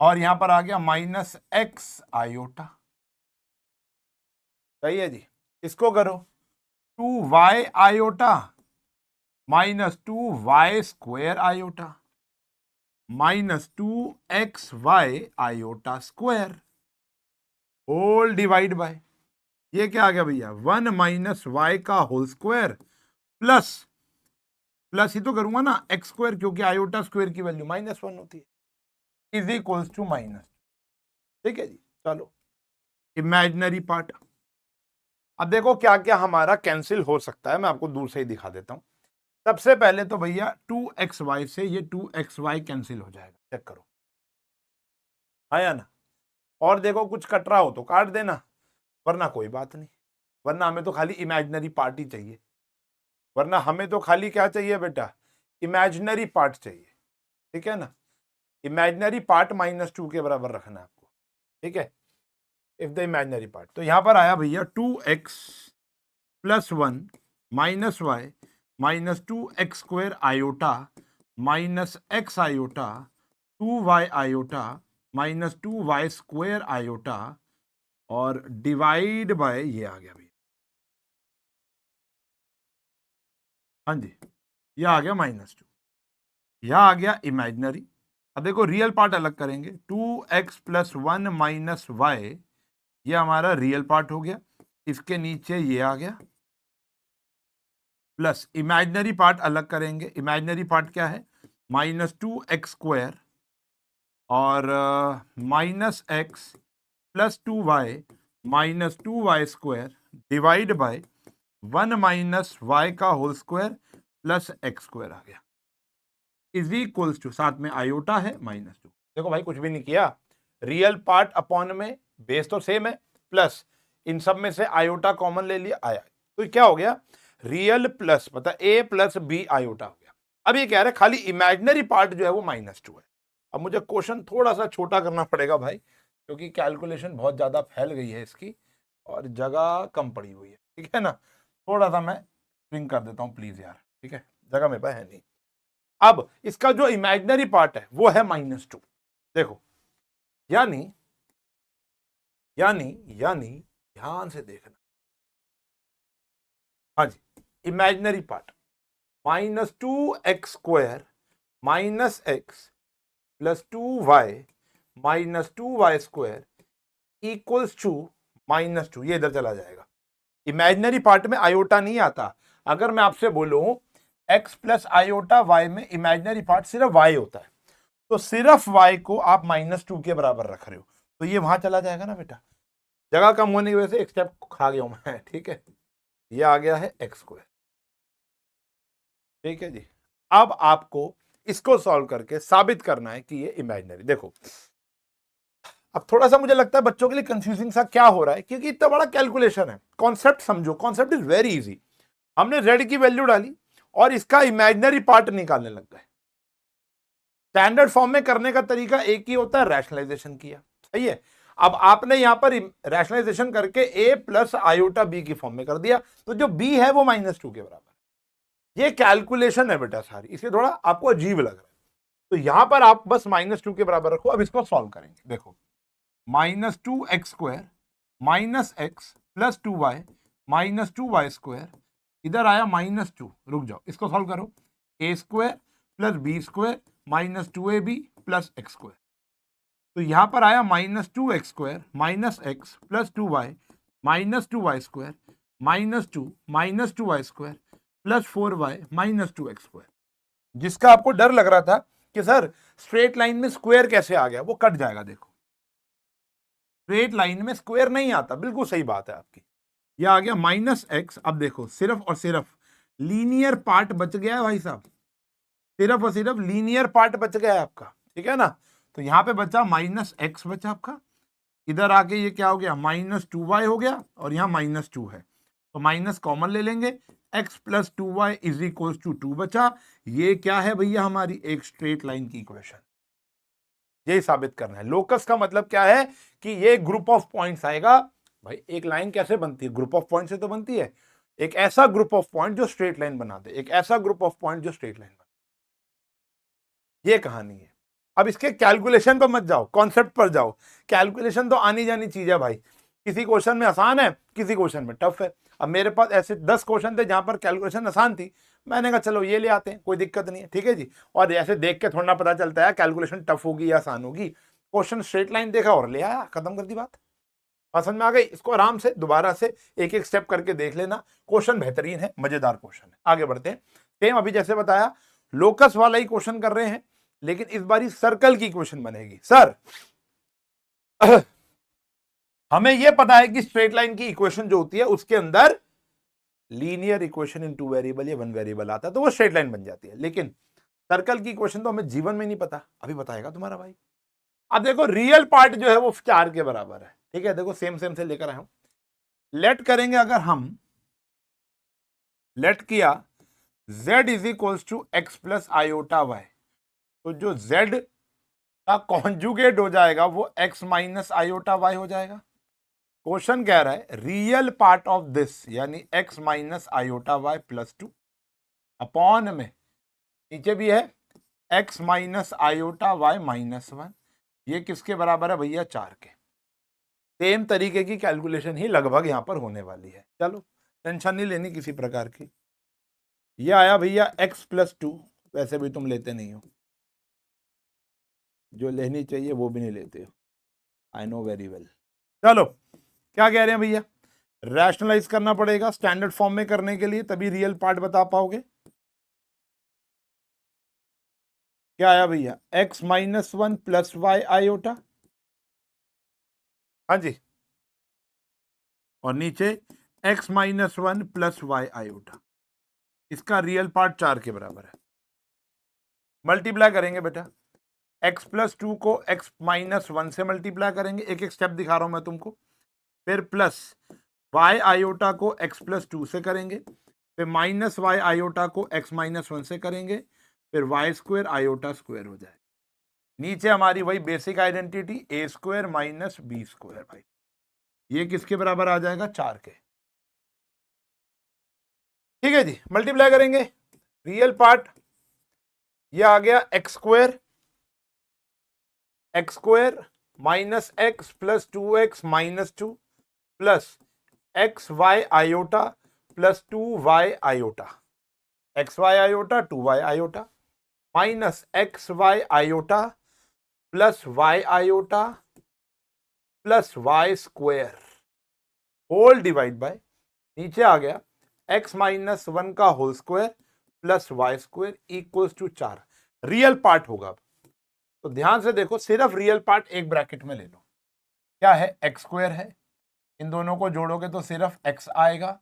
और यहां पर आ गया -x आयोटा, सही है जी। इसको करो 2y iota -2y square iota -2xy iota square, whole divide by, ये क्या आ गया भैया 1 माइनस y का होल स्क्वायर प्लस ही तो करूंगा ना x स्क्वायर, क्योंकि आयोटा स्क्वायर की वैल्यू -1 होती है, इज इक्वल्स टू माइनस। ठीक है जी, चलो इमेजिनरी पार्ट। अब देखो क्या क्या हमारा कैंसिल हो सकता है, मैं आपको दूर से ही दिखा देता हूं। सबसे पहले तो भैया 2xy से ये 2xy कैंसिल हो जाएगा, चेक करो आया ना। और देखो कुछ कट रहा हो तो काट देना, वरना कोई बात नहीं, वरना हमें तो खाली इमेजिनरी पार्ट ही चाहिए, वरना हमें तो खाली क्या चाहिए बेटा, इमेजिनरी पार्ट चाहिए। ठीक है ना, इमेजिनरी पार्ट -2 के बराबर रखना है आपको। ठीक है, इफ द इमेजिनरी पार्ट, तो यहां पर आया भैया 2x plus 1 minus Y minus 2x square iota minus x iota 2y iota -2y square iota, और डिवाइड बाय ये आ गया भैया, हाँ जी यह आ गया -2, यह आ गया इमेजिनरी। अब देखो रियल पार्ट अलग करेंगे, 2x प्लस 1 माइनस वाई, ये हमारा रियल पार्ट हो गया, इसके नीचे ये आ गया, प्लस इमेजिनरी पार्ट अलग करेंगे, इमेजिनरी पार्ट क्या है -2x स्क्वायर और -x plus 2y -2y square divide by 1 minus y का whole square plus x square आ गया, इज इक्वल्स टू, साथ में आयोटा है -2। देखो भाई कुछ भी नहीं किया, रियल पार्ट अपॉन में बेस तो सेम है, प्लस इन सब में से आयोटा कॉमन ले लिया, आया, तो क्या हो गया रियल प्लस मतलब a प्लस बी आयोटा हो गया। अब ये कह रहे खाली इमेजिनरी पार्ट जो है वो -2 है। अब मुझे क्वेश्चन थोड़ा सा छोटा करना पड़ेगा भाई, क्योंकि कैलकुलेशन बहुत ज्यादा फैल गई है इसकी और जगह कम पड़ी हुई है। ठीक है ना, थोड़ा सा मैं स्विंग कर देता हूं प्लीज यार, ठीक है, जगह मेरे पास है नहीं। अब इसका जो इमेजिनरी पार्ट है वो है -2, देखो यानी यानी यानी ध्यान से देखना, हाँ जी, imaginary part -2x square minus x plus 2y minus 2y square equals to -2, ये इधर चला जाएगा। इमेजिनरी पार्ट में आयोटा नहीं आता। अगर मैं आपसे बोलूं x प्लस आयोटा y में इमेजिनरी पार्ट सिर्फ y होता है, तो सिर्फ y को आप -2 के बराबर रख रहे हो, तो ये वहां चला जाएगा ना बेटा, जगह कम होने की वजह से एक स्टेप खा गया हूं मैं। ठीक है, ये आ गया है x स्क्वायर। ठीक है जी, अब आपको इसको सॉल्व करके साबित करना है कि ये इमेजिनरी। देखो अब थोड़ा सा मुझे लगता है बच्चों के लिए कंफ्यूजिंग सा क्या हो रहा है, क्योंकि इतना बड़ा कैलकुलेशन है। कॉन्सेप्ट समझो, कॉन्सेप्ट इज वेरी इजी। हमने z की वैल्यू डाली और इसका इमेजिनरी पार्ट निकालने लग गए। स्टैंडर्ड फॉर्म में करने का तरीका एक ही होता है, रैशनलाइजेशन किया, सही है। अब आपने यहां पर रैशनलाइजेशन करके a प्लस आयोटा b की फॉर्म में कर दिया, तो जो b है वो -2 के बराबर। ये कैलकुलेशन है बेटा सारी, इसलिए थोड़ा आपको अजीब लग रहा है, तो यहां पर आप बस -2 के बराबर रखो। अब इसको सॉल्व करेंगे, देखो -2x square minus x plus 2y minus 2y square, इधर आया -2, रुक जाओ इसको सॉल्व करो, a square plus b square minus 2ab plus x square, तो यहां पर आया -2x square minus x plus 2y minus 2y square -2 minus 2y square plus 4y minus 2x²। जिसका आपको डर लग रहा था कि सर स्ट्रेट लाइन में स्क्वायर कैसे आ गया, वो कट जाएगा। देखो स्ट्रेट लाइन में स्क्वायर नहीं आता, बिल्कुल सही बात है आपकी। यह आ गया माइनस एक्स। अब देखो सिर्फ और सिर्फ लीनियर पार्ट बच गया है भाई साहब, सिर्फ और सिर्फ लीनियर पार्ट बच गया है आपका, ठीक है ना। तो यहां पे बचा माइनस एक्स बचा आपका, इधर आके ये क्या हो गया माइनस 2y हो गया, और यहाँ माइनस 2 है तो माइनस कॉमन ले लेंगे, x plus 2y is equal to 2 बचा। ये क्या है भैया, हमारी एक स्ट्रेट लाइन की इक्वेशन। यही साबित करना है। लोकस का मतलब क्या है कि ये ग्रुप ऑफ पॉइंट्स आएगा। भाई एक लाइन कैसे बनती है, ग्रुप ऑफ पॉइंट से तो बनती है। एक ऐसा ग्रुप ऑफ पॉइंट जो स्ट्रेट लाइन बना दे, एक ऐसा ग्रुप ऑफ पॉइंट जो स्ट्रेट लाइन बना, ये कहानी है। अब इसके कैलकुलेशन पर मत जाओ, कॉन्सेप्ट पर जाओ। कैलकुलेशन तो आनी जानी चीज है भाई, किसी क्वेश्चन में आसान है, किसी क्वेश्चन में टफ है। अब मेरे पास ऐसे 10 क्वेश्चन थे जहां पर कैलकुलेशन आसान थी, मैंने कहा चलो ये ले आते हैं, कोई दिक्कत नहीं है, ठीक है जी। और ऐसे देख के थोड़ा पता चलता है कैलकुलेशन टफ होगी या आसान होगी। क्वेश्चन स्ट्रेट लाइन देखा और ले आया, खत्म कर दी बात, पसंद में आ गई। इसको आराम से दोबारा से एक एक स्टेप करके देख लेना, क्वेश्चन बेहतरीन है, मजेदार क्वेश्चन है। आगे बढ़ते हैं। सेम अभी जैसे बताया लोकस वाला ही क्वेश्चन कर रहे हैं, लेकिन इस बारी सर्कल की इक्वेशन बनेगी। सर हमें यह पता है कि स्ट्रेट लाइन की इक्वेशन जो होती है उसके अंदर लीनियर इक्वेशन इन 2 वेरिएबल या 1 वेरिएबल आता है तो वो स्ट्रेट लाइन बन जाती है, लेकिन सर्कल की इक्वेशन तो हमें जीवन में नहीं पता, अभी बताएगा तुम्हारा भाई। अब देखो रियल पार्ट जो है वो 4 के बराबर है, ठीक है। देखो सेम सेम से लेकर आया हूं। लेट करेंगे, अगर हम लेट किया z is equals to X plus iota Y, तो जो z का कॉन्जुगेट हो जाएगा वो x माइनस आयोटा वाई हो जाएगा। क्वेश्चन कह रहा है रियल पार्ट ऑफ दिस यानी x minus iota Y plus 2 upon में नीचे भी है x minus iota Y minus 1, ये किसके बराबर है भैया 4 के। सेम तरीके की कैलकुलेशन ही लगभग यहां पर होने वाली है, चलो टेंशन नहीं लेनी किसी प्रकार की। ये आया भैया x प्लस 2, वैसे भी तुम लेते नहीं हो, जो लेनी चाहिए वो भी नहीं लेते हो, आई नो वेरी वेल। चलो क्या कह रहे हैं भैया, रैशनलाइज करना पड़ेगा स्टैंडर्ड फॉर्म में करने के लिए, तभी रियल पार्ट बता पाओगे। क्या आया भैया x minus 1 plus Y iota, हाँ जी, और नीचे x minus 1 plus Y iota, इसका रियल पार्ट 4 के बराबर है। मल्टीप्लाई करेंगे बेटा, x प्लस 2 को x माइनस 1 से मल्टीप्लाई करेंगे, एक एक स्टेप दिखा रहा हूं मैं तुमको। फिर प्लस y आयोटा को x प्लस 2 से करेंगे, फिर माइनस y आयोटा को x माइनस 1 से करेंगे, फिर y स्क्वायर आयोटा स्क्वायर हो जाएगा। नीचे हमारी वही basic identity a square minus B square, भाई ये किसके बराबर आ जाएगा 4 के, ठीक है जी। मल्टीप्लाई करेंगे, रियल पार्ट ये आ गया x square minus x plus 2x minus 2 plus x y iota plus 2y iota, x y iota 2y iota minus x y iota plus y iota plus y square whole divide by, नीचे आ गया x minus 1 का whole square plus y square equals to 4। Real part होगा, तो ध्यान से देखो, सिर्फ रियल पार्ट एक ब्रैकेट में ले लो। क्या है x स्क्वायर है, इन दोनों को जोड़ोगे तो सिर्फ x आएगा,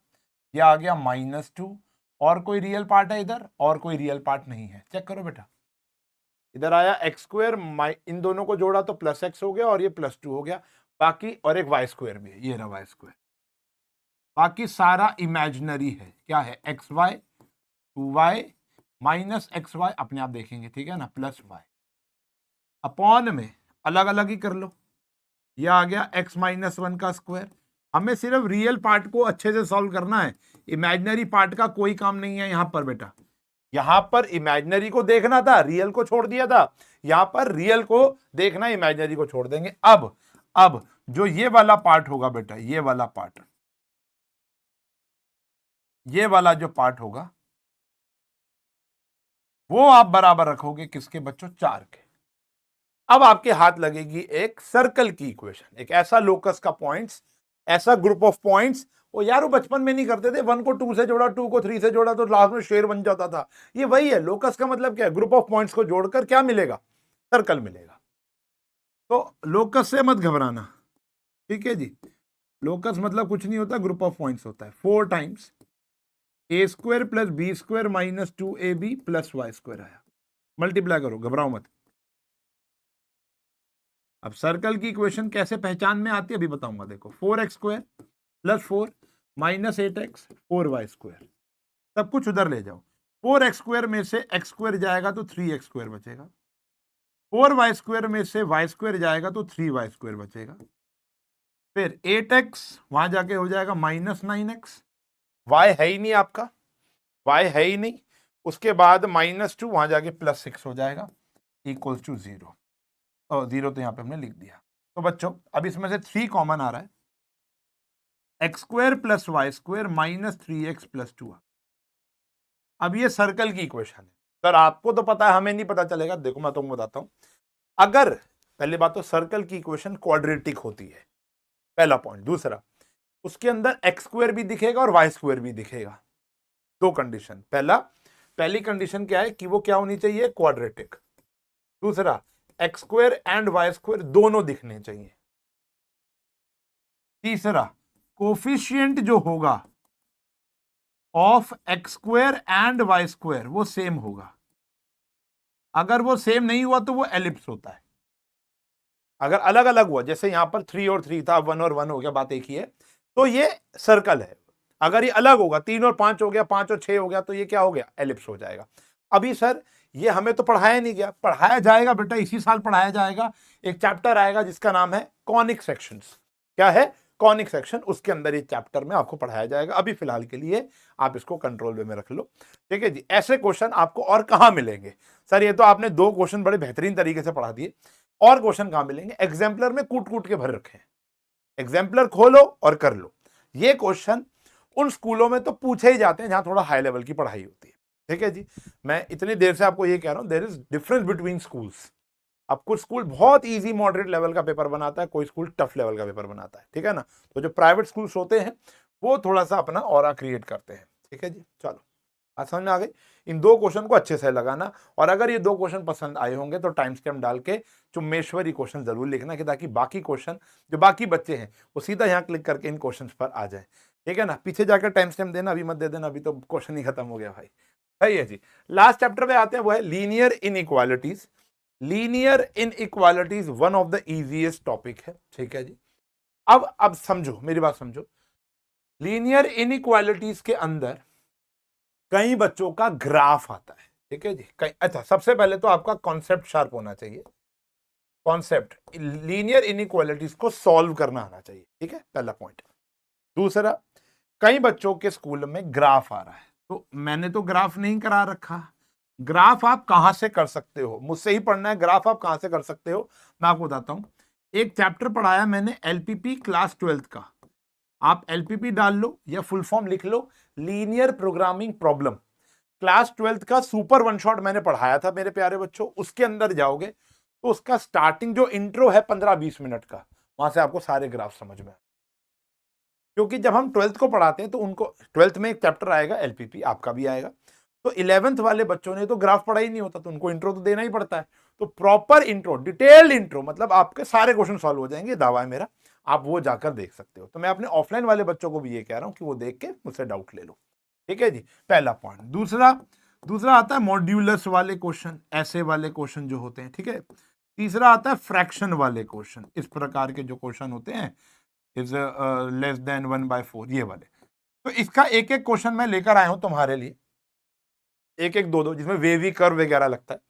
ये आ गया माइनस 2, और कोई रियल पार्ट है इधर, और कोई रियल पार्ट नहीं है, चेक करो बेटा। इधर आया x स्क्वायर, इन दोनों को जोड़ा तो प्लस x हो गया और ये प्लस 2 हो गया, बाकी और एक y स्क्वायर भी है, ये रहा y स्क्वायर, बाकी सारा इमेजिनरी है। क्या है x y 2y minus x y अपने आप देखेंगे, ठीक है ना, प्लस y अपॉन में अलग अलग ही कर लो, यह आ गया x माइनस 1 का स्क्वायर। हमें सिर्फ रियल पार्ट को अच्छे से सॉल्व करना है, इमेजिनरी पार्ट का कोई काम नहीं है यहां पर बेटा। यहां पर इमेजिनरी को देखना था, रियल को छोड़ दिया था, यहां पर रियल को देखना, इमेजिनरी को छोड़ देंगे। अब जो ये वाला पार्ट होगा बेटा, ये वाला पार्ट, ये वाला जो पार्ट होगा वो आप बराबर रखोगे किसके बच्चों 4 के। अब आपके हाथ लगेगी एक सर्कल की इक्वेशन, एक ऐसा लोकस का पॉइंट्स, ऐसा ग्रुप ऑफ पॉइंट्स वो यार वो बचपन में नहीं करते थे, 1 को 2 से जोड़ा, 2 को 3 से जोड़ा तो लास्ट में शेर बन जाता था। ये वही है, लोकस का मतलब क्या है, ग्रुप ऑफ पॉइंट्स को जोड़कर क्या मिलेगा, सर्कल मिलेगा। तो लोकस से मत घबराना, ठीक है जी। लोकस मतलब कुछ नहीं होता, ग्रुप ऑफ पॉइंट्स होता है। 4 times a square plus B square minus 2ab plus Y square आया, मल्टीप्लाई करो, घबराओ मत। अब सर्कल की इक्वेशन कैसे पहचान में आती है अभी बताऊंगा। देखो 4x square plus 4 minus 8x 4y square, सब कुछ उधर ले जाओ। 4x स्क्वायर में से x स्क्वायर जाएगा तो 3x स्क्वायर बचेगा, 4y स्क्वायर में से y स्क्वायर जाएगा तो 3y स्क्वायर बचेगा, फिर 8x वहां जाके हो जाएगा माइनस 9x, y है ही नहीं आपका, y है ही नहीं, उसके बाद -2 वहां जाके +6 हो जाएगा इक्वल्स टू 0, और 0 तो यहां पे हमने लिख दिया। तो बच्चों अब इसमें से 3 कॉमन आ रहा है, x square plus Y square minus 3x plus 2। अब ये सर्कल की इक्वेशन है सर, आपको तो पता है, हमें नहीं पता चलेगा। देखो मैं तुमको बताता हूं, अगर पहली बात तो सर्कल की इक्वेशन क्वाड्रेटिक होती है, पहला पॉइंट। दूसरा, उसके अंदर एक्स स्क्वायर भी दिखेगा और वाई स्क्वायर भी दिखेगा। 2 कंडीशन, पहली कंडीशन क्या है कि वो क्या होनी चाहिए, क्वाड्रेटिक। दूसरा, x square and y square दोनों दिखने चाहिए। तीसरा, कोफिशिएंट जो होगा of x square and y square वो सेम होगा। अगर वो सेम नहीं हुआ तो वो एलिप्स होता है। अगर अलग अलग हुआ, जैसे यहां पर 3 और 3 था, 1 और 1 हो गया, बात एक ही है, तो ये सर्कल है। अगर ये अलग होगा, 3 और 5 हो गया, 5 और 6 हो गया, तो ये क्या हो गया, एलिप्स हो जाएगा। अभी सर ये हमें तो पढ़ाया नहीं गया, पढ़ाया जाएगा बेटा, इसी साल पढ़ाया जाएगा। एक चैप्टर आएगा जिसका नाम है कॉनिक सेक्शंस। क्या है, कॉनिक सेक्शन, उसके अंदर इस चैप्टर में आपको पढ़ाया जाएगा। अभी फिलहाल के लिए आप इसको कंट्रोल वे में रख लो, ठीक है जी। ऐसे क्वेश्चन आपको और कहां मिलेंगे सर, ये तो आपने 2 क्वेश्चन बड़े बेहतरीन तरीके से पढ़ा दिए, और क्वेश्चन कहां मिलेंगे, एग्जाम्पलर में कूट कूट के भर रखे हैं। एग्जाम्पलर खोलो और कर लो। ये क्वेश्चन उन स्कूलों में तो पूछे ही जाते हैं जहां थोड़ा हाई लेवल की पढ़ाई होती है, ठीक है जी। मैं इतनी देर से आपको ये कह रहा हूं, there is difference between schools. अब कुछ स्कूल बहुत इजी मॉडरेट लेवल का पेपर बनाता है, कोई स्कूल टफ लेवल का पेपर बनाता है, ठीक है ना। तो जो प्राइवेट स्कूल्स होते हैं वो थोड़ा सा अपना ऑरा क्रिएट करते हैं, ठीक है जी। चलो बात समझ में आ गई। इन 2 क्वेश्चन को अच्छे से लगाना, और अगर ये 2 क्वेश्चन पसंद आए होंगे तो टाइम स्टैम्प डाल के चुम्मेश्वरी क्वेश्चन जरूर लिखना, कि ताकि बाकी क्वेश्चन जो बाकी बच्चे हैं वो सीधा यहाँ क्लिक करके इन क्वेश्चन पर आ जाए, ठीक है ना। पीछे जाकर टाइम स्टैम्प देना, अभी मत दे देना, अभी तो क्वेश्चन ही खत्म हो गया भाई। सही है जी। लास्ट चैप्टर में आते हैं, वो है linear inequalities. Linear inequalities one of the easiest topic है, ठीक है जी। अब समझो, मेरी बात समझो। लीनियर इनइक्वालिटीज के अंदर कई बच्चों का ग्राफ आता है, ठीक है जी। अच्छा, सबसे पहले तो आपका कॉन्सेप्ट शार्प होना चाहिए, कॉन्सेप्ट लीनियर इनइक्वालिटीज को सॉल्व करना आना चाहिए, ठीक है, पहला पॉइंट। दूसरा, कई बच्चों के स्कूल में ग्राफ आ रहा है, तो मैंने तो ग्राफ नहीं करा रखा। ग्राफ आप कहां से कर सकते हो, मुझसे ही पढ़ना है, ग्राफ आप कहां से कर सकते हो मैं आपको बताता हूं। एक चैप्टर पढ़ाया मैंने एलपीपी क्लास 12th का, आप एलपीपी डाल लो या फुल फॉर्म लिख लो, linear programming problem. Class 12th का सुपर वन शॉट मैंने पढ़ाया था मेरे प्यारे बच्चों। उसके अंदर जाओगे तो उसका स्टार्टिंग जो इंट्रो है 15-20 मिनट का, वहां से आपको सारे ग्राफ समझ में आए। क्योंकि जब हम 12th को पढ़ाते हैं तो उनको 12th में एक चैप्टर आएगा एलपीपी, आपका भी आएगा, तो 11th वाले बच्चों ने तो ग्राफ पढ़ा ही नहीं होता, तो उनको इंट्रो तो देना ही पड़ता है। तो प्रॉपर इंट्रो, डिटेल्ड इंट्रो, मतलब आपके सारे क्वेश्चन सॉल्व हो जाएंगे, दावा है मेरा, आप वो जाकर देख सकते हो। तो मैं अपने ऑफलाइन वाले बच्चों को भी ये कह रहा हूं कि वो देख के मुझसे डाउट ले लो, ठीक है जी, पहला पॉइंट। दूसरा आता है मॉड्यूलस वाले क्वेश्चन, ऐसे वाले क्वेश्चन जो होते हैं, ठीक है। तीसरा आता है फ्रैक्शन वाले क्वेश्चन, इस प्रकार के जो क्वेश्चन होते हैं, इज लेस देन 1/4, ये वाले। तो इसका एक एक क्वेश्चन मैं लेकर आया हूं तुम्हारे लिए, एक एक दो, जिसमें वेवी कर्व वगैरह लगता है,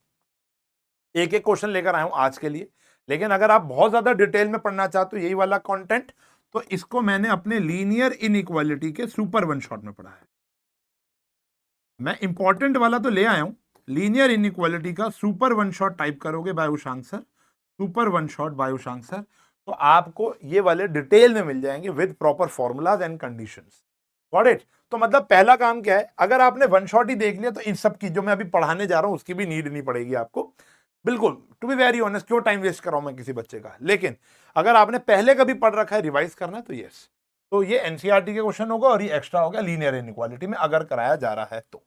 एक एक क्वेश्चन लेकर आया हूं आज के लिए। लेकिन अगर आप बहुत ज्यादा डिटेल में पढ़ना चाहते हो यही वाला कंटेंट, तो इसको मैंने अपने लीनियर इनइक्वालिटी के सुपर वन शॉट में पढ़ा है। मैं इंपॉर्टेंट वाला तो ले आया हूं, लीनियर इनइक्वालिटी का सुपर वन शॉट टाइप करोगे by Ushank sir, super one shot by Ushank sir, तो आपको ये वाले डिटेल में मिल जाएंगे with proper formulas and conditions. Got it. तो मतलब पहला काम क्या है, अगर आपने वन शॉट ही देख लिया तो इन सब की जो मैं अभी पढ़ाने जा रहा हूं उसकी भी नीड नहीं पड़ेगी आपको, बिल्कुल। टू बी वेरी ऑनेस्ट, क्यों टाइम वेस्ट कर रहा हूं मैं किसी बच्चे का। लेकिन अगर आपने पहले कभी पढ़ रखा है, रिवाइज करना है, तो यस, तो ये एनसीईआरटी के क्वेश्चन होगा और ये एक्स्ट्रा हो गया लीनियर इनइक्वालिटी में अगर कराया जा रहा है तो।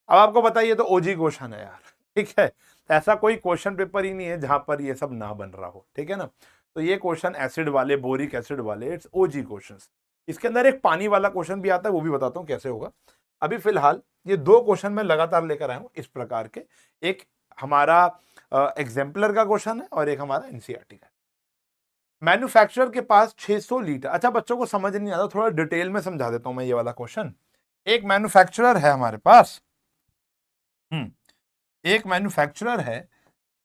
अब आपको बताइए तो ओजी क्वेश्चन है यार, ठीक है, ऐसा कोई क्वेश्चन पेपर ही नहीं है जहां पर ये सब ना बन रहा हो, ठीक है ना। तो ये क्वेश्चन एसिड वाले, बोरिक एसिड वाले, इट्स ओजी क्वेश्चंस। इसके अंदर एक पानी वाला क्वेश्चन भी आता है, वो भी बताता हूं कैसे होगा। अभी फिलहाल ये दो क्वेश्चन मैं लगातार लेकर आया हूं इस प्रकार के, एक हमारा एग्जाम्पलर का क्वेश्चन है और एक हमारा एनसीईआरटी का। मैन्युफैक्चरर के पास 600 लीटर, अच्छा बच्चों को समझ नहीं आता, थोड़ा डिटेल में समझा देता हूं मैं ये वाला क्वेश्चन। एक मैन्युफैक्चरर है हमारे पास, एक मैन्युफैक्चरर है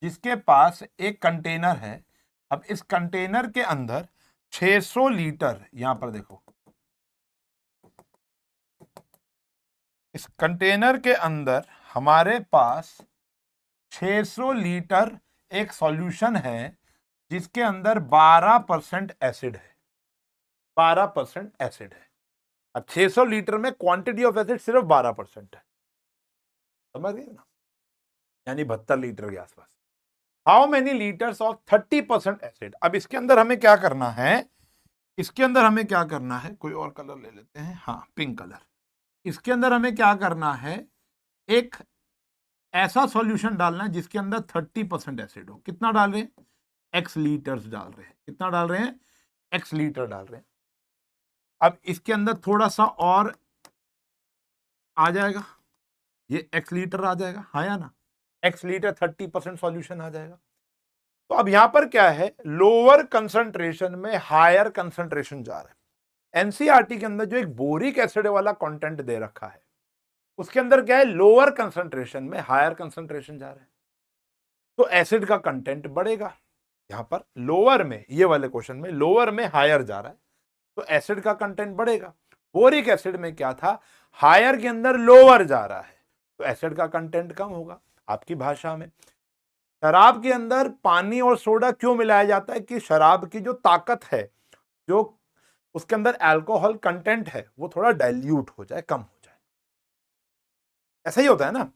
जिसके पास एक कंटेनर है। अब इस कंटेनर के अंदर 600 लीटर, यहां पर देखो, इस कंटेनर के अंदर हमारे पास 600 लीटर एक सॉल्यूशन है जिसके अंदर 12% एसिड है, 12% एसिड है। अब 600 लीटर में क्वांटिटी ऑफ एसिड सिर्फ 12% है, समझ गए ना, यानी 72 लीटर के आसपास। How many litres of 30% acid. अब इसके अंदर हमें क्या करना है, इसके अंदर हमें क्या करना है, कोई और कलर ले लेते हैं, हाँ पिंक कलर। इसके अंदर हमें क्या करना है, एक ऐसा सॉल्यूशन डालना है जिसके अंदर 30% एसिड हो। कितना डाल रहे हैं, एक्स लीटर्स डाल रहे हैं। कितना डाल रहे हैं, एक्स लीटर डाल रहे हैं। अब इसके अंदर थोड़ा सा और आ जाएगा, ये एक्स लीटर आ जाएगा, हाँ या ना, एक्स लीटर 30% सॉल्यूशन आ जाएगा। तो अब यहां पर क्या है, लोअर कंसंट्रेशन में हायर कंसंट्रेशन जा रहा है। एनसीईआरटी के अंदर जो एक बोरिक एसिड वाला कंटेंट दे रखा है उसके अंदर क्या है, लोअर कंसंट्रेशन में हायर कंसंट्रेशन जा रहा है, तो एसिड का कंटेंट बढ़ेगा। यहां पर लोअर में, ये वाले क्वेश्चन में लोअर में हायर जा रहा है तो एसिड का कंटेंट बढ़ेगा। बोरिक एसिड में क्या था, हायर के अंदर लोअर जा रहा है तो एसिड का कंटेंट कम होगा। आपकी भाषा में, शराब के अंदर पानी और सोडा क्यों मिलाया जाता है, कि शराब की जो ताकत है, जो उसके अंदर अल्कोहल कंटेंट है, वो थोड़ा डाइल्यूट हो जाए, कम हो जाए, ऐसा ही होता है ना।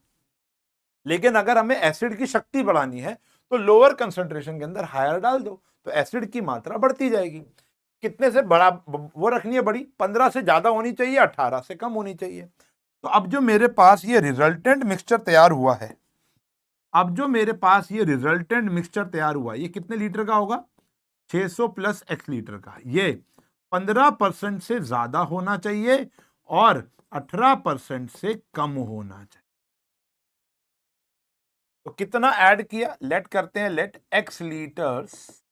लेकिन अगर हमें एसिड की शक्ति बढ़ानी है तो लोअर कंसंट्रेशन के अंदर हायर डाल दो तो एसिड की मात्रा बढ़ती जाएगी। कितने से बड़ा वो रखनी है, बड़ी 15 से ज्यादा होनी चाहिए, 18 से कम होनी चाहिए। तो अब जो मेरे पास ये रिजल्टेंट मिक्सचर तैयार हुआ है, अब जो मेरे पास ये रिजल्टेंट मिक्सचर तैयार हुआ, ये कितने लीटर का होगा, 600 प्लस एक्स लीटर का। ये 15% से ज्यादा होना चाहिए और 18% से कम होना चाहिए। तो कितना ऐड किया, लेट करते हैं, let x litres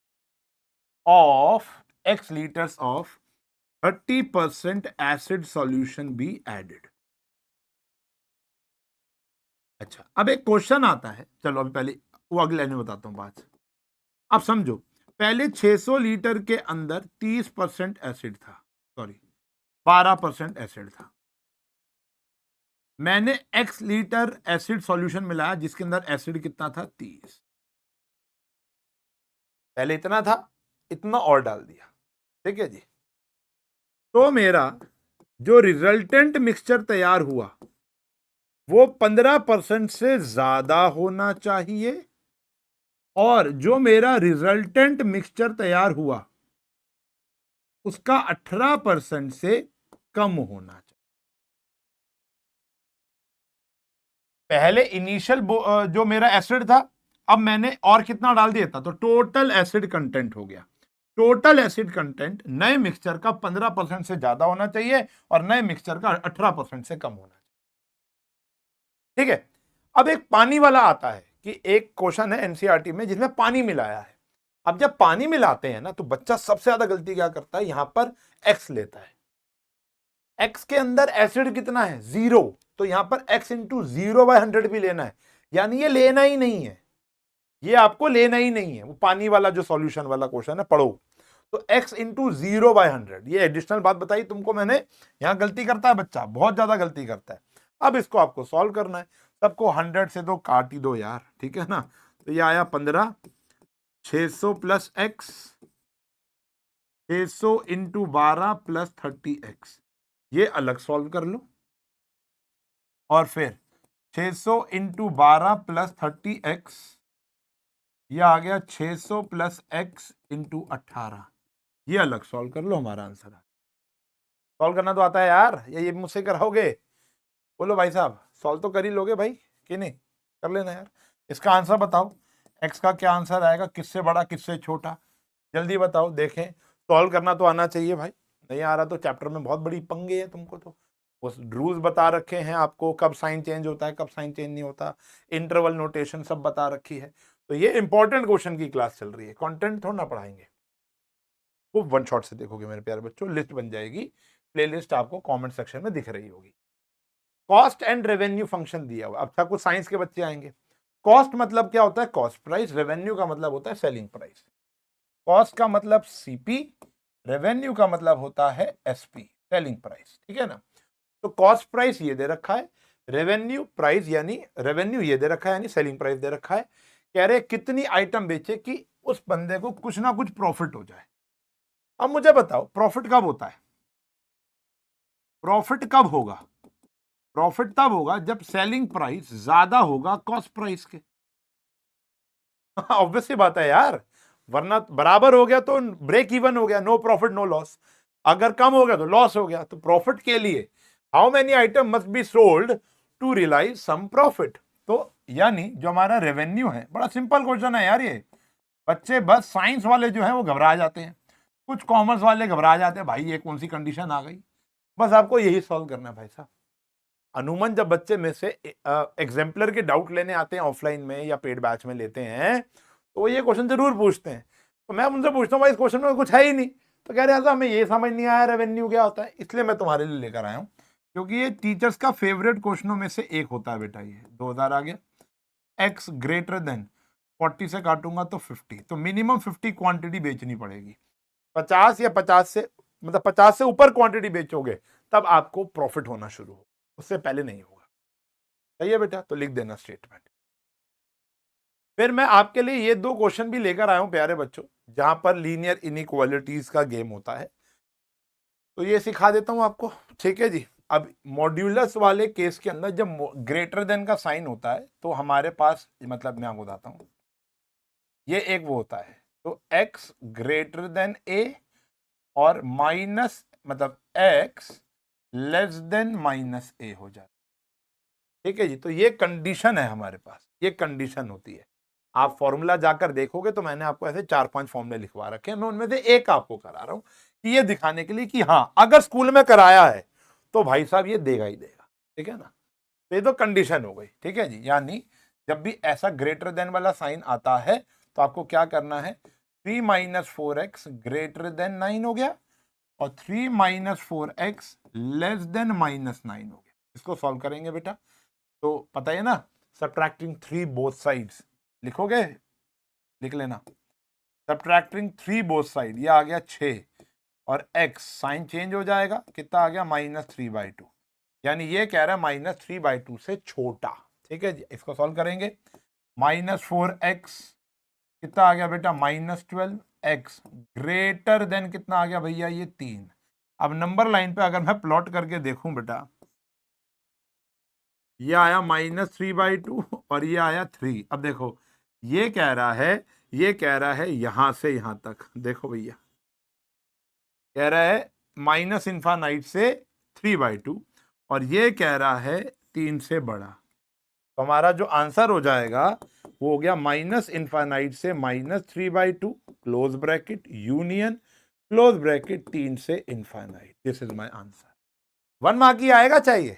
of 30% acid solution be added. अच्छा, अब एक क्वेश्चन आता है, चलो अभी पहले वो अगले लाइन में बताता हूं बात। अब समझो, पहले 600 लीटर के अंदर 30% एसिड था, सॉरी 12% एसिड था। मैंने x लीटर एसिड सॉल्यूशन मिलाया जिसके अंदर एसिड कितना था, 30। पहले इतना था, इतना और डाल दिया, ठीक है जी। तो मेरा जो रिजल्टेंट मिक्सचर तैयार हुआ वो 15% से ज्यादा होना चाहिए और जो मेरा रिजल्टेंट मिक्सचर तैयार हुआ उसका 18% से कम होना चाहिए। पहले इनिशियल जो मेरा एसिड था, अब मैंने और कितना डाल दिया था, तो टोटल एसिड कंटेंट हो गया। टोटल एसिड कंटेंट नए मिक्सचर का 15% से ज्यादा होना चाहिए और नए मिक्सचर का 18% से कम होना चाहिए, ठीक है। अब एक पानी वाला आता है कि एक क्वेश्चन है एनसीईआरटी में जिसमें पानी मिलाया है। अब जब पानी मिलाते हैं ना तो बच्चा सबसे ज्यादा गलती क्या करता है, यहां पर एक्स लेता है। एक्स के अंदर एसिड कितना है, 0, तो यहां पर x इंटू 0/100 भी लेना है, यानी ये लेना ही नहीं है, ये आपको लेना ही नहीं है। वो पानी वाला जो सॉल्यूशन वाला क्वेश्चन है पढ़ो, तो x इंटू 0/100, ये एडिशनल बात बताई तुमको मैंने। यहां गलती करता है बच्चा, बहुत ज्यादा गलती करता है। अब इसको आपको सॉल्व करना है, सबको 100 से दो काट ही दो यार, ठीक है ना। तो ये आया 15, 600 plus x, 600 into 12 plus 30x, ये अलग सॉल्व कर लो। और फिर 600 इंटू 12 प्लस 30x, ये आ गया 600 प्लस x इंटू 18, ये अलग सॉल्व कर लो, हमारा आंसर है। सॉल्व करना तो आता है यार, ये मुझसे कराओगे? बोलो भाई साहब, सॉल्व तो कर ही लोगे भाई कि नहीं? कर लेना यार। इसका आंसर बताओ, एक्स का क्या आंसर आएगा, किससे बड़ा किससे छोटा, जल्दी बताओ, देखें। सॉल्व करना तो आना चाहिए भाई, नहीं आ रहा तो चैप्टर में बहुत बड़ी पंगे है तुमको। तो उस रूल्स बता रखे हैं आपको, कब साइन चेंज होता है कब साइन चेंज नहीं होता, इंटरवल नोटेशन सब बता रखी है। तो ये इंपॉर्टेंट क्वेश्चन की क्लास चल रही है, कंटेंट थोड़ा ना पढ़ाएंगे। वो वन शॉट से देखोगे मेरे प्यारे बच्चों, लिस्ट बन जाएगी, प्लेलिस्ट आपको कमेंट सेक्शन में दिख रही होगी। कॉस्ट एंड रेवेन्यू फंक्शन दिया हुआ। अच्छा, कुछ साइंस के बच्चे आएंगे। कॉस्ट मतलब क्या होता है? Cost price. रेवेन्यू का मतलब होता है सेलिंग प्राइस। कॉस्ट का मतलब सीपी, रेवेन्यू का मतलब होता है एसपी, सेलिंग प्राइस, ठीक है ना? तो कॉस्ट प्राइस ये दे रखा है, रेवेन्यू प्राइस यानी रेवेन्यू ये दे रखा है, यानी सेलिंग प्राइस दे रखा है। कह रहे कितनी आइटम बेचे कि उस बंदे को कुछ ना कुछ प्रॉफिट हो जाए। अब मुझे बताओ, प्रॉफिट कब होता है? प्रॉफिट कब होगा? प्रॉफिट तब होगा जब सेलिंग प्राइस ज्यादा होगा कॉस्ट प्राइस के। ऑब्वियस सी बात है यार, वरना बराबर हो गया तो ब्रेक इवन हो गया, नो प्रॉफिट नो लॉस। अगर कम हो गया तो लॉस हो गया। तो प्रॉफिट के लिए how many item must be sold to realise some profit. तो यानी जो हमारा रेवेन्यू है, बड़ा सिंपल क्वेश्चन है यार ये। बच्चे बस साइंस वाले जो है वो घबरा जाते हैं, कुछ कॉमर्स वाले घबरा जाते हैं, भाई ये कौन सी कंडीशन आ गई। बस आपको यही सॉल्व करना है भाई साहब। अनूमन जब बच्चे में से एग्जाम्पलर के डाउट लेने आते हैं ऑफलाइन में या पेड बैच में लेते हैं, तो वो ये क्वेश्चन जरूर पूछते हैं। तो मैं उनसे पूछता हूँ भाई इस क्वेश्चन में कुछ है ही नहीं, तो कह रहे हैं हमें ये समझ नहीं आया रेवेन्यू क्या होता है। इसलिए मैं तुम्हारे लिए लेकर आया हूँ, क्योंकि ये टीचर्स का फेवरेट क्वेश्चनों में से एक होता है बेटा। ये 2000 आ गया, एक्स ग्रेटर देन 40 से काटूंगा तो 50, तो मिनिमम 50 क्वांटिटी बेचनी पड़ेगी। 50 या 50 से मतलब 50 से ऊपर क्वांटिटी बेचोगे तब आपको प्रॉफिट होना शुरू हो, उससे पहले नहीं होगा। सही है बेटा? तो लिख देना स्टेटमेंट। फिर मैं आपके लिए ये दो क्वेश्चन भी लेकर आया हूं प्यारे बच्चों, जहां पर लीनियर इनइक्वालिटीज का गेम होता है, तो ये सिखा देता हूं आपको, ठीक है जी। अब मॉड्यूलस वाले केस के अंदर जब ग्रेटर देन का साइन होता है तो हमारे पास, मतलब मैं आपको बताता हूं, ये एक वो होता है, तो x ग्रेटर देन a और माइनस मतलब x less than minus a हो जाता है, ठीक है जी। तो ये कंडीशन है हमारे पास, ये कंडीशन होती है। आप फॉर्मूला जाकर देखोगे तो मैंने आपको ऐसे 4-5 फॉर्मूले लिखवा रखे हैं, मैं उनमें से एक आपको करा रहा हूं कि ये दिखाने के लिए कि हाँ अगर स्कूल में कराया है तो भाई साहब ये देगा ही देगा, ठीक है ना? तो ये तो कंडीशन हो गई, ठीक है जी। यानी जब भी ऐसा ग्रेटर देन वाला साइन आता है तो आपको क्या करना है, 3 माइनस 4x ग्रेटर देन 9 हो गया और 3 minus 4x less than minus 9 हो गया। इसको सॉल्व करेंगे बेटा, तो पता है ना, सब्ट्रैक्टिंग 3 बोथ साइड्स लिखोगे, लिख लेना। सब्ट्रैक्टिंग 3 बोथ साइड, ये आ गया 6 और x साइन चेंज हो जाएगा, कितना आ गया -3/2, यानी ये कह रहा है -3/2 से छोटा, ठीक है जी। इसको सॉल्व करेंगे, -4x कितना आ गया बेटा -12x ग्रेटर देन कितना आ गया भैया ये 3। अब नंबर लाइन पे अगर मैं प्लॉट करके देखूं बेटा, ये आया -3/2 और ये आया 3। अब देखो ये कह रहा है, ये कह रहा है यहां से यहां तक, देखो भैया कह रहा है माइनस इन्फानाइट से 3/2 और ये कह रहा है 3 से बड़ा। तो हमारा जो आंसर हो जाएगा वो हो गया माइनस इन्फानाइट से -3/2 close bracket union close bracket 3 से infinite. This is my answer. 1 mark ही आएगा, चाहिए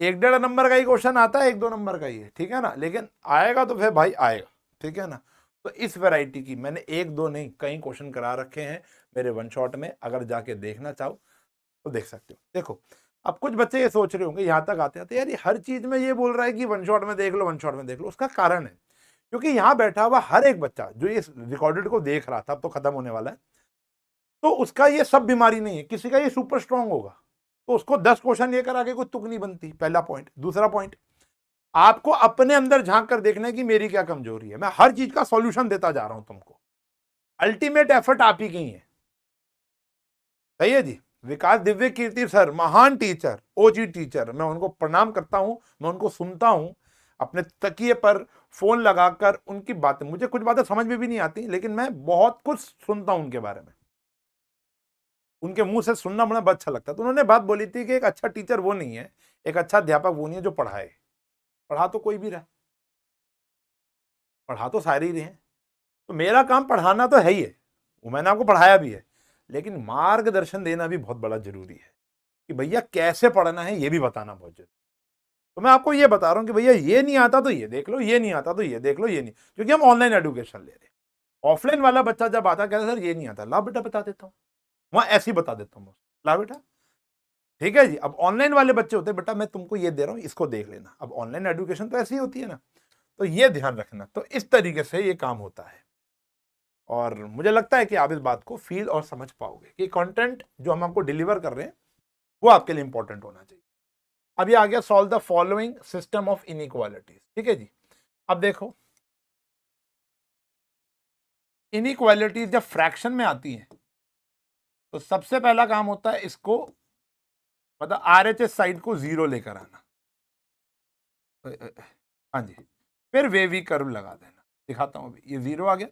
1-1.5 नंबर का ही क्वेश्चन आता है, 1-2 नंबर का ही है, ठीक है ना? लेकिन आएगा तो फिर भाई आएगा, ठीक है ना? तो इस वैरायटी की मैंने 1-2 नहीं कई क्वेश्चन करा रखे हैं मेरे वन शॉट में, अगर जाके देखना चाहो तो देख सकते हो। देखो अब कुछ बच्चे ये सोच रहे होंगे यहां तक आते आते, यार ये हर चीज में ये बोल रहा है कि वन शॉट में देख लो, वन शॉट में देख लो। उसका कारण है क्योंकि यहाँ बैठा हुआ हर एक बच्चा जो ये रिकॉर्डेड को देख रहा था, अब तो खत्म होने वाला है, तो उसका ये सब बीमारी नहीं है, किसी का ये सुपर स्ट्रांग होगा तो उसको 10 क्वेश्चन ये करा के कोई तुक नहीं बनती, पहला पॉइंट। दूसरा पॉइंट, आपको अपने अंदर झांक कर देखना है कि मेरी क्या कमजोरी है। मैं हर चीज का सॉल्यूशन देता जा रहा हूं तुमको, अल्टीमेट एफर्ट आप ही की है। सही है जी। विकास दिव्य कीर्ति सर, महान टीचर, ओजी टीचर, मैं उनको प्रणाम करता हूं, मैं उनको सुनता हूं अपने तकिए पर फोन लगाकर उनकी बातें। मुझे कुछ बातें समझ में भी नहीं आती लेकिन मैं बहुत कुछ सुनता हूं उनके बारे में। उनके मुंह से सुनना बड़ा अच्छा लगता है। तो उन्होंने बात बोली थी कि एक अच्छा टीचर वो नहीं है, एक अच्छा अध्यापक वो नहीं है जो पढ़ाए। पढ़ा तो कोई भी रहा, पढ़ा तो सारे ही रहे हैं। तो मेरा काम पढ़ाना तो है ही है, वो मैंने आपको पढ़ाया भी है, लेकिन मार्गदर्शन देना भी बहुत बड़ा जरूरी है कि भैया कैसे पढ़ना है ये भी बताना बहुत जरूरी। तो मैं आपको ये बता रहा हूं कि भैया ये नहीं आता तो ये देख लो, ये नहीं आता तो ये देख लो, ये नहीं, क्योंकि हम ऑनलाइन एजुकेशन ले रहे हैं। ऑफलाइन वाला बच्चा जब आता कहता सर ये नहीं आता, ला बेटा बता देता हूँ, वहां ऐसे ही बता देता हूँ, ला बेटा ठीक है जी। अब ऑनलाइन वाले बच्चे होते हैं बेटा मैं तुमको ये दे रहा हूँ इसको देख लेना। अब ऑनलाइन एजुकेशन तो ऐसी होती है ना, तो ये ध्यान रखना। तो इस तरीके से ये काम होता है और मुझे लगता है कि आप इस बात को फील और समझ पाओगे कि कंटेंट जो हम आपको डिलीवर कर रहे हैं वो आपके लिए इंपॉर्टेंट होना चाहिए। अब ये आ गया solve the following system of inequalities. ठीक है जी। अब देखो इनइक्वालिटीज जब फ्रैक्शन में आती हैं तो सबसे पहला काम होता है इसको मतलब आरएचएस साइड को जीरो लेकर आना। हाँ जी, फिर वेवी कर्व लगा देना। दिखाता हूं अभी, ये जीरो आ गया।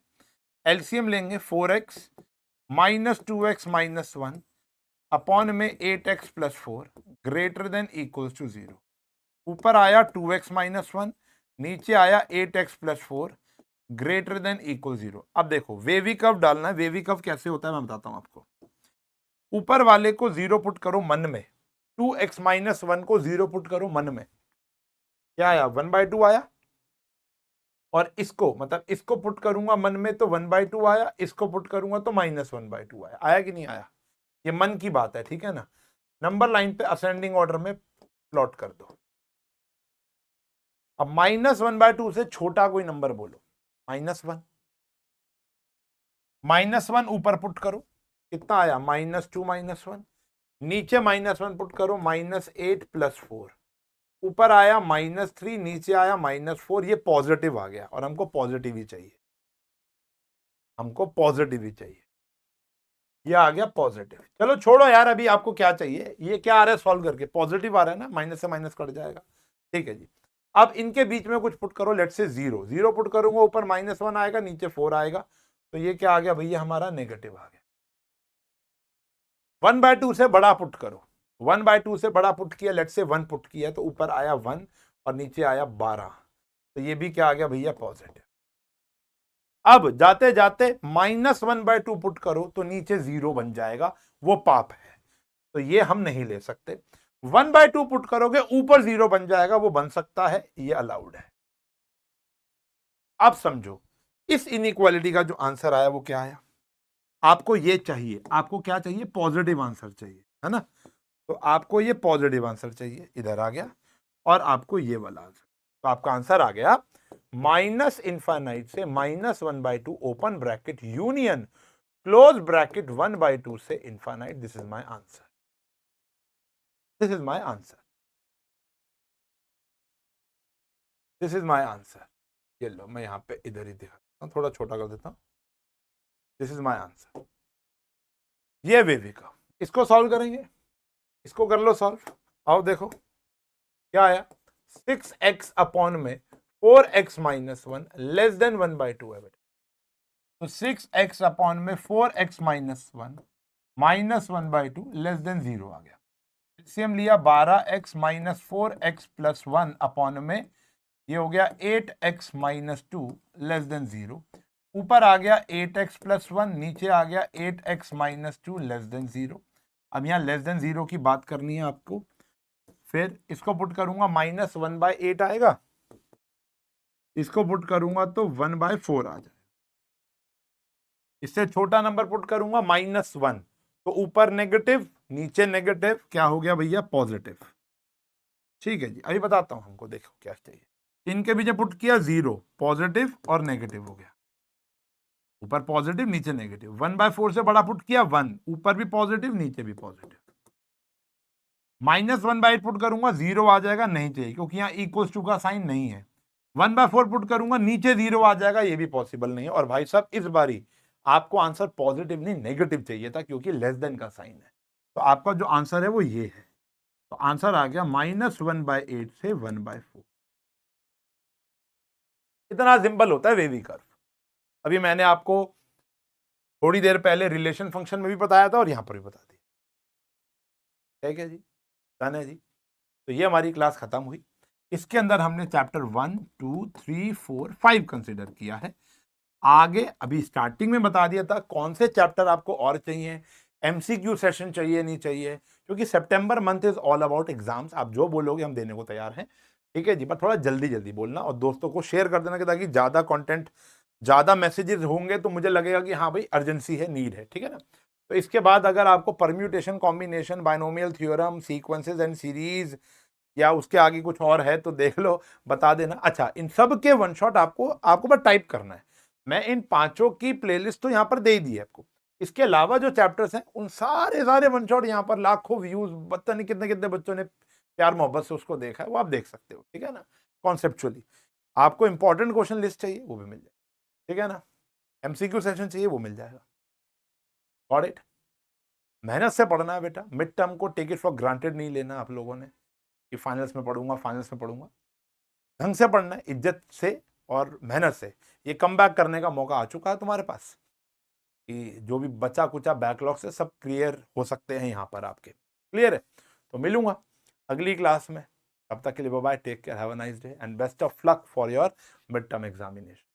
एलसीएम लेंगे 4x minus 2x minus 1 upon में 8x plus 4 greater than equals to 0। ऊपर आया 2x माइनस 1, नीचे आया 8x plus 4 greater than equal 0। अब देखो वेवी कर्व डालना है। वेवी कर्व कैसे होता है मैं बताता हूं आपको। ऊपर वाले को 0 पुट करो मन में, 2x माइनस 1 को 0 पुट करो मन में, क्या आया 1/2 आया। और इसको मतलब इसको पुट करूंगा मन में तो 1/2 आया, इसको पुट करूंगा तो -1/2 आया। आया कि नहीं आया, ये मन की बात है, ठीक है ना। नंबर लाइन पे असेंडिंग ऑर्डर में प्लॉट कर दो। अब -1/2 से छोटा कोई नंबर बोलो, -1। -1 ऊपर पुट करो, कितना आया -2 -1। नीचे -1 पुट करो, -8 प्लस 4। ऊपर आया -3, नीचे आया -4। ये पॉजिटिव आ गया और हमको पॉजिटिव ही चाहिए, हमको पॉजिटिव ही चाहिए। ये आ गया पॉजिटिव। चलो छोड़ो यार, अभी आपको क्या चाहिए, ये क्या आ रहा है सॉल्व करके, पॉजिटिव आ रहा है ना, माइनस से माइनस कट जाएगा। ठीक है जी। अब इनके बीच में कुछ पुट करो, लेट से 0 0 पुट करूंगा, ऊपर -1 आएगा, नीचे 4 आएगा, तो ये क्या आ गया भैया हमारा नेगेटिव आ गया। 1/2 से बड़ा पुट करो, 1/2 से बड़ा पुट किया, लेट से 1 पुट किया, तो ऊपर आया 1 और नीचे आया 12, तो ये भी क्या आ गया भैया पॉजिटिव। अब जाते जाते -1/2 पुट करो तो नीचे 0 बन जाएगा, वो पाप है, तो ये हम नहीं ले सकते। 1/2 पुट करोगे ऊपर 0 बन जाएगा, वो बन सकता है, ये अलाउड है। अब समझो इस इनइक्वालिटी का जो आंसर आया वो क्या आया। आपको ये चाहिए, आपको क्या चाहिए, पॉजिटिव आंसर चाहिए, है ना। तो आपको ये पॉजिटिव आंसर चाहिए, इधर आ गया, और आपको ये वाला आंसर, तो आपका आंसर आ गया माइनस इनफाइनाइट से -1/2 open bracket union close bracket 1/2 से infinite. This is my answer, this is my answer, this is my answer. ये लो मैं यहां पे इधर ही दिखाता हूं, थोड़ा छोटा कर देता हूं। दिस इज माय आंसर, ये वेवी का। इसको सॉल्व करेंगे, इसको कर लो सॉल्व। आओ देखो क्या आया, 6x अपॉन में 4x माइनस 1 लेस देन 1/2 है बेटा। तो 6x अपॉन में 4x माइनस 1 -1/2 लेस देन 0 आ गया। एलसीएम लिया 12x minus 4x plus 1 upon में ये हो गया 8x माइनस 2 लेस देन 0। ऊपर आ गया 8x प्लस 1, नीचे आ गया 8x माइनस 2 लेस देन 0। अब यहाँ लेस देन 0 की बात करनी है आपको, फिर इसको पुट करूंगा -1/8 आएगा, इसको पुट करूंगा तो 1/4 आ जाएगा। इससे छोटा नंबर पुट करूंगा -1, तो ऊपर नेगेटिव नीचे नेगेटिव, क्या हो गया भैया पॉजिटिव। ठीक है जी, अभी बताता हूं हमको, देखो क्या चाहिए। इनके बीच पुट किया 0, पॉजिटिव और नेगेटिव हो गया, ऊपर पॉजिटिव नीचे नेगेटिव। 1/4 से बड़ा पुट किया 1, ऊपर भी पॉजिटिव नीचे भी पॉजिटिव। -1/8 पुट करूंगा 0 आ जाएगा, नहीं चाहिए क्योंकि यहाँ इक्वल्स टू का साइन नहीं है। 1/4 पुट करूंगा नीचे 0 आ जाएगा, ये भी पॉसिबल नहीं है। और भाई साहब इस बारी आपको आंसर पॉजिटिव नहीं नेगेटिव चाहिए था, क्योंकि लेस देन का साइन है। तो आपका जो आंसर है वो ये है, तो आंसर आ गया -1/8 से 1/4। इतना सिंपल होता है वेवी कर्व। अभी मैंने आपको थोड़ी देर पहले रिलेशन फंक्शन में भी बताया था और यहां पर भी बता दिया। ठीक है जी, डन है जी। तो ये हमारी क्लास खत्म हुई। इसके अंदर हमने चैप्टर 1, 2, 3, 4, 5 कंसिडर किया है। आगे अभी स्टार्टिंग में बता दिया था कौन से चैप्टर आपको और चाहिए, एमसीक्यू सेशन चाहिए नहीं चाहिए, क्योंकि September month is all about exams. आप जो बोलोगे हम देने को तैयार हैं, ठीक है जी। पर थोड़ा जल्दी जल्दी बोलना और दोस्तों को शेयर कर देना कि ताकि ज्यादा कंटेंट, ज्यादा मैसेजेस होंगे तो मुझे लगेगा कि हाँ भाई अर्जेंसी है, नीड है, ठीक है ना। तो इसके बाद अगर आपको permutation, combination, binomial theorem, sequences and series या उसके आगे कुछ और है तो देख लो, बता देना। अच्छा, इन सब के वन शॉट आपको आपको बस टाइप करना है। मैं इन पांचों की प्लेलिस्ट तो यहाँ पर दे ही दी है आपको। इसके अलावा जो चैप्टर्स हैं उन सारे सारे वन शॉट यहाँ पर लाखों व्यूज, पता नहीं कितने कितने बच्चों ने प्यार मोहब्बत से उसको देखा है, वो आप देख सकते हो, ठीक है ना। कॉन्सेप्चुअली आपको इंपॉर्टेंट क्वेश्चन लिस्ट चाहिए वो भी मिल जाए, ठीक है ना। एमसीक्यू सेशन चाहिए वो मिल जाएगा। Got it. मेहनत से पढ़ना है बेटा, मिड टर्म को टेक इट फॉर ग्रांटेड नहीं लेना आप लोगों ने कि फाइनल्स में पढ़ूंगा, फाइनल्स में पढ़ूंगा। ढंग से पढ़ना है, इज्जत से और मेहनत से। ये कम बैक करने का मौका आ चुका है तुम्हारे पास कि जो भी बचा कुचा बैकलॉग से सब क्लियर हो सकते हैं यहाँ पर आपके। क्लियर है? तो मिलूंगा अगली क्लास में। तब तक के लिए bye bye, take care, have a nice day and best of luck for your mid term examination.